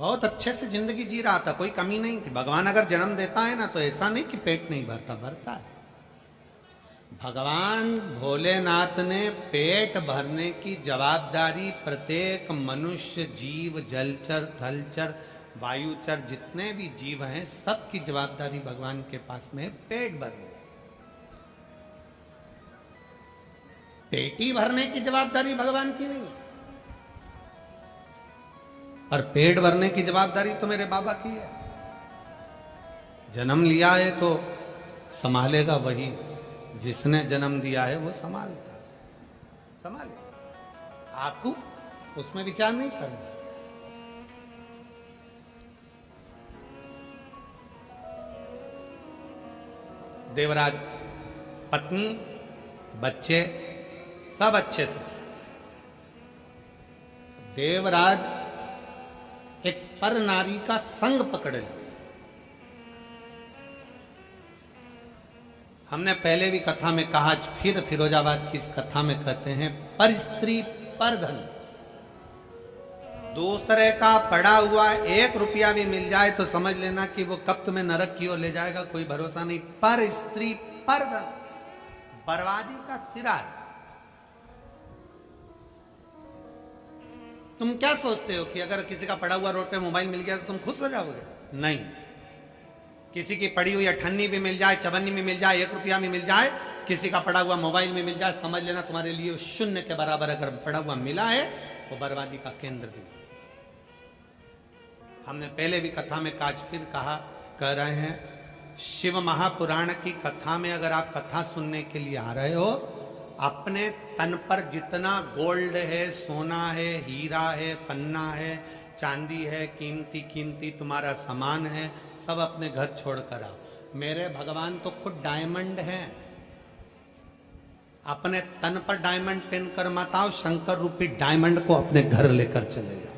बहुत अच्छे से जिंदगी जी रहा था, कोई कमी नहीं थी। भगवान अगर जन्म देता है ना तो ऐसा नहीं कि पेट नहीं भरता, भरता है। भगवान भोलेनाथ ने पेट भरने की जवाबदारी प्रत्येक मनुष्य, जीव, जलचर, थलचर, वायुचर, जितने भी जीव हैं सबकी जवाबदारी भगवान के पास में है पेट भरने। पेटी भरने की जवाबदारी भगवान की नहीं, पर पेट भरने की जवाबदारी तो मेरे बाबा की है। जन्म लिया है तो संभालेगा वही, जिसने जन्म दिया है वो संभालता, संभाले। आपको उसमें विचार नहीं करना। देवराज पत्नी, बच्चे सब अच्छे से। देवराज एक पर नारी का संग पकड़ लिया। हमने पहले भी कथा में कहा, फिर फिरोजाबाद की इस कथा में कहते हैं पर स्त्री पर धन। दूसरे का पड़ा हुआ 1 रुपया भी मिल जाए तो समझ लेना कि वो कब तुम्हें नरक की ओर ले जाएगा, कोई भरोसा नहीं। पर स्त्री पर धन, बर्बादी का सिरा है। तुम क्या सोचते हो कि अगर किसी का पड़ा हुआ रोड पे मोबाइल मिल गया तो तुम खुश हो जाओगे? नहीं। किसी की पड़ी हुई अठन्नी भी मिल जाए, चवन्नी भी मिल जाए, 1 रुपया भी मिल जाए, किसी का पड़ा हुआ मोबाइल भी मिल जाए, समझ लेना तुम्हारे लिए शून्य के बराबर अगर पड़ा हुआ मिला है वो बर्बादी का केंद्र भी। हमने पहले भी कथा में काज फिर कहा, कह रहे हैं, शिव महापुराण की कथा में अगर आप कथा सुनने के लिए आ रहे हो, अपने तन पर जितना गोल्ड है, सोना है, हीरा है, पन्ना है, चांदी है, कीमती कीमती तुम्हारा सामान है, सब अपने घर छोड़ कर आओ। मेरे भगवान तो खुद डायमंड हैं। अपने तन पर डायमंड पहन कर मत आओ, शंकर रूपी डायमंड को अपने घर लेकर चले जाओ।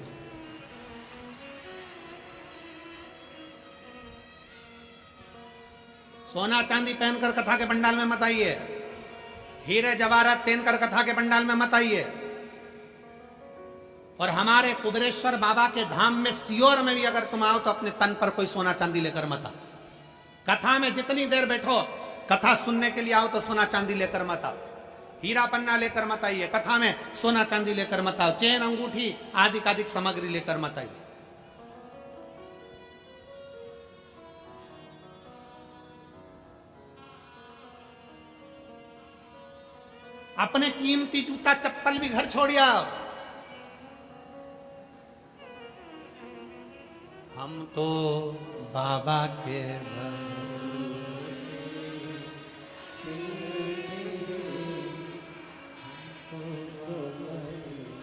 सोना चांदी पहनकर कथा के पंडाल में मत आइए, हीरे जवाहरात पहनकर कथा के पंडाल में मत आइए। और हमारे कुबेरेश्वर बाबा के धाम में सियोर में भी अगर तुम आओ तो अपने तन पर कोई सोना चांदी लेकर मत आओ। कथा में जितनी देर बैठो, कथा सुनने के लिए आओ तो सोना चांदी लेकर मत आओ, हीरा पन्ना लेकर मत आइए। कथा में सोना चांदी लेकर मत आओ, चेन अंगूठी आदि सामग्री लेकर मत आइए। अपने कीमती जूता चप्पल भी घर छोड़ आओ। हम तो बाबा के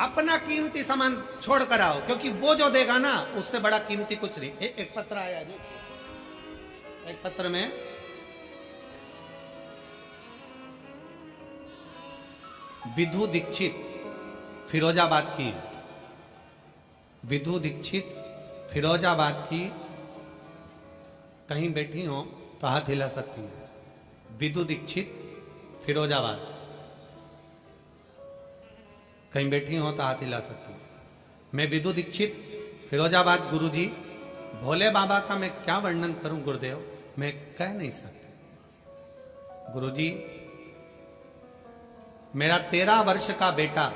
अपना कीमती सामान छोड़ कर आओ, क्योंकि वो जो देगा ना उससे बड़ा कीमती कुछ नहीं। एक पत्र आया जी, एक पत्र में विधु दीक्षित फिरोजाबाद की है। विधु दीक्षित फिरोजाबाद की, कहीं बैठी हो तो हाथ हिला सकती है। विधु दीक्षित फिरोजाबाद, कहीं बैठी हो तो हाथ हिला सकती है। मैं विधु दीक्षित फिरोजाबाद। गुरुजी, भोले बाबा का मैं क्या वर्णन करूं गुरुदेव, मैं कह नहीं सकती। गुरुजी, मेरा 13 वर्ष का बेटा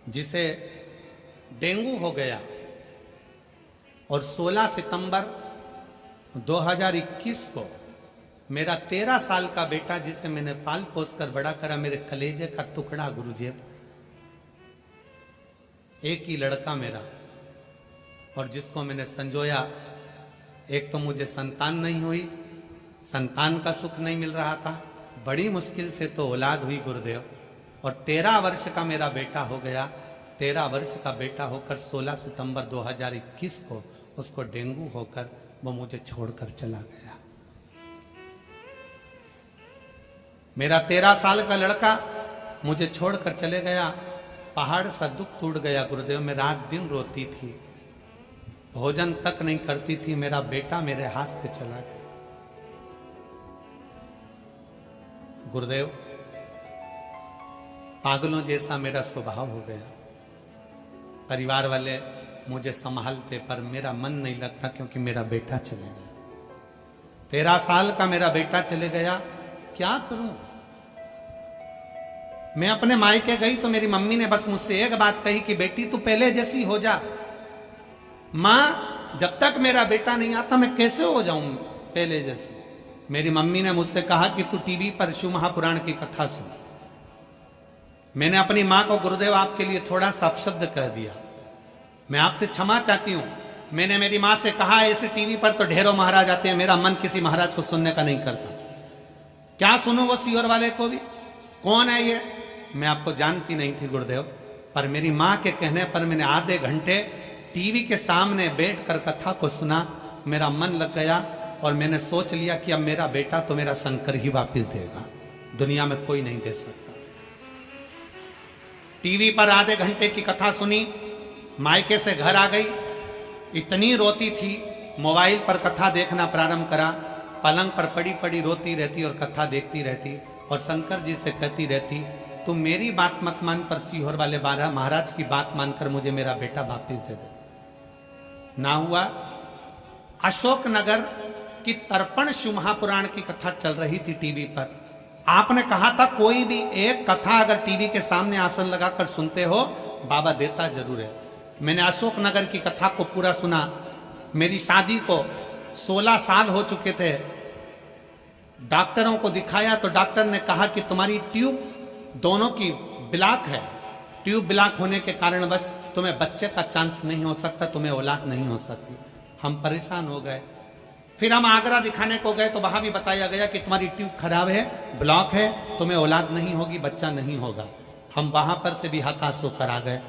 जिसे डेंगू हो गया और 16 सितंबर 2021 को मेरा 13 साल का बेटा जिसे मैंने पाल पोस कर बड़ा करा, मेरे कलेजे का टुकड़ा गुरुजी, एक ही लड़का मेरा, और जिसको मैंने संजोया। एक तो मुझे संतान नहीं हुई, संतान का सुख नहीं मिल रहा था, बड़ी मुश्किल से तो औलाद हुई गुरुदेव, और 13 वर्ष का मेरा बेटा हो गया। 13 वर्ष का बेटा होकर 16 सितंबर 2021 को उसको डेंगू होकर वो मुझे छोड़कर चला गया। मेरा 13 साल का लड़का मुझे छोड़कर चले गया। पहाड़ सा दुख टूट गया गुरुदेव। मैं रात दिन रोती थी, भोजन तक नहीं करती थी। मेरा बेटा मेरे हाथ से चला गया। गुरुदेव, पागलों जैसा मेरा स्वभाव हो गया। परिवार वाले मुझे संभालते, पर मेरा मन नहीं लगता क्योंकि मेरा बेटा चले गया। 13 साल का मेरा बेटा चले गया, क्या करूं? मैं अपने मायके गई तो मेरी मम्मी ने बस मुझसे एक बात कही कि बेटी तू पहले जैसी हो जा। मां, जब तक मेरा बेटा नहीं आता मैं कैसे हो जाऊं पहले जैसी? मेरी मम्मी ने मुझसे कहा कि तू टीवी पर शिव महापुराण की कथा सुन। मैंने अपनी मां को गुरुदेव आपके लिए थोड़ा सा अपशब्द कह दिया, मैं आपसे क्षमा चाहती हूं। मैंने मेरी मां से कहा ऐसे टीवी पर तो ढेरों महाराज आते हैं, मेरा मन किसी महाराज को सुनने का नहीं करता। क्या सुनूं वो सीहोर वाले को भी? कौन है ये? मैं आपको जानती नहीं थी गुरुदेव, पर मेरी मां के कहने पर मैंने आधे घंटे टीवी के सामने बैठकर कथा को सुना। मेरा मन लग गया और मैंने सोच लिया कि अब मेरा बेटा तो मेरा शंकर ही वापस देगा, दुनिया में कोई नहीं दे सकता। टीवी पर आधे घंटे की कथा सुनी, मायके से घर आ गई, इतनी रोती थी, मोबाइल पर कथा देखना प्रारंभ करा, पलंग पर पड़ी पड़ी रोती रहती और कथा देखती रहती और शंकर जी से कहती रहती तुम मेरी बात मत मान, पर सीहोर वाले बारह महाराज की बात मानकर मुझे मेरा बेटा वापिस दे दे। ना हुआ। अशोक नगर की तर्पण शिव महापुराण की कथा चल रही थी टीवी पर। आपने कहा था कोई भी एक कथा अगर टीवी के सामने आसन लगाकर सुनते हो बाबा देता जरूर है। मैंने अशोक नगर की कथा को पूरा सुना। मेरी शादी को 16 साल हो चुके थे। डॉक्टरों को दिखाया तो डॉक्टर ने कहा कि तुम्हारी ट्यूब दोनों की ब्लॉक है, ट्यूब ब्लॉक होने के कारण बस तुम्हें बच्चे का चांस नहीं हो सकता, तुम्हें औलाद नहीं हो सकती। हम परेशान हो गए। फिर हम आगरा दिखाने को गए तो वहां भी बताया गया कि तुम्हारी ट्यूब खराब है, ब्लॉक है, तुम्हें औलाद नहीं होगी, बच्चा नहीं होगा। हम वहां पर से भी हताश होकर आ गए।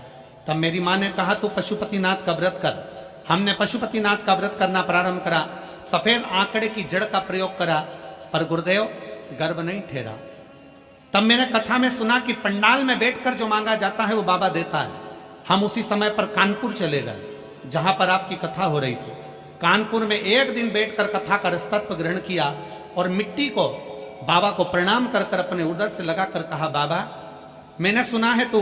तब मेरी माँ ने कहा तू पशुपतिनाथ का व्रत कर। हमने पशुपतिनाथ का व्रत करना प्रारंभ करा। सफेद आंकड़े की जड़ का प्रयोग करा, पर गुरुदेव गर्भ नहीं ठहरा। तब मैंने कथा में सुना कि पंडाल में बैठकर जो मांगा जाता है वो बाबा देता है। हम उसी समय पर कानपुर चले गए जहां पर आपकी कथा हो रही थी। कानपुर में एक दिन बैठकर कथा का रसतत्व ग्रहण किया और मिट्टी को बाबा को प्रणाम कर कर अपने उदर से लगाकर कहा बाबा मैंने सुना है तू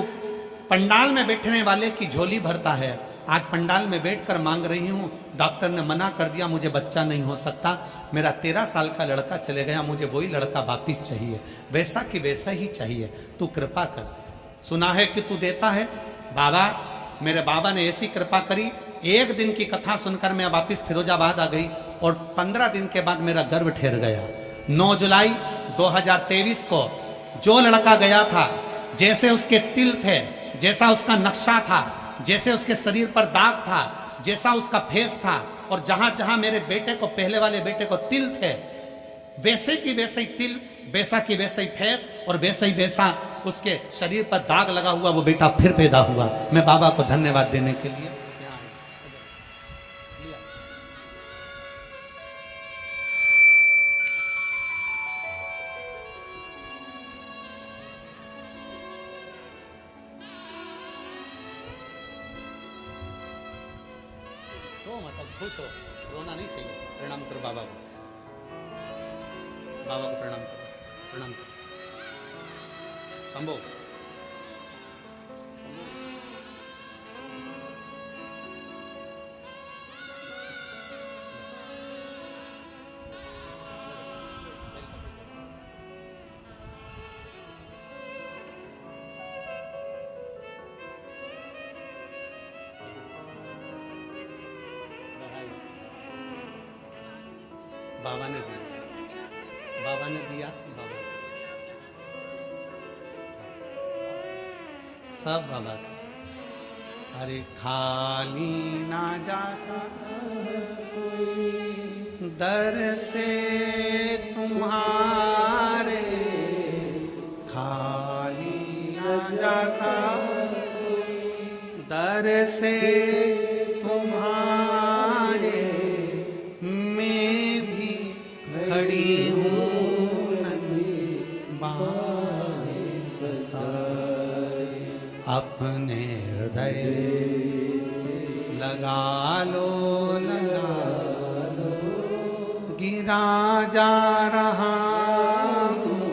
पंडाल में बैठने वाले की झोली भरता है। आज पंडाल में बैठकर मांग रही हूं, डॉक्टर ने मना कर दिया, मुझे बच्चा नहीं हो सकता। मेरा 13 साल का लड़का चले गया, मुझे वही लड़का वापिस चाहिए, वैसा कि वैसा ही चाहिए, तू कृपा कर। सुना है कि तू देता है बाबा। मेरे बाबा ने ऐसी कृपा करी, एक दिन की कथा सुनकर मैं वापिस फिरोजाबाद आ गई और 15 दिन के बाद मेरा गर्भ ठहर गया। 9 जुलाई 2023 को जो लड़का गया था, जैसे उसके तिल थे, जैसा उसका नक्शा था, जैसे उसके शरीर पर दाग था, जैसा उसका फेस था, और जहां जहां मेरे बेटे को, पहले वाले बेटे को तिल थे, वैसे की वैसे ही तिल, वैसा की वैसे ही फेस और वैसे ही वैसा उसके शरीर पर दाग लगा हुआ वो बेटा फिर पैदा हुआ। मैं बाबा को धन्यवाद देने के लिए तो मतलब खुश हो, रोना नहीं चाहिए। प्रणाम करो बाबा को, बाबा को प्रणाम करो, प्रणाम करो। शंभो बाबा ने दिया, बाबा ने दिया, बाबा सब बाबा। अरे खाली ना जाता दर से तुम्हारे, खाली ना जाता दर से तुम्हारे, मैं भी खड़ी हूँ अपने हृदय लगा लो, लगा लो, गिरा जा रहा हूँ,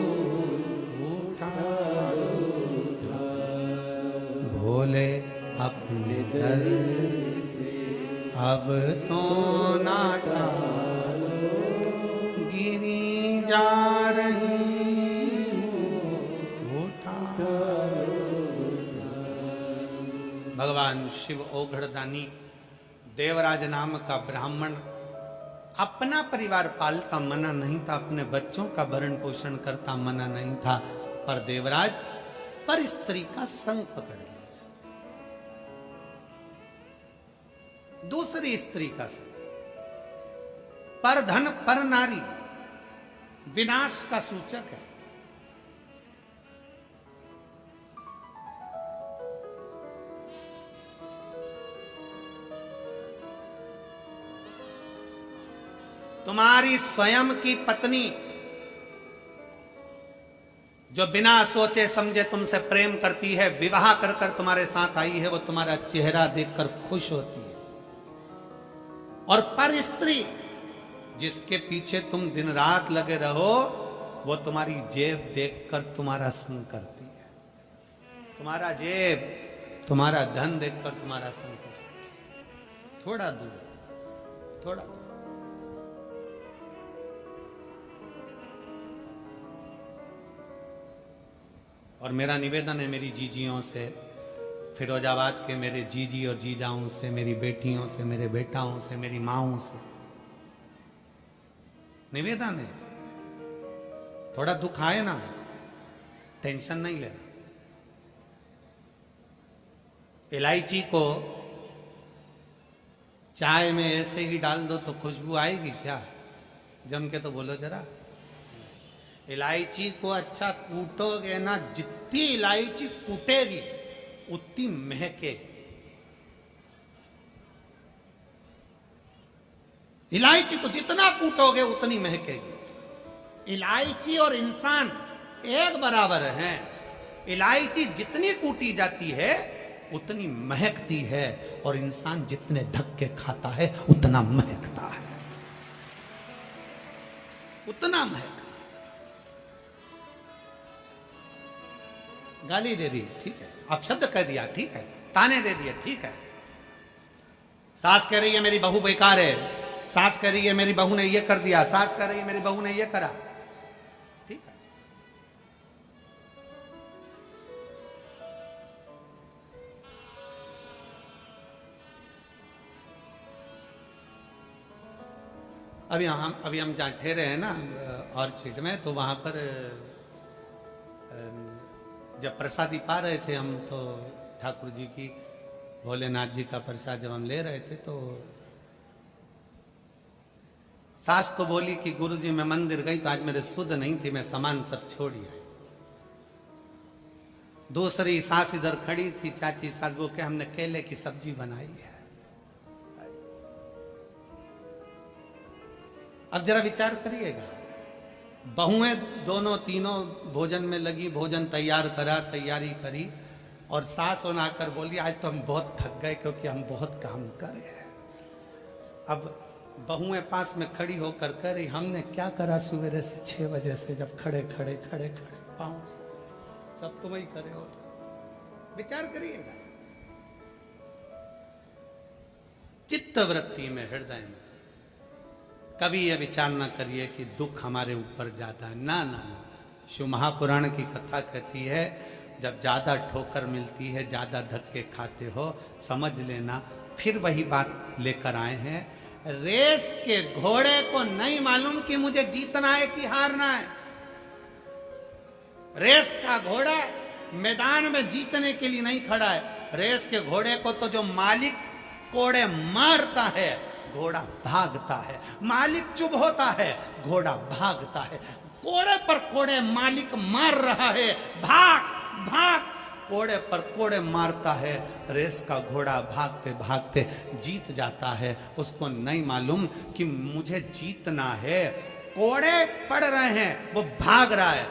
उठा लो, भोले अपने दर अब तो नाटा गिरी जा रही उठा। भगवान शिव ओघड़दानी देवराज नाम का ब्राह्मण अपना परिवार पालता मना नहीं था, अपने बच्चों का भरण पोषण करता मना नहीं था, पर देवराज पर स्त्री का संग पकड़ लिया, दूसरी स्त्री का संग। पर धन पर नारी विनाश का सूचक है। तुम्हारी स्वयं की पत्नी जो बिना सोचे समझे तुमसे प्रेम करती है, विवाह कर कर तुम्हारे साथ आई है, वो तुम्हारा चेहरा देखकर खुश होती है। और पर स्त्री जिसके पीछे तुम दिन रात लगे रहो, वो तुम्हारी जेब देखकर तुम्हारा संग करती है। तुम्हारा जेब, तुम्हारा धन देखकर तुम्हारा संग करती है। थोड़ा दूर, थोड़ा दूर। और मेरा निवेदन है मेरी जीजियों से, फिरोजाबाद के मेरे जीजी और जीजाओं से, मेरी बेटियों से, मेरे बेटाओं से, मेरी माओं से निवेदन है, थोड़ा दुख आए ना, टेंशन नहीं लेना। इलायची को चाय में ऐसे ही डाल दो तो खुशबू आएगी क्या? जम के तो बोलो जरा। इलायची को अच्छा कूटोगे ना, जितनी इलायची कूटेगी उतनी महकेगी। इलायची को जितना कूटोगे उतनी महकेगी। इलायची और इंसान एक बराबर हैं। इलायची जितनी कूटी जाती है उतनी महकती है, और इंसान जितने धक्के खाता है उतना महकता है, उतना महकता। गाली दे दी, ठीक है, अपशब्द कह दिया, ठीक है, ताने दे दिए, ठीक है। सास कह रही है मेरी बहू बेकार है, सास कह रही है मेरी बहू ने ये कर दिया, सास कह रही है मेरी बहू ने ये करा, ठीक है। अभी हम जहाँ ठहरे हैं ना ऑर्चिड में, तो वहां पर जब प्रसादी पा रहे थे हम, तो ठाकुर जी की, भोलेनाथ जी का प्रसाद जब हम ले रहे थे, तो सास तो बोली कि गुरुजी मैं मंदिर गई तो आज मेरे सुध नहीं थी, मैं सामान सब छोड़ी आई। दूसरी सास इधर खड़ी थी, चाची सास, वो के हमने केले की सब्जी बनाई है। अब जरा विचार करिएगा, बहुएं दोनों तीनों भोजन में लगी, भोजन तैयार करा, तैयारी करी, और सास होना आकर बोली आज तो हम बहुत थक गए क्योंकि हम बहुत काम करे हैं। अब बहुएं पास में खड़ी होकर कह रही हमने क्या करा सवेरे से 6 बजे से, जब खड़े खड़े खड़े खड़े पाँव से, सब तुम ही करे हो। विचार करिएगा, चित्त वृत्ति में, हृदय में कभी यह विचार ना करिए कि दुख हमारे ऊपर जाता है। ना ना ना, शिव महापुराण की कथा कहती है जब ज्यादा ठोकर मिलती है, ज्यादा धक्के खाते हो, समझ लेना फिर वही बात लेकर आए हैं। रेस के घोड़े को नहीं मालूम कि मुझे जीतना है कि हारना है। रेस का घोड़ा मैदान में जीतने के लिए नहीं खड़ा है। रेस के घोड़े को तो जो मालिक कोड़े मारता है, घोड़ा भागता है। मालिक चुप होता है, घोड़ा भागता है। कोड़े पर कोड़े मालिक मार रहा है, भाग भाग, कोड़े पर कोड़े मारता है। रेस का घोड़ा भागते भागते जीत जाता है। उसको नहीं मालूम कि मुझे जीतना है। कोड़े पड़ रहे हैं, वो भाग रहा है।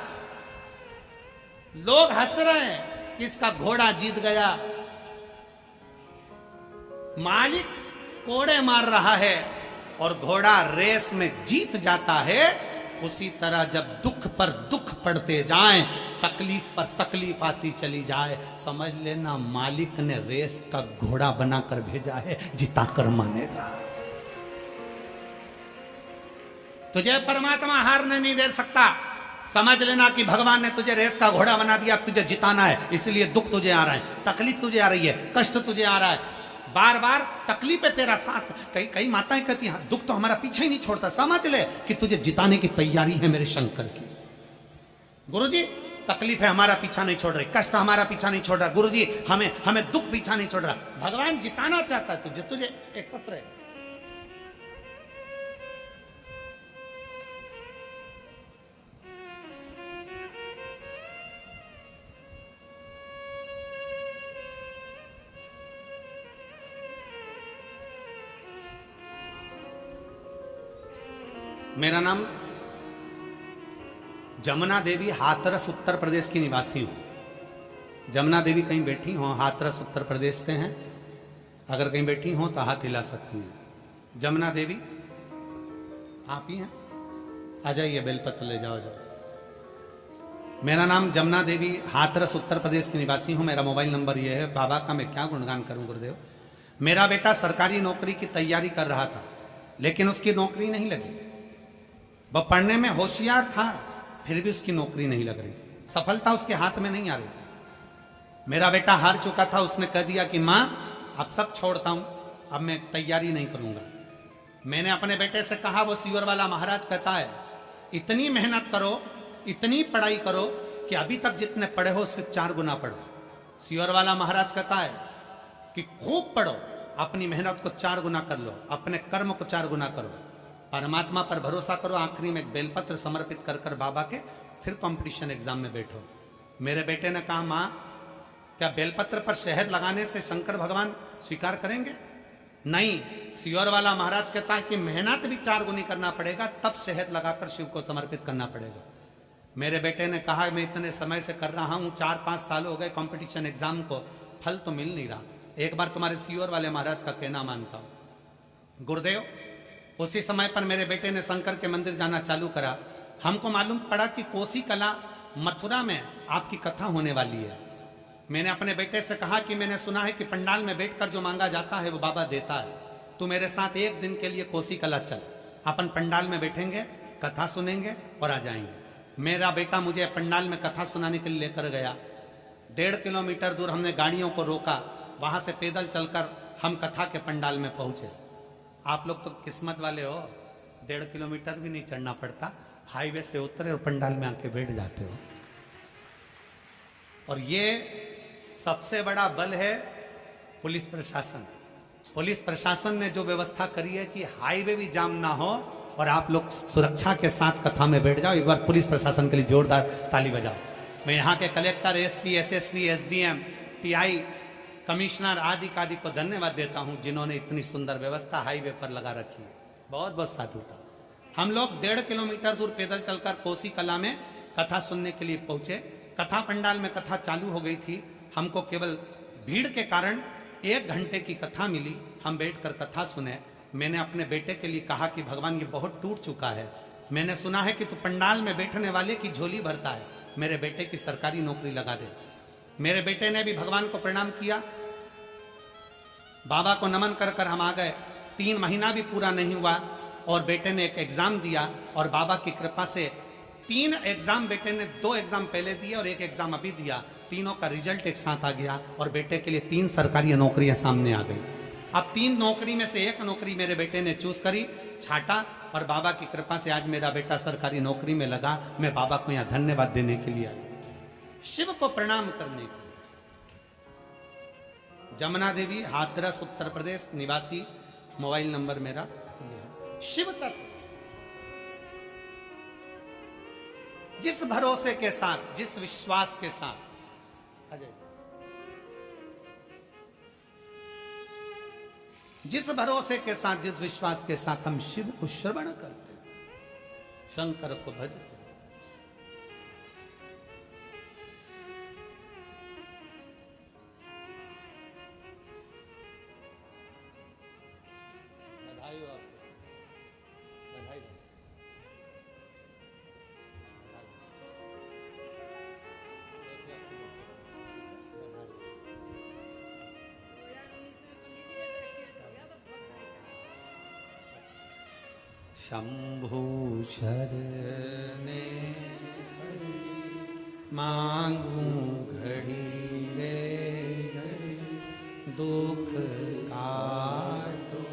लोग हंस रहे हैं कि इसका घोड़ा जीत गया। मालिक कोड़े मार रहा है और घोड़ा रेस में जीत जाता है। उसी तरह जब दुख पर दुख पड़ते जाएं, तकलीफ पर तकलीफ आती चली जाए, समझ लेना मालिक ने रेस का घोड़ा बनाकर भेजा है, जिताकर मानेगा। तुझे परमात्मा हारने नहीं दे सकता। समझ लेना कि भगवान ने तुझे रेस का घोड़ा बना दिया, तुझे जिताना है, इसलिए दुख तुझे आ रहा है, तकलीफ तुझे आ रही है, कष्ट तुझे आ रहा है, बार बार तकलीफ है तेरा साथ। कई कई माताएं कहती हैं दुख तो हमारा पीछे ही नहीं छोड़ता। समझ ले कि तुझे जिताने की तैयारी है मेरे शंकर की। गुरुजी तकलीफ है हमारा पीछा नहीं छोड़ रही, कष्ट हमारा पीछा नहीं छोड़ रहा, गुरुजी हमें हमें दुख पीछा नहीं छोड़ रहा। भगवान जिताना चाहता है तुझे। तुझे एक पत्र है, मेरा नाम जमुना देवी, हाथरस उत्तर प्रदेश की निवासी हूं। जमुना देवी कहीं बैठी हो, हाथरस उत्तर प्रदेश से हैं, अगर कहीं बैठी हो तो हाथ हिला सकती हैं। जमुना देवी आप ही हैं? आ जाइए, बेलपत्र ले जाओ जाओ। मेरा नाम जमुना देवी, हाथरस उत्तर प्रदेश की निवासी हूं। मेरा मोबाइल नंबर ये है। बाबा का मैं क्या गुणगान करूं गुरुदेव। मेरा बेटा सरकारी नौकरी की तैयारी कर रहा था, लेकिन उसकी नौकरी नहीं लगी। वह पढ़ने में होशियार था, फिर भी उसकी नौकरी नहीं लग रही, सफलता उसके हाथ में नहीं आ रही थी। मेरा बेटा हार चुका था, उसने कह दिया कि मां अब सब छोड़ता हूं, अब मैं तैयारी नहीं करूंगा। मैंने अपने बेटे से कहा, वो सियोर वाला महाराज कहता है इतनी मेहनत करो, इतनी पढ़ाई करो कि अभी तक जितने पढ़े हो उससे 4 गुना पढ़ो। सियोर वाला महाराज कहता है कि खूब पढ़ो, अपनी मेहनत को 4 गुना कर लो, अपने कर्म को 4 गुना करो, परमात्मा पर भरोसा करो। आखिरी में एक बेलपत्र समर्पित कर कर बाबा के फिर कंपटीशन एग्जाम में बैठो। मेरे बेटे ने कहा, मां क्या बेलपत्र पर शहद लगाने से शंकर भगवान स्वीकार करेंगे? नहीं, सियोर वाला महाराज कहता है कि मेहनत भी 4 गुनी करना पड़ेगा, तब शहद लगाकर शिव को समर्पित करना पड़ेगा। मेरे बेटे ने कहा, मैं इतने समय से कर रहा हूं, 4-5 साल हो गए कंपटीशन एग्जाम को, फल तो मिल नहीं रहा, एक बार तुम्हारे सियोर वाले महाराज का कहना मानता हूं। गुरुदेव उसी समय पर मेरे बेटे ने शंकर के मंदिर जाना चालू करा। हमको मालूम पड़ा कि कोसी कला मथुरा में आपकी कथा होने वाली है। मैंने अपने बेटे से कहा कि मैंने सुना है कि पंडाल में बैठकर जो मांगा जाता है वो बाबा देता है, तू मेरे साथ एक दिन के लिए कोसी कला चल, अपन पंडाल में बैठेंगे, कथा सुनेंगे और आ जाएंगे। मेरा बेटा मुझे पंडाल में कथा सुनाने के लिए लेकर गया। 1.5 किलोमीटर दूर हमने गाड़ियों को रोका, वहां से पैदल चलकर हम कथा के पंडाल में पहुंचे। आप लोग तो किस्मत वाले हो, 1.5 किलोमीटर भी नहीं चढ़ना पड़ता, हाईवे से उतरे और पंडाल में आके बैठ जाते हो। और ये सबसे बड़ा बल है पुलिस प्रशासन। पुलिस प्रशासन ने जो व्यवस्था करी है कि हाईवे भी जाम ना हो और आप लोग सुरक्षा के साथ कथा में बैठ जाओ। एक बार पुलिस प्रशासन के लिए जोरदार ताली बजाओ। मैं यहाँ के collector, SP, SSP, SDM, TI, commissioner आदि को धन्यवाद देता हूं, जिन्होंने इतनी सुंदर व्यवस्था हाईवे पर लगा रखी है। बहुत बहुत साधुता। हम लोग 1.5 किलोमीटर दूर पैदल चलकर कोसी कला में कथा सुनने के लिए पहुंचे। कथा पंडाल में कथा चालू हो गई थी। हमको केवल भीड़ के कारण 1 घंटे की कथा मिली। हम बैठकर कथा सुने। मैंने अपने बेटे के लिए कहा कि भगवान ये बहुत टूट चुका है, मैंने सुना है कि तू पंडाल में बैठने वाले की झोली भरता है, मेरे बेटे की सरकारी नौकरी लगा दे। मेरे बेटे ने भी भगवान को प्रणाम किया, बाबा को नमन कर कर हम आ गए। 3 महीना भी पूरा नहीं हुआ और बेटे ने एक एग्जाम दिया और बाबा की कृपा से 3 एग्जाम, बेटे ने 2 एग्जाम पहले दिए और 1 एग्जाम अभी दिया, तीनों का रिजल्ट एक साथ आ गया और बेटे के लिए 3 सरकारी नौकरियां सामने आ गई। अब 3 नौकरी में से 1 नौकरी मेरे बेटे ने चूज करी, छाटा, और बाबा की कृपा से आज मेरा बेटा सरकारी नौकरी में लगा। मैं बाबा को यहाँ धन्यवाद देने के लिए आया, शिव को प्रणाम करने के लिए। जमुना देवी, हाथरस उत्तर प्रदेश निवासी, मोबाइल नंबर मेरा। शिव तत्व जिस भरोसे के साथ, जिस विश्वास के साथ, अजय, जिस भरोसे के साथ, जिस विश्वास के साथ हम शिव को श्रवण करते हैं, शंकर को भजते हैं, बधाई हो आपको, बधाई। शंभु शरणे मांगू घड़ी रे घड़ी दुख काटो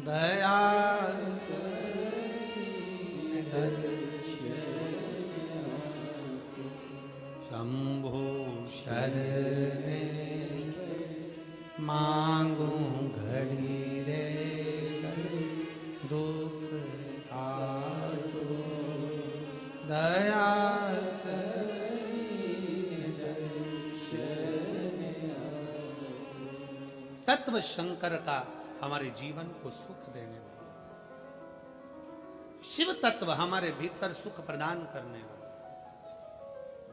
दया शंभु शरणे मांगू घड़ी रे घड़ी दुख काटो दया तत्व शंकर का हमारे जीवन को सुख देने वाला, शिव तत्व हमारे भीतर सुख प्रदान करने वाला।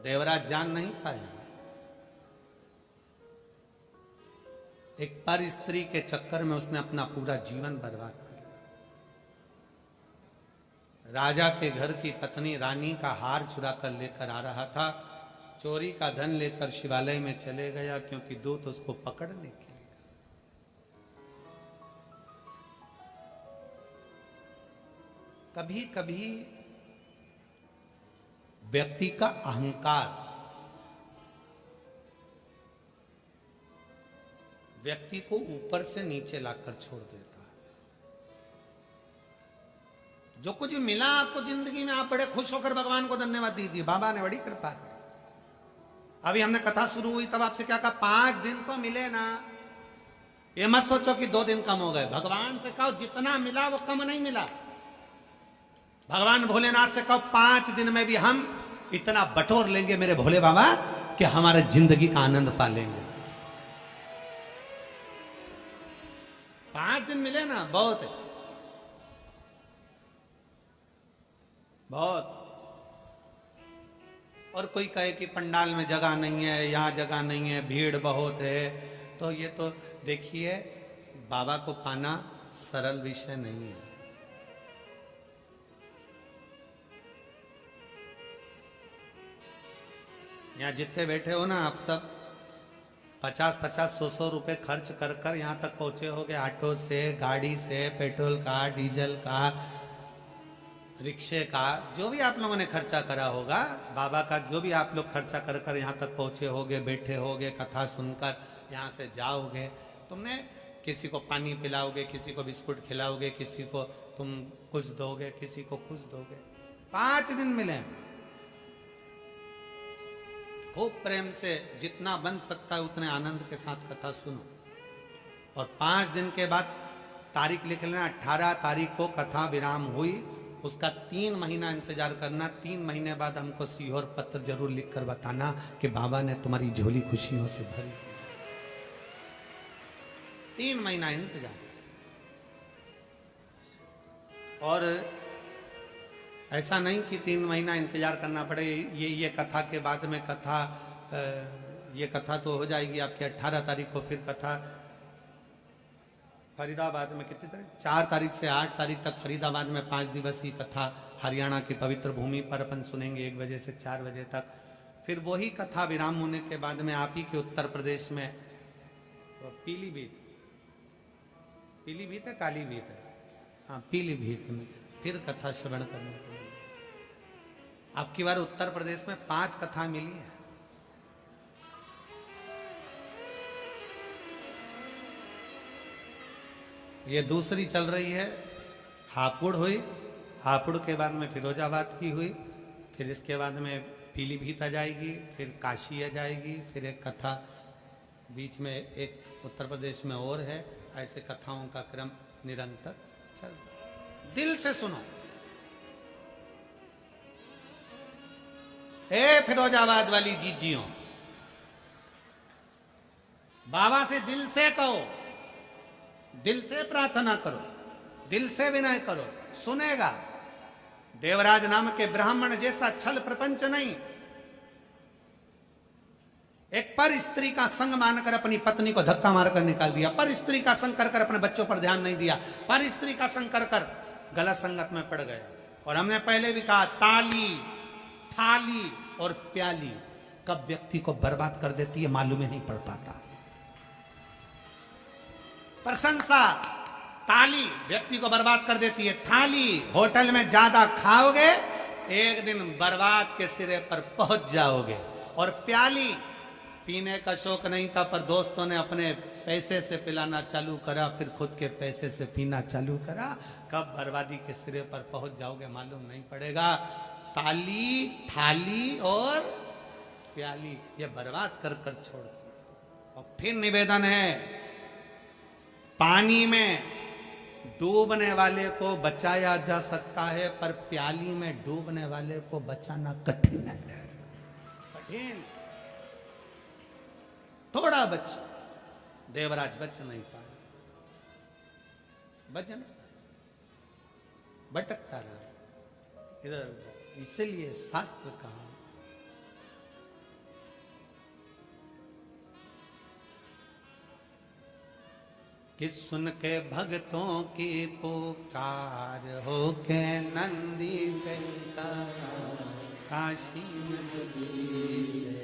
देवराज जान नहीं पाया, एक पर स्त्री के चक्कर में उसने अपना पूरा जीवन बर्बाद कर लिया। राजा के घर की पत्नी रानी का हार चुरा कर लेकर आ रहा था, चोरी का धन लेकर शिवालय में चले गया क्योंकि दूत उसको पकड़ने के लिए। कभी कभी व्यक्ति का अहंकार व्यक्ति को ऊपर से नीचे लाकर छोड़ देता है। जो कुछ मिला आपको जिंदगी में, आप बड़े खुश होकर भगवान को धन्यवाद दीजिए, बाबा ने बड़ी कृपा की। अभी हमने कथा शुरू हुई तब आपसे क्या कहा, 5 दिन तो मिले ना, ये मत सोचो कि 2 दिन कम हो गए। भगवान से कहो जितना मिला वो कम नहीं मिला। भगवान भोलेनाथ से कहो 5 दिन में भी हम इतना बटोर लेंगे मेरे भोले बाबा कि हमारे जिंदगी का आनंद पा लेंगे। 5 दिन मिले ना, बहुत है, बहुत। और कोई कहे कि पंडाल में जगह नहीं है, यहां जगह नहीं है, भीड़ बहुत है, तो ये तो देखिए बाबा को पाना सरल विषय नहीं है। यहाँ जितने बैठे हो ना आप सब 50-50, 100-100 रुपए खर्च कर कर यहाँ तक पहुंचे होगे, ऑटो से, गाड़ी से, पेट्रोल का, डीजल का, रिक्शे का, जो भी आप लोगों ने खर्चा करा होगा, बाबा का जो भी आप लोग खर्चा कर कर यहाँ तक पहुंचे होगे, बैठे होगे, कथा सुनकर यहाँ से जाओगे। तुमने किसी को पानी पिलाओगे, किसी को बिस्कुट खिलाओगे, किसी को तुम कुछ दोगे, किसी को कुछ दोगे। 5 दिन मिले, खूब प्रेम से जितना बन सकता है उतने आनंद के साथ कथा सुनो। और 5 दिन के बाद तारीख लिख लेना, 18 तारीख को कथा विराम हुई, उसका 3 महीना इंतजार करना। 3 महीने बाद हमको सीहोर पत्र जरूर लिखकर बताना कि बाबा ने तुम्हारी झोली खुशियों से भरी। 3 महीना इंतजार। और ऐसा नहीं कि 3 महीना इंतजार करना पड़े, ये कथा के बाद में कथा, ये कथा तो हो जाएगी आपकी 18 तारीख को। फिर कथा फरीदाबाद में कितनी तारीख, 4 तारीख से 8 तारीख तक फरीदाबाद में 5 दिवसीय कथा हरियाणा की पवित्र भूमि पर अपन सुनेंगे 1 बजे से 4 बजे तक। फिर वही कथा विराम होने के बाद में आप ही के उत्तर प्रदेश में पीलीभीत, पीलीभीत है, कालीभीत है, हाँ पीलीभीत में फिर कथा श्रवण करने को। आपकी बार उत्तर प्रदेश में 5 कथा मिली है। ये दूसरी चल रही है, हापुड़ हुई, हापुड़ के बाद में फिरोजाबाद की हुई, फिर इसके बाद में पीलीभीत आ जाएगी, फिर काशी आ जाएगी, फिर एक कथा बीच में एक उत्तर प्रदेश में और है। ऐसे कथाओं का क्रम निरंतर चल रहा। दिल से सुनो, ए फिरोजाबाद वाली जीजियों, बाबा से दिल से कहो, दिल से प्रार्थना करो, दिल से विनय करो, सुनेगा। देवराज नाम के ब्राह्मण जैसा छल प्रपंच नहीं। एक पर स्त्री का संग मानकर अपनी पत्नी को धक्का मारकर निकाल दिया, पर स्त्री का संग कर अपने बच्चों पर ध्यान नहीं दिया, पर स्त्री का संग कर गलत संगत में पड़ गए। और हमने पहले भी कहा, ताली, थाली और प्याली कब व्यक्ति को बर्बाद कर देती है मालूम ही नहीं पड़ पाता। प्रशंसा, ताली व्यक्ति को बर्बाद कर देती है। थाली, होटल में ज्यादा खाओगे एक दिन बर्बाद के सिरे पर पहुंच जाओगे। और प्याली, पीने का शौक नहीं था पर दोस्तों ने अपने पैसे से पिलाना चालू करा, फिर खुद के पैसे से पीना चालू करा, कब बर्बादी के सिरे पर पहुंच जाओगे मालूम नहीं पड़ेगा। ताली, थाली और प्याली ये बर्बाद कर कर छोड़ती। और फिर निवेदन है, पानी में डूबने वाले को बचाया जा सकता है पर प्याली में डूबने वाले को बचाना कठिन है, कठिन। थोड़ा बच, देवराज बच नहीं पाए, बचन भटकता रहा इधर उधर। इसलिए शास्त्र कहा कि सुन के भक्तों की पुकार हो के नंदी पे काशी नगरी से